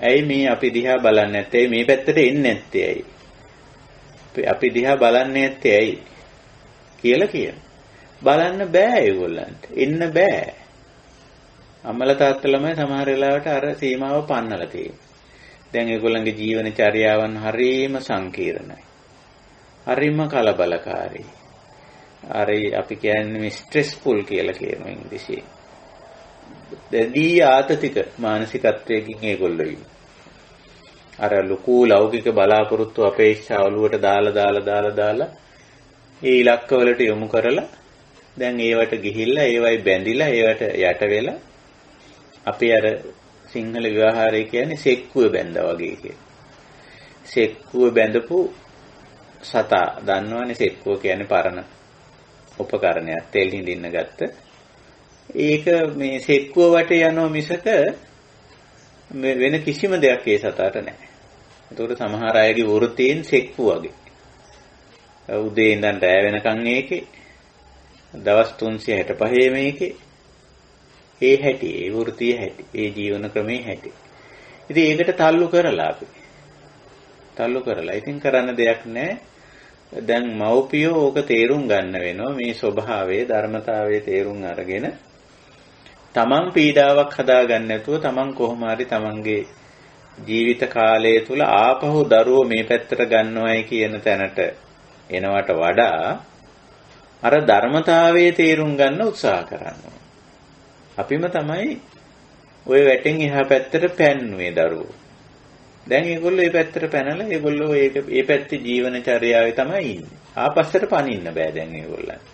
ඇයි මේ අපි දිහා බලන්නේ නැත්තේ? ඇයි මේ පැත්තට එන්නේ නැත්තේ? ඇයි? අපි දිහා බලන්නේ නැත්තේ ඇයි? කියලා කියන. බලන්න බෑ ඒගොල්ලන්ට. එන්න බෑ. අම්මලා තාත්තලාමයි සමහර වෙලාවට අර සීමාව පන්නලා තියෙන්නේ. දැන් ඒගොල්ලන්ගේ ජීවන චර්යාවන් හරීම සංකීර්ණයි. හරීම කලබලකාරී. අපි කියන්නේ මේ ස්ට්‍රෙස්ෆුල් කියලා කියනවා ඉංග්‍රීසියෙන්. දැඩි ආතතික මානසිකත්වයකින් ඒගොල්ලෝ ඉන්නේ. අර ලොකු ලෞකික බලාපොරොත්තු අපේක්ෂා ඔලුවට දාලා ඒ ඉලක්කවලට යොමු කරලා දැන් ඒවට ගිහිල්ලා ඒවයි බැඳිලා ඒවට යට වෙලා අපි අර සිංහල විවාහාරය කියන්නේ සෙක්කුවේ බැඳා වගේ කියන. සෙක්කුවේ බැඳපු සතා දන්නවනේ සෙක්කුව කියන්නේ පරණ උපකරණයක් තෙල් හිඳින්න ගත්ත. ඒක මේ සෙක්කුව වටේ යනවා මිසක වෙන කිසිම දෙයක් ඒ සතාට නැහැ. ඒකට සමහර අයගේ වෘත්තීන් සෙක්කුව වගේ. උදේ ඉඳන් රැ වෙනකන් ඒකේ දවස් 365 මේකේ ඒ හැටි ඒ වෘත්තීය හැටි ඒ ජීවන ක්‍රමේ හැටි. ඉතින් ඒකට තල්ලු කරලා ඉතින් කරන්න දෙයක් නැහැ. දැන් මව්පියෝ ඕක තේරුම් ගන්න වෙනවා මේ ස්වභාවයේ ධර්මතාවයේ තේරුම් අරගෙන තමන් පීඩාවක් හදාගන්න නැතුව තමන් කොහොම හරි තමන්ගේ ජීවිත කාලය තුල ආපහු දරුවෝ මේ පැත්තට ගන්නවයි කියන තැනට එනවට වඩා අර ධර්මතාවයේ තේරුම් ගන්න උත්සාහ කරනවා. අපිම තමයි ওই වැටෙන් එහා පැත්තට පැන්නුවේ දරුවෝ. දැන් ඒගොල්ලෝ මේ පැත්තට පැනලා ඒගොල්ලෝ ඒ පැත්තේ ජීවන චර්යාවේ තමයි ඉන්නේ. ආපස්සට පනින්න බෑ දැන් ඒගොල්ලන්ට.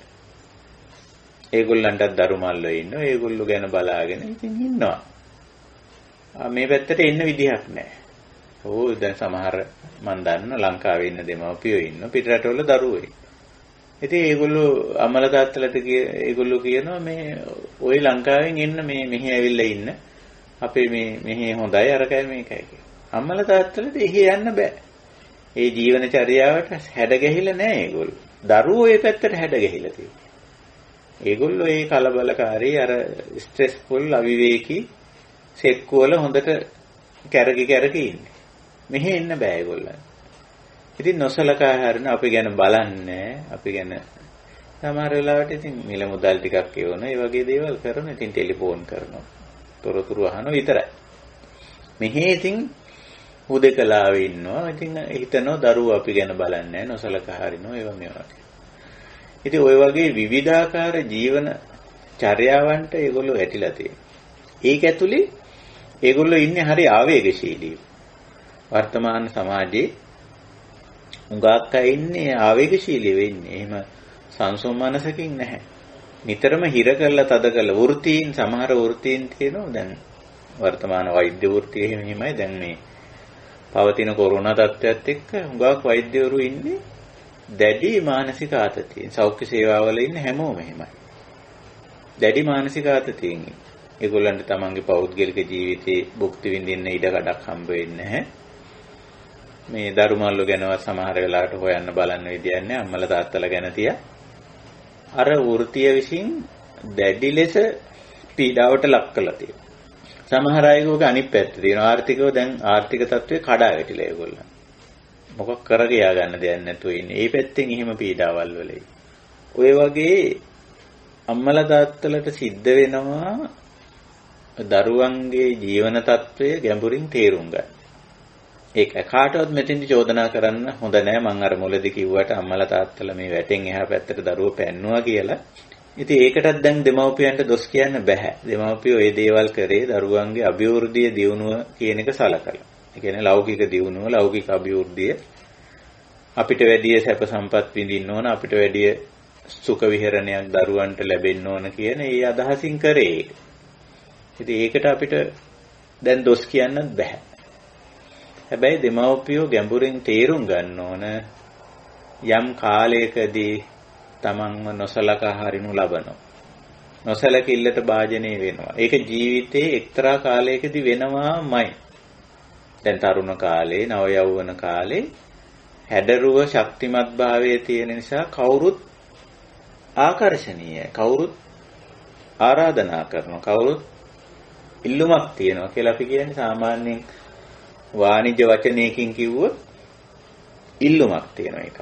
ඒගොල්ලන්ටත් දරු මල්ලෝ ඉන්නවා. ඒගොල්ලෝ ගැන බලාගෙන ඉතින් ඉන්නවා. මේ පැත්තට එන්න විදිහක් නැහැ. ඕ දැන් සමහර මන් දන්න ලංකාවේ ඉන්න දෙමව්පියෝ ඉන්නවා. පිටරටවල දරුවෝ ඉන්නවා. ඉතින් ඒගොල්ලෝ අම්මලා තාත්තලාට ඒගොල්ලෝ කියනවා මේ ওই ලංකාවෙන් එන්න මේ මෙහි ඇවිල්ලා ඉන්න. අපේ මෙහි හොඳයි අරකයි මේකයි කියලා. අම්මලා තාත්තලාට එහෙ යන්න බෑ. ඒ ජීවන චර්යාවට හැඩ ගැහිලා නැහැ ඒගොල්ලෝ. දරුවෝ ඒ පැත්තට හැඩ ගැහිලා තියෙනවා. ඒගොල්ලෝ ඒ කලබලකාරී අර ස්ට්‍රෙස්ෆුල් අවිවේකී සෙක්කුවල හොඳට කැරකි ඉන්නේ. මෙහෙ එන්න බෑ ඒගොල්ලන්. ඉතින් නොසලකා හරින අපි ගැන බලන්නේ අපි ගැන සමහර වෙලාවට ඉතින් මිල මුදල් ටිකක් එවන ඒ වගේ දේවල් කරන ඉතින් ටෙලිෆෝන් කරනවා. තොරතුරු අහනවා විතරයි. මෙහෙ ඉතින් හුදකලාවේ ඉන්නවා. ඉතින් හිතනවා දරුවෝ අපි ගැන බලන්නේ නොසලකා හරිනවා ඒවා මේවා. ඉතින් ওই වගේ විවිධාකාර ජීවන චර්යාවන්ට ඒගොල්ලෝ ඇටිලා තියෙනවා. ඒක ඇතුලේ ඒගොල්ලෝ ඉන්නේ හරි ආවේගශීලීව. වර්තමාන සමාජයේ උඟාක් අය ඉන්නේ ආවේගශීලී වෙන්නේ. එහෙම සංසුන් මනසකින් නැහැ. නිතරම හිර කරලා තද කරලා වෘත්තීන් සමහර වෘත්තීන් තියෙනවා. දැන් වර්තමාන වෛද්‍ය වෘත්තිය එහෙමයි. දැන් මේ පවතින කොරෝනා තත්ත්වයට එක්ක උඟාක් වෛද්‍යවරු ඉන්නේ දැඩි මානසික ආතතියෙන්. සෞඛ්‍ය සේවාවල ඉන්න හැමෝම එහෙමයි. දැඩි මානසික ආතතියෙන් ඉන්නේ. ඒගොල්ලන්ට තමන්ගේ පෞද්ගලික ජීවිතේ භුක්ති විඳින්න ඉඩ කඩක් හම්බ වෙන්නේ නැහැ. මේ දරුමල්ලු ගැනවත් සමහර වෙලාවට හොයන්න බලන්න විදියක් නැහැ. අම්මලා තාත්තලා ගැන තියා අර වෘත්තිය විසින් දැඩි ලෙස පීඩාවට ලක් කරලා තියෙනවා. සමහර අයගේ අනිත් පැත්ත තියෙනවා. ආර්ථිකව දැන් ආර්ථික තත්ත්වය කඩා වැටිලා ඒගොල්ලන්. මොකක් කරගියා ගන්න දෙයක් නැතුව ඉන්නේ. ඒ පැත්තෙන් එහෙම පීඩාවල් වලයි. ඔය වගේ අම්මලා තාත්තලට සිද්ධ වෙනවා දරුවන්ගේ ජීවන තත්ත්වය ගැඹුරින් තේරුම් ගන්න. ඒක කාටවත් මෙතෙන්දි චෝදනා කරන්න හොඳ නෑ. මම අර මුලදී කිව්වට අම්මලා තාත්තලා මේ වැටෙන් එහා පැත්තට දරුවෝ පැන්නුවා කියලා. ඉතින් ඒකටත් දැන් දෙමව්පියන්ට දොස් කියන්න බෑ. දෙමව්පියෝ මේ දේවල් කරේ දරුවන්ගේ අභිවෘද්ධිය දියුණුව කියන එක සලකලා. ඒ කියන්නේ ලෞකික දියුණුව, ලෞකික අභිවෘද්ධිය අපිට වැඩි සැප සම්පත් විඳින්න ඕන, අපිට වැඩි සුඛ විහරණයක් දරුවන්ට ලැබෙන්න ඕන කියන ඒ අදහසින් කරේ. ඉතින් ඒකට අපිට දැන් දොස් කියන්නත් බෑ. හැබැයි දෙමව්පියෝ ගැඹුරින් තේරුම් ගන්න ඕන යම් කාලයකදී තමන්ව නොසලකා හරිනු ලබනවා. නොසලකිල්ලට භාජනය වෙනවා. ඒක ජීවිතේ එක්තරා කාලයකදී වෙනවාමයි. දැන් තරුණ කාලේ, නව යෞවන කාලේ හැඩරුව ශක්තිමත් භාවයේ තියෙන නිසා කවුරුත් ආකර්ෂණීයයි. කවුරුත් ආරාධනා කරනවා. කවුරුත් ඉල්ලුමක් තියෙනවා කියලා අපි කියන්නේ සාමාන්‍යයෙන් වාණිජ්‍ය වචනයකින් කිව්වොත් ඉල්ලුමක් තියෙන එක.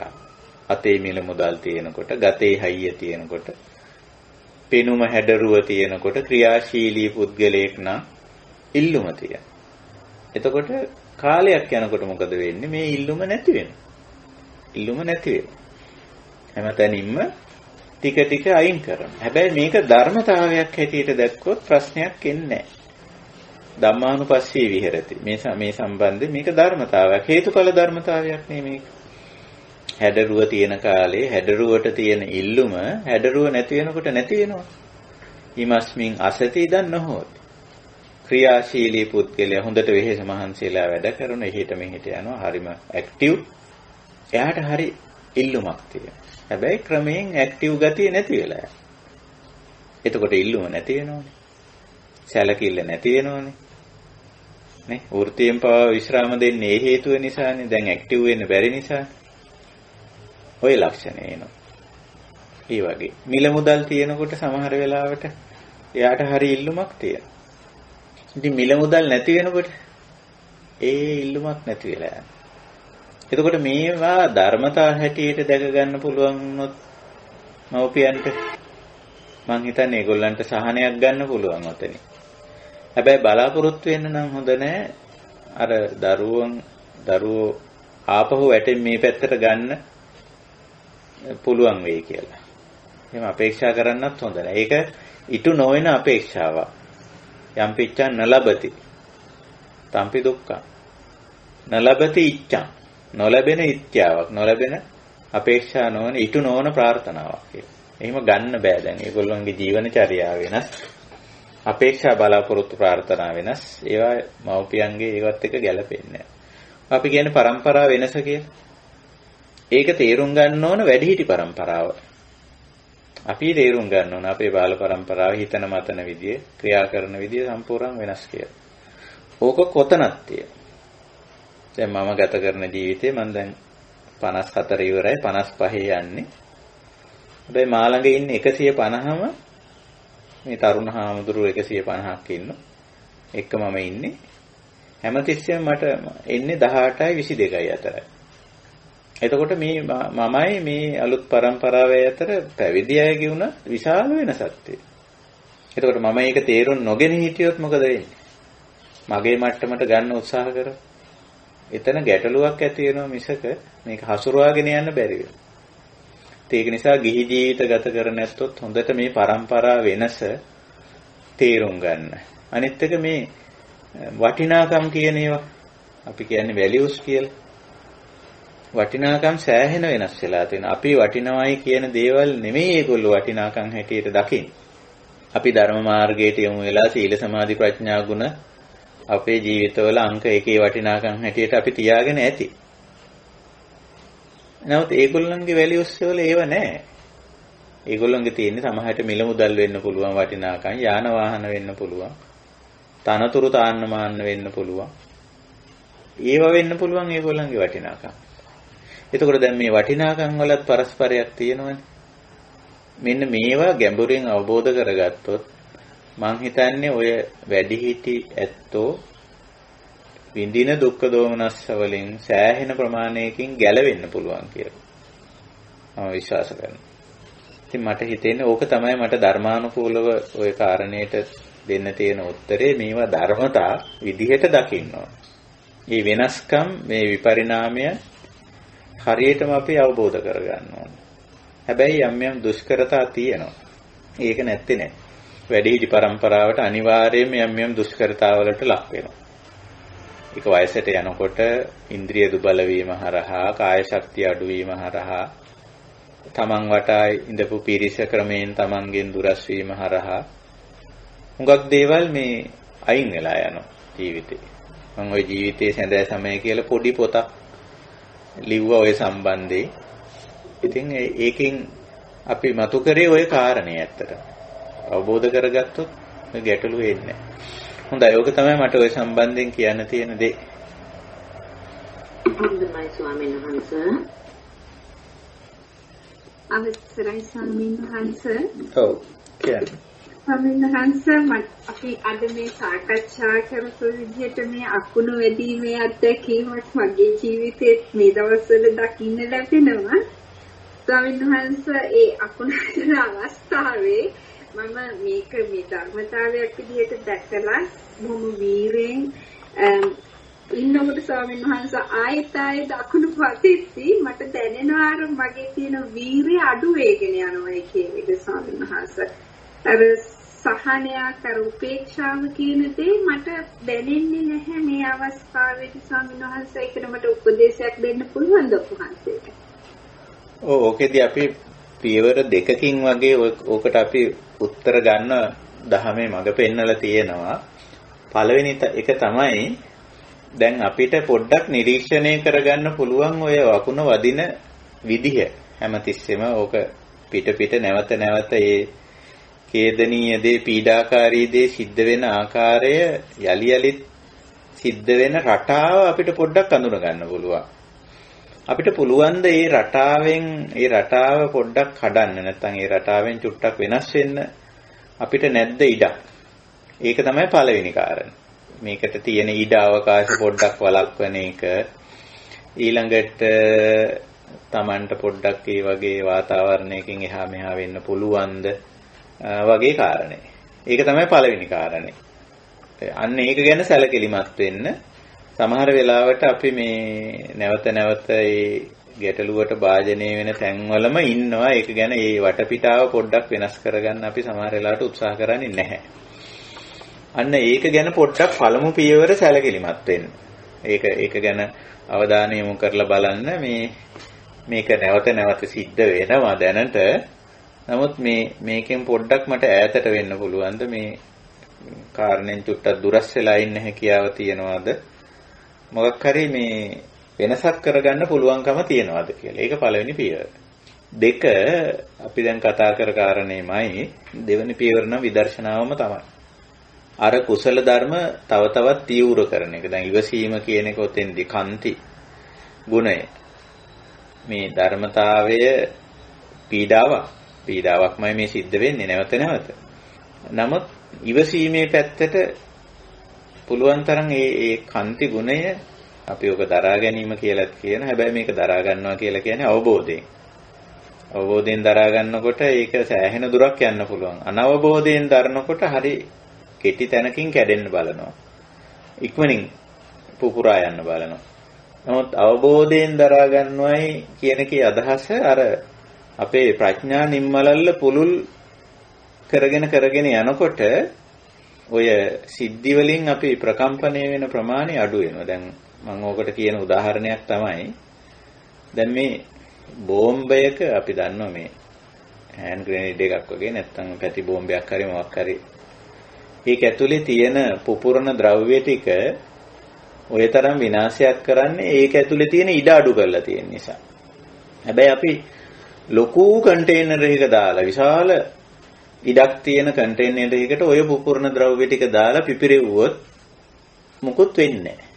අතේ මිල මුදල් තියෙනකොට, ගතේ හයිය තියෙනකොට, පෙනුම හැඩරුව තියෙනකොට, ක්‍රියාශීලී පුද්ගලයෙක් නම් ඉල්ලුම තියෙනවා. එතකොට කාලයක් යනකොට මොකද වෙන්නේ? මේ ඉල්ලුම නැති වෙනවා. ඉල්ලුම නැති වෙනවා. හැමතැනින්ම ටික ටික අයින් කරනවා. හැබැයි මේක ධර්මතාවයක් හැටියට දැක්කොත් ප්‍රශ්නයක් එන්නේ නැහැ. ධම්මානුපස්සී විහෙරති. මේ සම්බන්ධයෙන් මේක ධර්මතාවයක්. හේතුඵල ධර්මතාවයක් නේ මේක. හැඩරුව තියෙන කාලේ හැඩරුවට තියෙන ඉල්ලුම හැඩරුව නැති වෙනකොට නැති වෙනවා. ීමස්මින් අසති ඉදන් නොහොත්. ක්‍රියාශීලී පුද්ගලයා හොඳට වෙහෙස මහන්සියලා වැඩ කරන එහෙට මෙහෙට යනවා. හරිම ඇක්ටිව්. එයාට හරි ඉල්ලුමක් තියෙනවා. හැබැයි ක්‍රමයෙන් ඇක්ටිව් ගතිය නැති වෙලා යනවා. එතකොට ඉල්ලුම නැති වෙනවනේ. සැලකිල්ල නැති වෙනවනේ. නේ? වෘත්තියෙන් පවා විශ්‍රාම දෙන්නේ ඒ හේතුව නිසානේ. දැන් ඇක්ටිව් වෙන්න බැරි නිසා. ওই ලක්ෂණ එනවා. ඒ වගේ. මිල මුදල් තියෙනකොට සමහර වෙලාවට එයාට හරි ඉල්ලුමක් තියෙනවා. ඉතින් මිල මුදල් නැති වෙනකොට ඒ ඉල්ලුමක් නැති වෙලා යනවා. එතකොට මේවා ධර්මතා හැටියට දැක ගන්න පුළුවන් වුණොත් මව්පියන්ට මං හිතන්නේ ඒගොල්ලන්ට සහනයක් ගන්න පුළුවන් ඔතන. හැබැයි බලාපොරොත්තු වෙන්න නම් හොඳ නැහැ. අර දරුවෝ ආපහු වැටෙන් මේ පැත්තට ගන්න පුළුවන් වෙයි කියලා. එහෙම අපේක්ෂා කරන්නත් හොඳ නැහැ. ඒක ඊට නොවන අපේක්ෂාවක්. යම් පිච්ඡන් නලබති. තම්පි දුක්ඛ. නලබති ඉච්ඡා. නොලැබෙන ඉච්ඡාවක්. නොලැබෙන අපේක්ෂා නොවන ඊට නොවන ප්‍රාර්ථනාවක් කියලා. එහෙම ගන්න බෑ දැන්. ඒගොල්ලන්ගේ ජීවනචර්යාව වෙනස්. අපේක්ෂා බලාපොරොත්තු ප්‍රාර්ථනා වෙනස්. ඒවා මව්පියන්ගේ ඒවත් එක ගැලපෙන්නේ නැහැ. අපි කියන්නේ પરම්පරා වෙනස කියලා. ඒක තේරුම් ගන්න ඕන වැඩිහිටි પરම්පරාව. අපි තේරුම් ගන්න ඕන අපේ බාල પરම්පරාව හිතන මතන විදිය, ක්‍රියා කරන විදිය සම්පූර්ණ වෙනස් කියලා. ඕක කොතනක් තියෙන. දැන් මම ගත කරන ජීවිතේ මම දැන් 54 ඉවරයි 55 යන්නේ. හැබැයි මා ළඟ ඉන්නේ 150ම මේ තරුණ හාමුදුරුවෝ 150ක් ඉන්නවා. එක්ක මම ඉන්නේ. හැමතිස්සෙම මට එන්නේ 18යි 22යි අතරයි. එතකොට මේ මමයි මේ අලුත් પરම්පරාවේ අතර පැවිදි අයගේ උන විශාල වෙනසක් තියෙනවා. එතකොට මම මේක තේරුම් නොගෙන හිටියොත් මොකද වෙන්නේ? මගේ මට්ටමට ගන්න උත්සාහ කරා. එතන ගැටලුවක් ඇති වෙනවා මිසක මේක හසුරවාගෙන යන්න බැරි වෙනවා. ඒක නිසා ගිහි ජීවිත ගත කර නැත්තොත් හොඳට මේ પરම්පරා වෙනස තේරුම් ගන්න. අනිත් එක මේ වටිනාකම් කියන ඒවා අපි කියන්නේ වැලියුස් කියලා. වටිනාකම් සෑහෙන වෙනස් වෙලා තියෙනවා. අපි වටිනවයි කියන දේවල් නෙමෙයි ඒගොල්ලෝ වටිනාකම් හැටියට දකින්නේ. අපි ධර්ම මාර්ගයට යොමු වෙලා සීල සමාධි ප්‍රඥා ගුණ අපේ ජීවිතවල අංක 1 වටිනාකම් හැටියට අපි තියාගෙන ඇති. නමුත් ඒගොල්ලන්ගේ වැලියුස් වල ඒව නැහැ. ඒගොල්ලන්ගේ තියෙන්නේ සමහරට මිල මුදල් වෙන්න පුළුවන් වටිනාකම්, යාන වාහන වෙන්න පුළුවන්, තනතුරු තාන්න මාන්න වෙන්න පුළුවන්. ඒව වෙන්න පුළුවන් ඒගොල්ලන්ගේ වටිනාකම්. එතකොට දැන් මේ වටිනාකම් වලත් පරස්පරයක් තියෙනවනේ. මෙන්න මේවා ගැඹුරින් අවබෝධ කරගත්තොත් මං හිතන්නේ ඔය වැඩිහිටි ඇත්තෝ විඳින දුක්ඛ දෝමනස්ස වලින් සෑහෙන ප්‍රමාණයකින් ගැලවෙන්න පුළුවන් කියලා මම විශ්වාස කරනවා. ඉතින් මට හිතෙන්නේ ඕක තමයි මට ධර්මානුකූලව ওই කාරණේට දෙන්න තියෙන උත්තරේ. මේවා ධර්මතා විදිහට දකින්න ඕන. මේ වෙනස්කම්, මේ විපරිණාමය හරියටම අපි අවබෝධ කරගන්න ඕන. හැබැයි යම් දුෂ්කරතා තියෙනවා. ඒක නැත්තේ නෑ. වැඩිහිටි පරම්පරාවට අනිවාර්යයෙන්ම යම් දුෂ්කරතාවලට ලක් වෙනවා. ඒක වයසට යනකොට ඉන්ද්‍රිය දුබල වීම හරහා, කාය ශක්තිය අඩු වීම හරහා, තමන් වටා ඉඳපු පිරිස ක්‍රමයෙන් තමන්ගෙන් දුරස් වීම හරහා හුඟක් දේවල් මේ අයින් වෙලා යනවා ජීවිතේ. මම ওই ජීවිතයේ සැඳෑ සමය කියලා පොඩි පොතක් ලිව්වා ওই සම්බන්ධේ. ඉතින් ඒකෙන් අපි මතු කරේ ওই කාරණේ ඇත්තට. අවබෝධ කරගත්තොත් මේ ගැටලු එන්නේ නැහැ. හොඳයි, ඕක තමයි මට ওই සම්බන්ධයෙන් කියන්න තියෙන දේ. හොඳයි ස්වාමීන් වහන්සේ. අවසරයි ස්වාමීන් වහන්සේ. ඔව් කියන්නේ. ස්වාමීන් වහන්සේ අපි අද මේ සාකච්ඡා කරපු විදිහට මේ අකුණු වැඩිීමේ අත්දැකීමත් මගේ ජීවිතේ මේ දවස්වල දකින්න ලැබෙනවා. ස්වාමීන් වහන්සේ ඒ අකුණු වෙන අවස්ථාවේ මම මේක මේ ධර්මතාවයක් විදිහට දැකලා බොහොම වීරෙන් ඉන්නකොට ස්වාමීන් වහන්සේ ආයෙත් අකුණු පතිත්ති මට දැනෙනවා අර මගේ තියෙන වීරිය අඩු වෙගෙන යනවා කියන එක ස්වාමීන් වහන්සේ. අර සහනයක් අර උපේක්ෂාව කියන දේ මට දැනෙන්නේ නැහැ මේ අවස්ථාවේදී ස්වාමීන් වහන්සේ. ඒකට මට උපදේශයක් දෙන්න පුළුවන්ද ඔබවහන්සේට? ඕකෙදී අපි පියවර දෙකකින් වගේ ඕකට අපි උත්තර ගන්න දහමේ මඟ පෙන්නලා තියෙනවා. පළවෙනි එක තමයි දැන් අපිට පොඩ්ඩක් නිරීක්ෂණය කරගන්න පුළුවන් ඔය වකුණ වදින විදිහ. හැමතිස්සෙම ඕක පිට නැවත නැවත ඒ කේදනීය දේ, පීඩාකාරී දේ සිද්ධ වෙන ආකාරය යලි යලිත් සිද්ධ වෙන රටාව අපිට පොඩ්ඩක් අඳුන ගන්න පුළුවන්. අපිට පුළුවන් ද ඒ රටාව පොඩ්ඩක් කඩන්න, නැත්නම් ඒ රටාවෙන් චුට්ටක් වෙනස් වෙන්න අපිට නැද්ද ඉඩක්? ඒක තමයි පළවෙනි කාරණය. මේකට තියෙන ඉඩ අවකාශ පොඩ්ඩක් වළක්වන එක. ඊළඟට Tamanට පොඩ්ඩක් ඒ වගේ වාතාවරණයකින් එහා මෙහා වෙන්න පුළුවන්ද වගේ කාරණේ. ඒක තමයි පළවෙනි කාරණේ. අන්න ඒක ගැන සැලකිලිමත් වෙන්න. සමහර වෙලාවට අපි මේ නැවත ඒ ගැටලුවට භාජනය වෙන තැන්වලම ඉන්නවා. ඒක ගැන ඒ වටපිටාව පොඩ්ඩක් වෙනස් කරගන්න අපි සමහර වෙලාවට උත්සාහ කරන්නේ නැහැ. අන්න ඒක ගැන පොඩ්ඩක් පළමු පියවර සැලකිලිමත් වෙන්න. ඒක ගැන අවධානය යොමු කරලා බලන්න. මේක නැවත සිද්ධ වෙනවා දැනට. නමුත් මේකෙන් පොඩ්ඩක් මට ඈතට වෙන්න පුළුවන්ද? මේ කාරණෙන් චුට්ටක් දුරස් වෙලා ඉන්න හැකියාව තියනවාද? මොකක් හරි මේ වෙනසක් කරගන්න පුළුවන්කම තියනවාද කියලා. ඒක පළවෙනි පියවර. දෙක අපි දැන් කතා කර කාරණේමයි. දෙවෙනි පියවර නම් විදර්ශනාවම තමයි. අර කුසල ධර්ම තව තවත් තීව්‍ර කරන එක. දැන් ඉවසීම කියන එක ඔතෙන්දී කන්ති ගුණය. මේ ධර්මතාවය පීඩාවක්මයි මේ සිද්ධ වෙන්නේ නැවත. නමුත් ඉවසීමේ පැත්තට පුළුවන් තරම් ඒ කන්ති ගුණය අපි ඔක දරා ගැනීම කියලාත් කියන. හැබැයි මේක දරා ගන්නවා කියලා කියන්නේ අවබෝධයෙන් දරා ගන්නකොට ඒක සෑහෙන දුරක් යන්න පුළුවන්. අනවබෝධයෙන් දරනකොට හරි කෙටි තැනකින් කැඩෙන්න බලනවා. ඉක්මනින් පුපුරා යන්න බලනවා. නමුත් අවබෝධයෙන් දරා ගන්නවයි කියන කේ අදහස අර අපේ ප්‍රඥා නිම්මලල්ල පුළුල් කරගෙන යනකොට ඔය සිද්ධි වලින් අපි ප්‍රකම්පණය වෙන ප්‍රමාණය අඩු වෙනවා. දැන් මම ඕකට කියන උදාහරණයක් තමයි දැන් මේ බෝම්බයක අපි දන්නවා මේ හෑන්ඩ් ග්‍රෙනේඩ් එකක් වගේ නැත්නම් පැති බෝම්බයක් හරි මොකක් හරි ඒක ඇතුලේ තියෙන පුපුරන ද්‍රව්‍ය ටික ඔය තරම් විනාශයක් කරන්නේ ඒක ඇතුලේ තියෙන ඉඩ අඩු කරලා තියෙන නිසා. හැබැයි අපි ලොකු කන්ටේනර් එකක දාලා විශාල ඉඩක් තියෙන කන්ටේනර් එකකට ඔය පුපුරන ද්‍රව්‍ය ටික දාලා පිපිරෙව්වොත් මොකුත් වෙන්නේ නැහැ.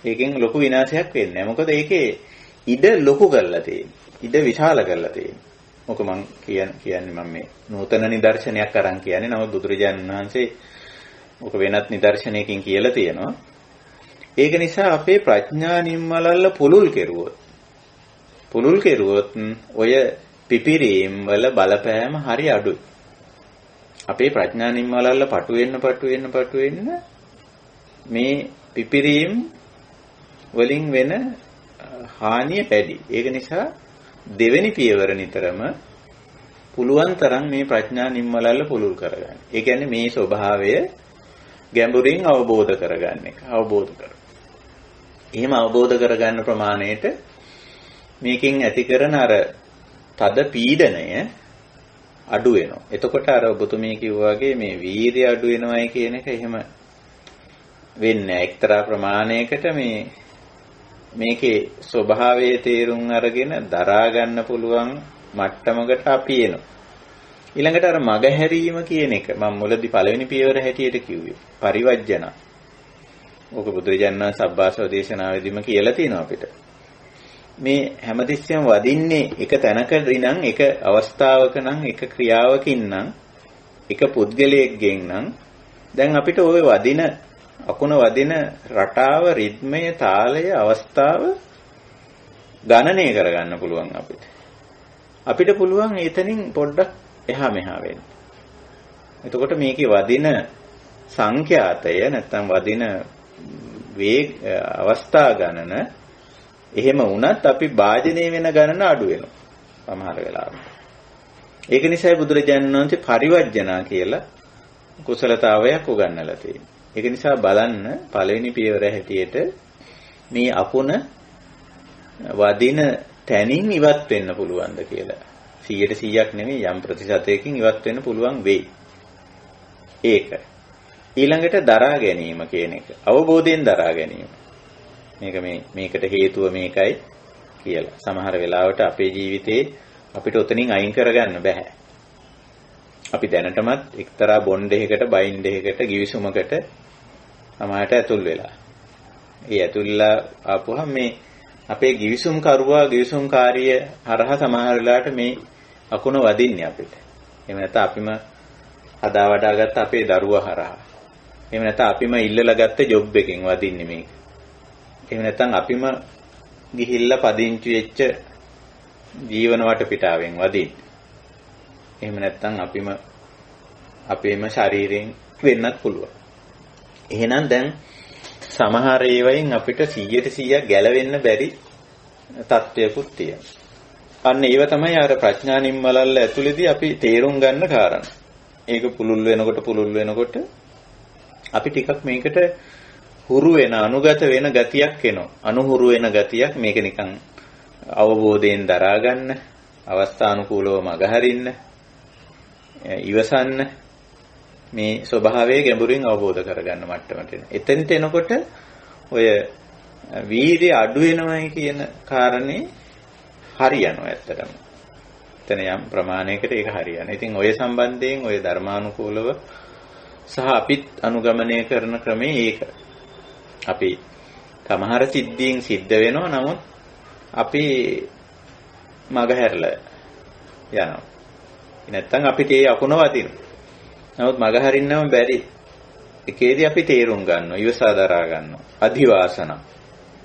ඒකෙන් ලොකු විනාශයක් වෙන්නේ නැහැ. මොකද ඒකේ ඉඩ ලොකු කරලා තියෙන්නේ. ඉඩ විශාල කරලා තියෙන්නේ. මොක මම කියන්නේ මම මේ නූතන නිදර්ශනයක් අරන් කියන්නේ. නමුත් බුදුරජාණන් වහන්සේ ඔක වෙනත් නිදර්ශනයකින් කියලා තියෙනවා. ඒක නිසා අපේ ප්‍රඥා නිම්මලල්ල පුළුල් කෙරුවොත් ඔය පිපිරීම් වල බලපෑම හරි අඩුයි. අපේ ප්‍රඥා නිම්මලල්ල පටු වෙන්න මේ පිපිරීම් වලින් වෙන හානිය වැඩි. ඒක නිසා දෙවෙනි පියවර නිතරම පුළුවන් තරම් මේ ප්‍රඥා නිම්මලල්ල පුළුල් කරගන්න. ඒ කියන්නේ මේ ස්වභාවය ගැඹුරින් අවබෝධ කරගන්න එක. එහෙම අවබෝධ කරගන්න ප්‍රමාණයට මේකෙන් ඇති කරන අර තද පීඩනය අඩු වෙනවා. එතකොට අර ඔබතුමී කිව්වා වගේ මේ වීර්ය අඩු වෙනවයි කියන එක එහෙම වෙන්නේ එක්තරා ප්‍රමාණයකට මේකේ ස්වභාවයේ තේරුම් අරගෙන දරා ගන්න පුළුවන් මට්ටමකට අපි එනවා. ඊළඟට අර මගහැරීම කියන එක මම මුලදී පළවෙනි පියවර හැටියට කිව්වේ පරිවර්ජන. ඕක බුදුරජාණන් සබ්බාසව දේශනාවේදීම කියලා තියෙනවා අපිට. මේ හැමතිස්සෙම වදින්නේ එක තැනකදී නම් එක අවස්ථාවක නම් එක ක්‍රියාවකින් නම් එක පුද්ගලයෙක්ගෙන් නම් දැන් අපිට ওই වදින අකුණ වදින රටාව රිද්මය තාලය අවස්ථාව ගණනය කරගන්න පුළුවන් අපිට පුළුවන් එතනින් පොඩ්ඩක් එහා මෙහා වෙන්න. එතකොට මේකේ වදින සංඛ්‍යාතය නැත්නම් වදින වේග අවස්ථා ගණන එහෙම වුණත් අපි භාජනය වෙන ගණන අඩු වෙනවා සමහර වෙලාවට. ඒක නිසායි බුදුරජාණන් වහන්සේ පරිවර්ජනා කියලා කුසලතාවයක් උගන්වලා තියෙන්නේ. ඒක නිසා බලන්න පළවෙනි පියවර හැටියට මේ අකුණ වදින තැනින් ඉවත් වෙන්න පුළුවන්ද කියලා. 100%ක් නෙමෙයි යම් ප්‍රතිශතයකින් ඉවත් වෙන්න පුළුවන් වෙයි. ඒක. ඊළඟට දරා ගැනීම කියන එක. අවබෝධයෙන් දරා ගැනීම. මේකට හේතුව මේකයි කියලා. සමහර වෙලාවට අපේ ජීවිතේ අපිට උතනින් අයින් කරගන්න බෑ. අපි දැනටමත් එක්තරා බොන්ඩ් එකකට බයින්ඩ් එකකට givisumකට සමහරට ඇතුල් වෙලා. ඒ ඇතුල්ලා ආපුවහම මේ අපේ givisum කරුවා givisum කාර්යය හරහා සමහර වෙලාවට මේ අකුණ වදින්නේ අපිට. එහෙම නැත්නම් අපිම හදා වඩාගත්ත අපේ දරුවා හරහා. එහෙම නැත්නම් අපිම ඉල්ලලා ගත්ත ජොබ් එකෙන් වදින්නේ මේක. එහෙම නැත්නම් අපිම ගිහිල්ලා පදිංචි වෙච්ච ජීවන වටපිටාවෙන් වදින්නේ. එහෙම නැත්නම් අපේම ශරීරයෙන් වෙන්නත් පුළුවන්. එහෙනම් දැන් සමහර ඒවායින් අපිට 100% ගැලවෙන්න බැරි තත්ත්වයකුත් තියෙනවා. අන්න ඒව තමයි අර ප්‍රඥා නිම්මලල්ල ඇතුළේදී අපි තේරුම් ගන්න කාරණා. ඒක පුළුල් වෙනකොට අපි ටිකක් මේකට හුරු වෙන අනුගත වෙන ගතියක් එනවා. අනුහුරු වෙන ගතියක් මේක නිකන් අවබෝධයෙන් දරා ගන්න, අවස්ථානුකූලව මගහරින්න, ඉවසන්න මේ ස්වභාවය ගැඹුරින් අවබෝධ කරගන්න මට්ටමට එන. එතනට එනකොට ඔය වීර්ය අඩු වෙනවයි කියන කාරණේ හරියනවා ඇත්තටම. එතන යම් ප්‍රමාණයකට ඒක හරියනවා. ඉතින් ඔය සම්බන්ධයෙන් ඔය ධර්මානුකූලව සහ අපිත් අනුගමනය කරන ක්‍රමේ ඒක. අපි සමහර සිද්ධීන් සිද්ධ වෙනවා නමුත් අපි මගහැරලා යනවා. නැත්තම් අපිට ඒ අකුණ වදිනවා. නමුත් මගහරින්නම බැරි. ඒකේදී අපි තේරුම් ගන්නවා, ඉවසා දරා ගන්නවා. අධිවාසන.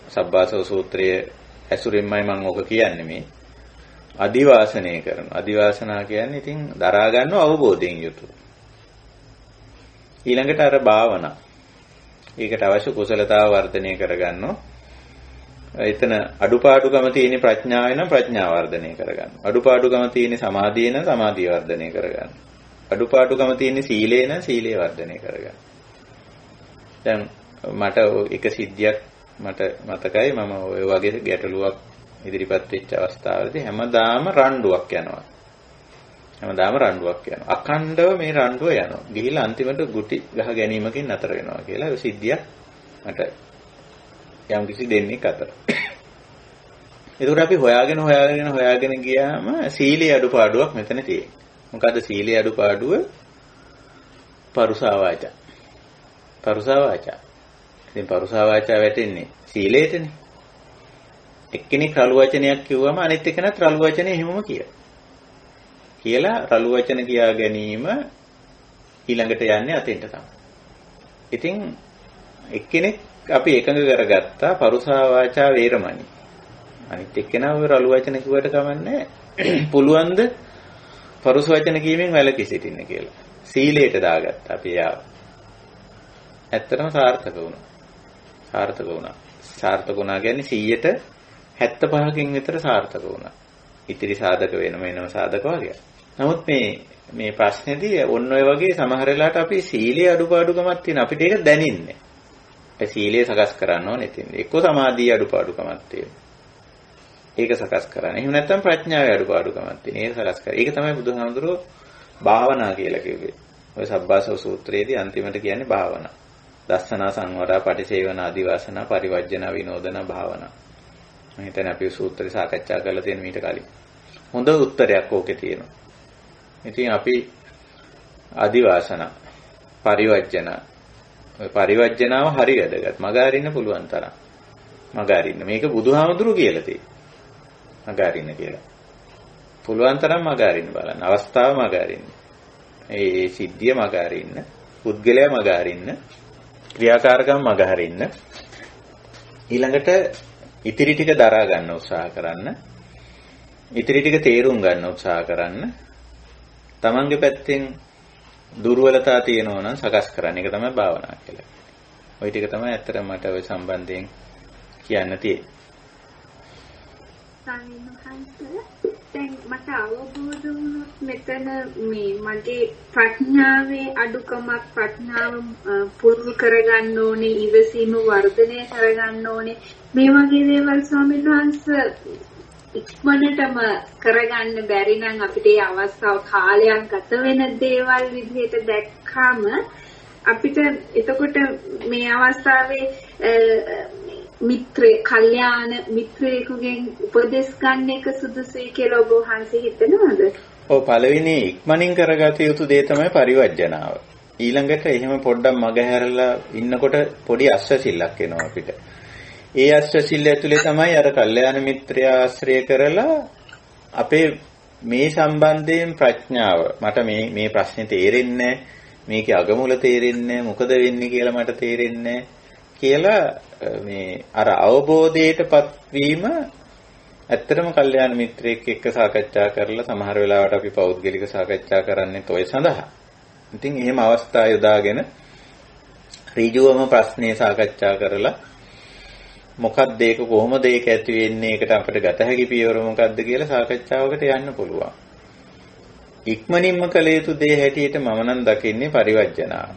සබ්බාසව සූත්‍රයේ ඇසුරින්මයි මම ඕක කියන්නේ මේ. අධිවාසනය කරනවා. අධිවාසනා කියන්නේ ඉතින් දරා ගන්නව අවබෝධයෙන් යුතුව. ඊළඟට අර භාවනා. ඒකට අවශ්‍ය කුසලතාව වර්ධනය කරගන්නවා. එතන අඩුපාඩුකම තියෙන ප්‍රඥාව වෙන ප්‍රඥාව වර්ධනය කරගන්නවා. අඩුපාඩුකම තියෙන සමාධිය නම් සමාධිය වර්ධනය කරගන්නවා. අඩුපාඩුකම තියෙන සීලය නම් සීලය වර්ධනය කරගන්නවා. දැන් මට එක සිද්ධියක් මට මතකයි මම ඔය වගේ ගැටලුවක් ඉදිරිපත් වෙච්ච අවස්ථාවලදී හැමදාම රණ්ඩුවක් යනවා. අඛණ්ඩව මේ රණ්ඩුව යනවා. ගිහිලා අන්තිමට ගුටි ගහ ගැනීමකින් නතර වෙනවා කියලා ඔය සිද්ධියක් මට යම් කිසි දෙන්නෙක් අතර. ඒකට අපි හොයාගෙන ගියාම සීලේ අඩුපාඩුවක් මෙතන තියෙනවා. මොකද්ද සීලේ අඩුපාඩුව? පරුසා වාචා. ඉතින් පරුසා වාචා වැටෙන්නේ සීලේටනේ. එක්කෙනෙක් රළු වචනයක් කිව්වම අනිත් එක්කෙනාත් රළු වචනේ එහෙමම කියලා රළු වචන කියා ගැනීම ඊළඟට යන්නේ අතෙන්ට තමයි. ඉතින් එක්කෙනෙක් අපි එකඟ කරගත්තා පරුසා වාචා වේරමණී. අනිත් එක්කෙනා ඔය රළු වචන කිව්වට කමන්නේ පුළුවන්ද පරුස වචන කීමෙන් වැළකී සිටින්න කියලා. සීලයට දාගත්තා අපි යාව. ඇත්තටම සාර්ථක වුණා. සාර්ථක වුණා කියන්නේ 75%කින් විතර සාර්ථක වුණා. ඉතිරි සාධක වෙනම සාධක වගේ. නමුත් මේ ප්‍රශ්නේදී ඔන්න ඔය වගේ සමහර වෙලාවට අපි සීලයේ අඩුපාඩුකමක් තියෙන අපිට ඒක දැනෙන්නේ. ඒ සීලය සකස් කරන්න ඕනේ ඉතින්. එක්ක සමාධියේ අඩුපාඩුකමක් තියෙනවා. ඒක සකස් කරන්න. එහෙම නැත්නම් ප්‍රඥාවේ අඩුපාඩුකමක් තියෙන. ඒක සකස් කරා. ඒක තමයි බුදුහාමුදුරුවෝ භාවනා කියලා කිව්වේ. ඔය සබ්බාසව සූත්‍රයේදී අන්තිමට කියන්නේ භාවනා. දස්සනා සංවරා පටිසේවන ආදිවාසනා පරිවර්ජන විනෝදන භාවනා. මම හිතන්නේ අපි සූත්‍රය සාකච්ඡා කරලා තියෙන මීට කලින්. හොඳ උත්තරයක් ඕකේ තියෙනවා. ඉතින් අපි ආදිවාසනා පරිවර්ජන ඔය පරිවර්ජනාව හරි වැදගත්. මග අරින්න පුළුවන් තරම්. මග අරින්න. මේක බුදුහාමුදුරුවෝ කියලා තියෙනවා. මග අරින්න කියලා. පුළුවන් තරම් මග අරින්න බලන්න. අවස්ථාව මග අරින්න. ඒ සිද්ධිය මග අරින්න. පුද්ගලයා මග අරින්න. ක්‍රියාකාරකම් මග අරින්න. ඊළඟට ඉතිරි ටික දරා ගන්න උත්සාහ කරන්න. ඉතිරි ටික තේරුම් ගන්න උත්සාහ කරන්න. තමන්ගේ පැත්තෙන් දුර්වලතා තියෙනවා නම් සකස් කරන්න. ඒක තමයි භාවනා කියලා. ওই ටික තමයි ඇත්තටම මට ওই සම්බන්ධයෙන් කියන්න තියෙන්නේ. දැන් මට අවබෝධ වුණොත් මෙතන මේ මගේ ප්‍රඥාවේ අඩුකමක් ප්‍රඥාව පුරුදු කරගන්න ඕනේ ඉවසීම වර්ධනය කරගන්න ඕනේ මේ වගේ දේවල් ස්වාමීන් වහන්සේ ඉක්මනටම කරගන්න බැරි නම් අපිට ඒ අවස්ථාව කාලයක් ගත වෙන දේවල් විදිහට දැක්කම අපිට එතකොට මේ අවස්ථාවේ කල්යාණ මිත්‍රයෙකුගෙන් උපදෙස් ගන්න එක සුදුසුයි කියලා ඔබ වහන්සේ හිතනවද? ඔව් පළවෙනි ඉක්මනින් කරගත යුතු දේ තමයි පරිවර්ජනාව. ඊළඟට එහෙම පොඩ්ඩක් මගහැරලා ඉන්නකොට පොඩි අස්වැසිල්ලක් එනවා අපිට. ඒ අස්වැසිල්ල ඇතුලේ තමයි අර කල්යාණ මිත්‍රයා ආශ්‍රය කරලා අපේ මේ සම්බන්ධයෙන් ප්‍රඥාව මට මේ ප්‍රශ්නේ තේරෙන්නේ මේකේ අගමුල තේරෙන්නේ මොකද වෙන්නේ කියලා මට තේරෙන්නේ කියලා මේ අර අවබෝධයටපත් වීම ඇත්තටම කල්යාණ මිත්‍රයෙක් එක්ක සාකච්ඡා කරලා සමහර වෙලාවට අපි පෞද්ගලික සාකච්ඡා කරන්නේ toy සඳහා. ඉතින් එහෙම අවස්ථා යොදාගෙන ඍජුවම ප්‍රශ්නේ සාකච්ඡා කරලා මොකක්ද ඒක කොහොමද ඒක ඇති වෙන්නේ ඒකට අපිට ගත හැකි පියවර මොකක්ද කියලා සාකච්ඡාවකට යන්න පුළුවන්. ඉක්මනින්ම කළ යුතු දේ හැටියට මම නම් දකින්නේ පරිවර්ජනාව.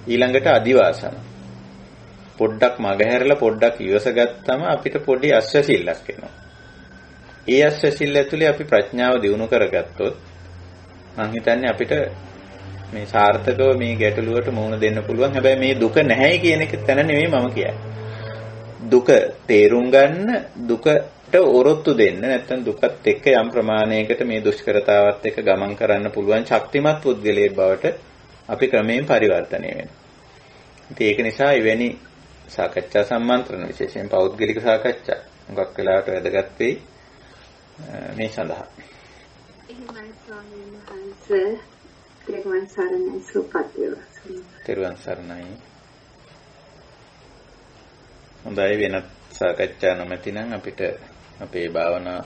ඊළඟට අදිවාසන. පොඩ්ඩක් මගහැරලා පොඩ්ඩක් ඉවසගත්තම අපිට පොඩි අස්වැසිල්ලක් එනවා. ඒ අස්වැසිල්ල ඇතුලේ අපි ප්‍රඥාව දියුණු කරගත්තොත් මම හිතන්නේ අපිට මේ සාර්ථකව මේ ගැටලුවට මුහුණ දෙන්න පුළුවන්. හැබැයි මේ දුක නැහැයි කියන එක තැන නෙමෙයි මම කියන්නේ. දුක තේරුම් ගන්න දුකට ඔරොත්තු දෙන්න නැත්නම් දුකත් එක්ක යම් ප්‍රමාණයකට මේ දුෂ්කරතාවත් එක්ක ගමන් කරන්න පුළුවන් ශක්තිමත් පුද්ගලයෙක් බවට අපි ක්‍රමයෙන් පරිවර්තනය වෙනවා. ඉතින් ඒක නිසා එවැනි සාකච්ඡා සම්මන්ත්‍රණ විශේෂයෙන් පෞද්ගලික සාකච්ඡා මොකක් වෙලාවට වැදගත් වෙයි මේ සඳහා. එහෙමයි ස්වාමීන් වහන්සේ. තෙරුවන් සරණයි සුපත්තිව. තෙරුවන් සරණයි. හොඳයි වෙනත් සාකච්ඡා නොමැති නම් අපිට අපේ භාවනා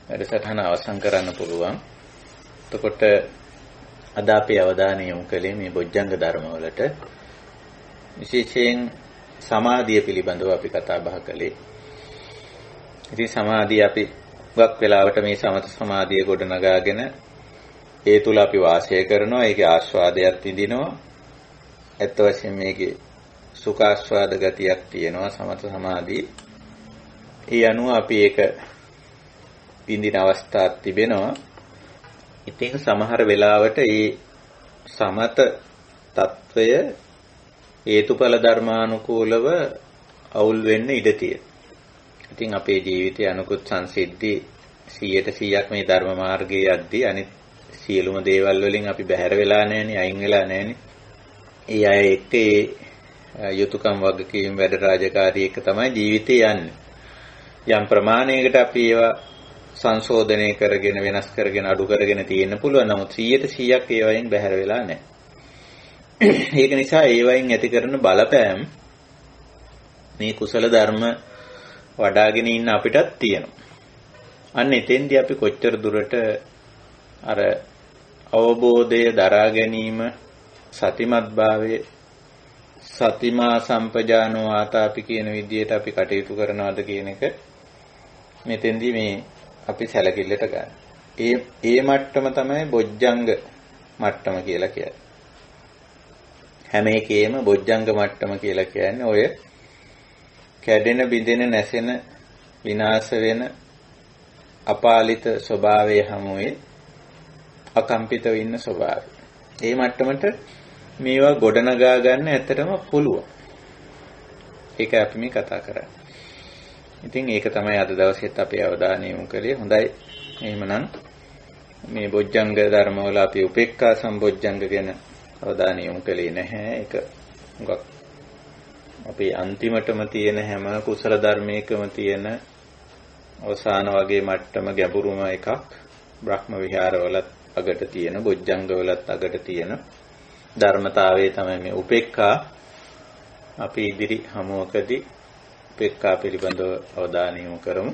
වැඩසටහන අවසන් කරන්න පුළුවන්. එතකොට අද අපේ අවධානය යොමු කළේ මේ බොජ්ජංග ධර්මවලට විශේෂයෙන් සමාධිය පිළිබඳව අපි කතා බහ කළේ. ඉතින් සමාධිය අපි වක් වෙලාවට මේ සමත සමාධිය ගොඩ නගාගෙන ඒ තුල අපි වාසය කරනවා. ඒකේ ආස්වාදයක් විඳිනවා. ඇත්ත වශයෙන්ම මේකේ සුඛාස්වාද ගතියක් තියෙනවා සමත සමාධි. ඒ අනුව අපි ඒක විඳින අවස්ථාවක් තිබෙනවා. ඉතින් සමහර වෙලාවට මේ සමත తত্ত্বය හේතුඵල ධර්මානුකූලව අවුල් වෙන්න ඉඩ තියෙනවා. ඉතින් අපේ ජීවිතයේ අනුකුත් සංසිද්ධි 100% මේ ධර්ම මාර්ගයේ යද්දී අනිත් සියලුම දේවල් වලින් අපි බැහැර වෙලා නැහෙනේ, අයින් වෙලා නැහෙනේ. ඒ අය එක්ක යුතුයකම් වගකීම් වැඩ රාජකාරී එක තමයි ජීවිතේ යන්නේ. යම් ප්‍රමාණයකට අපි ඒවා සංශෝධනය කරගෙන වෙනස් කරගෙන අඩු කරගෙන තියෙන්න පුළුවන්. නමුත් 100% ඒවායින් බැහැර වෙලා නැහැ. ඒක නිසා ඒවායින් ඇති කරන බලපෑම් මේ කුසල ධර්ම වඩාගෙන ඉන්න අපිටත් තියෙනවා. අන්න එතෙන්දී අපි කොච්චර දුරට අර අවබෝධය දරා ගැනීම සතිමත් භාවයේ සතිමා සම්පජානෝ ආතාපි කියන විදිහට අපි කටයුතු කරනවාද කියන එක මෙතෙන්දී මේ අපි සැලකිල්ලට ගන්න. ඒ මට්ටම තමයි බොජ්ජංග මට්ටම කියලා කියන්නේ. හැම එකේම බොජ්ජංග මට්ටම කියලා කියන්නේ ඔය කැඩෙන බිඳෙන නැසෙන විනාශ වෙන අපාලිත ස්වභාවයේ හැමුවේ අකම්පිතව ඉන්න ස්වභාවය. ඒ මට්ටමට මේවා ගොඩනගා ගන්න ඇත්තටම පුළුවන්. ඒක අපි මේ කතා කරන්නේ. ඉතින් ඒක තමයි අද දවසේත් අපේ අවධානය යොමු කළේ. හොඳයි. එහෙමනම් මේ බොජ්ජංග ධර්මවල අපි උපේක්ඛා සම්බොජ්ජංග ගැන අවධානය යොමු කළේ නැහැ. ඒක හුඟක් අපි අන්තිමටම තියෙන හැම කුසල ධර්මයකම තියෙන අවසාන වගේ මට්ටම ගැඹුරුම එකක්. බ්‍රහ්ම විහාරවලත් අගට තියෙන බොජ්ජංගවලත් අගට තියෙන ධර්මතාවය තමයි මේ උපේක්ඛා. අපි ඉදිරි හමුවකදී උපේක්ඛා පිළිබඳව අවධානය යොමු කරමු.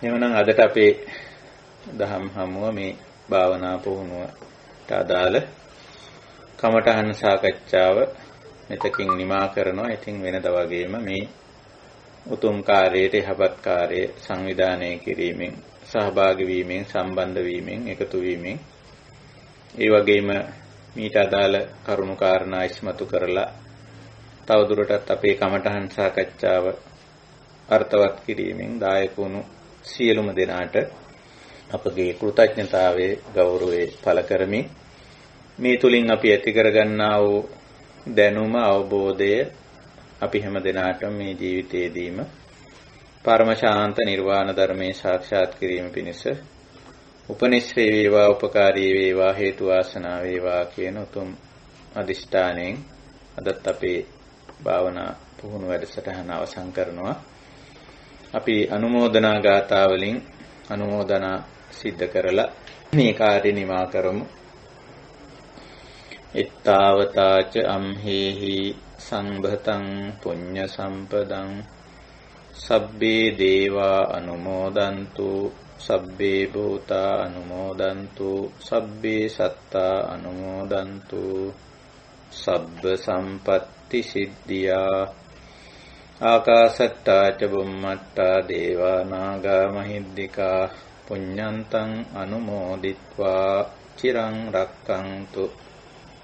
එhmenan අදට අපේ දහම් හමුව මේ භාවනා පුහුණුවට අදාළ කමඨහන් සාකච්ඡාව මෙතකින් නිමා කරනවා. ඉතින් වෙනද වගේම මේ උතුම් කාර්යයට යහපත් කාර්ය සංවිධානය කිරීමෙන් සහභාගී වීමෙන් සම්බන්ධ වීමෙන් එකතු වීමෙන් ඒ වගේම මීට අදාළ කරුණු කාරණා ඉස්මතු කරලා තවදුරටත් අපේ කමඨහන් සාකච්ඡාව අර්ථවත් කිරීමෙන් දායක වුණු සියලුම දෙනාට අපගේ කෘතඥතාවයේ ගෞරවයේ පළ කරමි. මේ තුලින් අපි ඇති කරගන්නා වූ දැනුම අවබෝධය අපි හැම දිනාටම මේ ජීවිතයේදීම පරම ශාන්ත නිර්වාණ ධර්මයේ සාක්ෂාත් කිරීම පිණිස උපනිශ්‍රේ වේවා උපකාරී වේවා හේතු වාසනා වේවා කියන උතුම් අදිෂ්ඨානයෙන් අදත් අපේ භාවනා පුහුණු වැඩසටහන අවසන් කරනවා. අපි අනුමෝදනා ගාථා වලින් අනුමෝදනා සිද්ධ කරලා මේ කාර්ය නිමා කරමු. ittavataච amhehi සංභතං පුඤ්ඤ සම්පදං සබ්බේ දේවා අනුමෝදන්තු සබ්බේ භූතා අනුමෝදන්තු සබ්බේ සත්තා අනුමෝදන්තු සබ්බ සම්පත්ති සිද්ධියා ආකාසට්ටා ච බුම්මට්ටා දේවා නාග මහිද්దికා පුඤ්ඤන්තං අනුමෝදිත්වා චිරං රක්ඛන්තු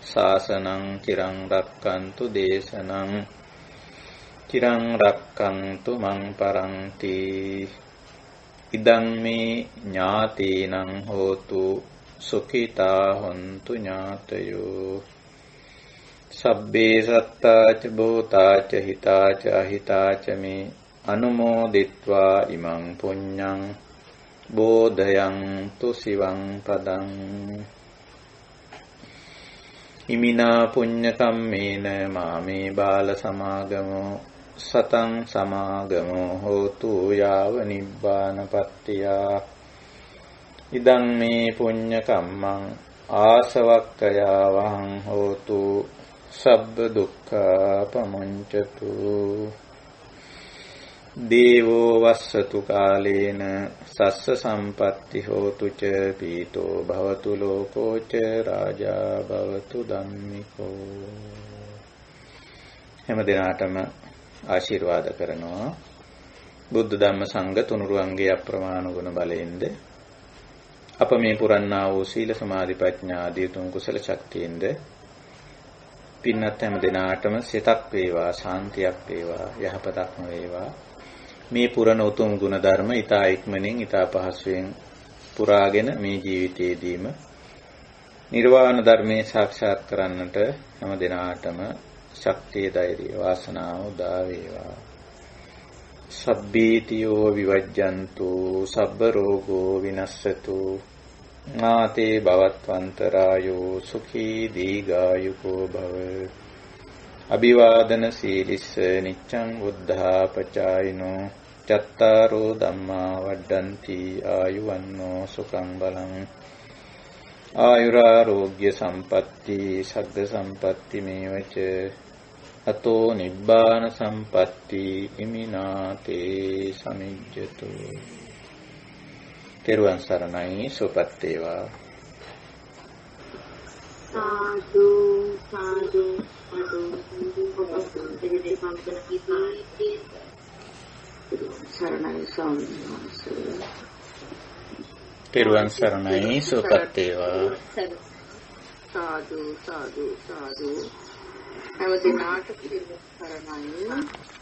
ශාසනං චිරං රක්ඛන්තු දේශනං චිරං රක්ඛන්තු මං පරන්ති ඉදං මේ ඥාතීනං හෝතු සුඛිතා හොන්තු ඥාතයෝ සබ්බේ සත්තා ච භූතා ච හිතා ච අහිතා ච මේ අනුමෝදිත්වා ඉමං පුඤ්ඤං බෝධයන්තු සිවං පදං ඉමිනා පුඤ්ඤ කම්මේන මාමේ බාල සමාගමෝ සතං සමාගමෝ හෝතු යාව නිබ්බානපත්තියා ඉදං මේ පුඤ්ඤ කම්මං ආසවක්ඛයා වහං හෝතු සබ්බ දුක්ඛා පමුඤ්චතු දේවෝ වස්සතු කාලේන සස්ස සම්පatti හෝතු ච පීතෝ භවතු ලෝකෝ ච රාජා භවතු ධම්මිකෝ. හැම දිනාටම ආශිර්වාද කරනවා. බුද්ධ ධම්ම සංඝ තුනුරුවන්ගේ අප්‍රමාණ ගුණ බලයෙන්ද අප මේ පුරන්නා වූ සීල සමාධි ප්‍රඥා ආදී තුන් කුසල ශක්තියෙන්ද පින්නත් හැම දිනාටම සිතක් වේවා, ශාන්තියක් වේවා, යහපතක්ම වේවා. මේ පුරණ උතුම් ගුණ ධර්ම ඊතා ඉක්මනින් ඊතා පහසුවෙන් පුරාගෙන මේ ජීවිතයේදීම නිර්වාණ ධර්මයේ සාක්ෂාත් කරන්නට හැම දිනාටම ශක්තිය, ධෛර්යය, වාසනාව උදා වේවා. සබ්බීතියෝ විවජ්ජන්තු සබ්බ රෝගෝ විනස්සතු නාතේ භවත්වන්තරායෝ සුඛී දීඝායුකෝ භව. අභිවාදන සීලිස්ස නිච්ඡං බුද්ධාපචායිනෝ චත්තාරෝ ධම්මා වඩ්ඩಂತಿ ආයුවන්නෝ සුඛං බලං. ආයුරාෝග්‍ය සම්පatti සග්ග සම්පatti මේවච අතෝ නිබ්බාන සම්පatti ඉමිනාතේ සමිජ්ජතු. තෙරුවන් සරණයි. සුවපත් වේවා. සාදු සාදු සරණයි ස්වාමීන් වහන්සේ. තෙරුවන් සරණයි. සුවපත් වේවා. සාදු සාදු සාදු. හැම දිනාට සරණයි.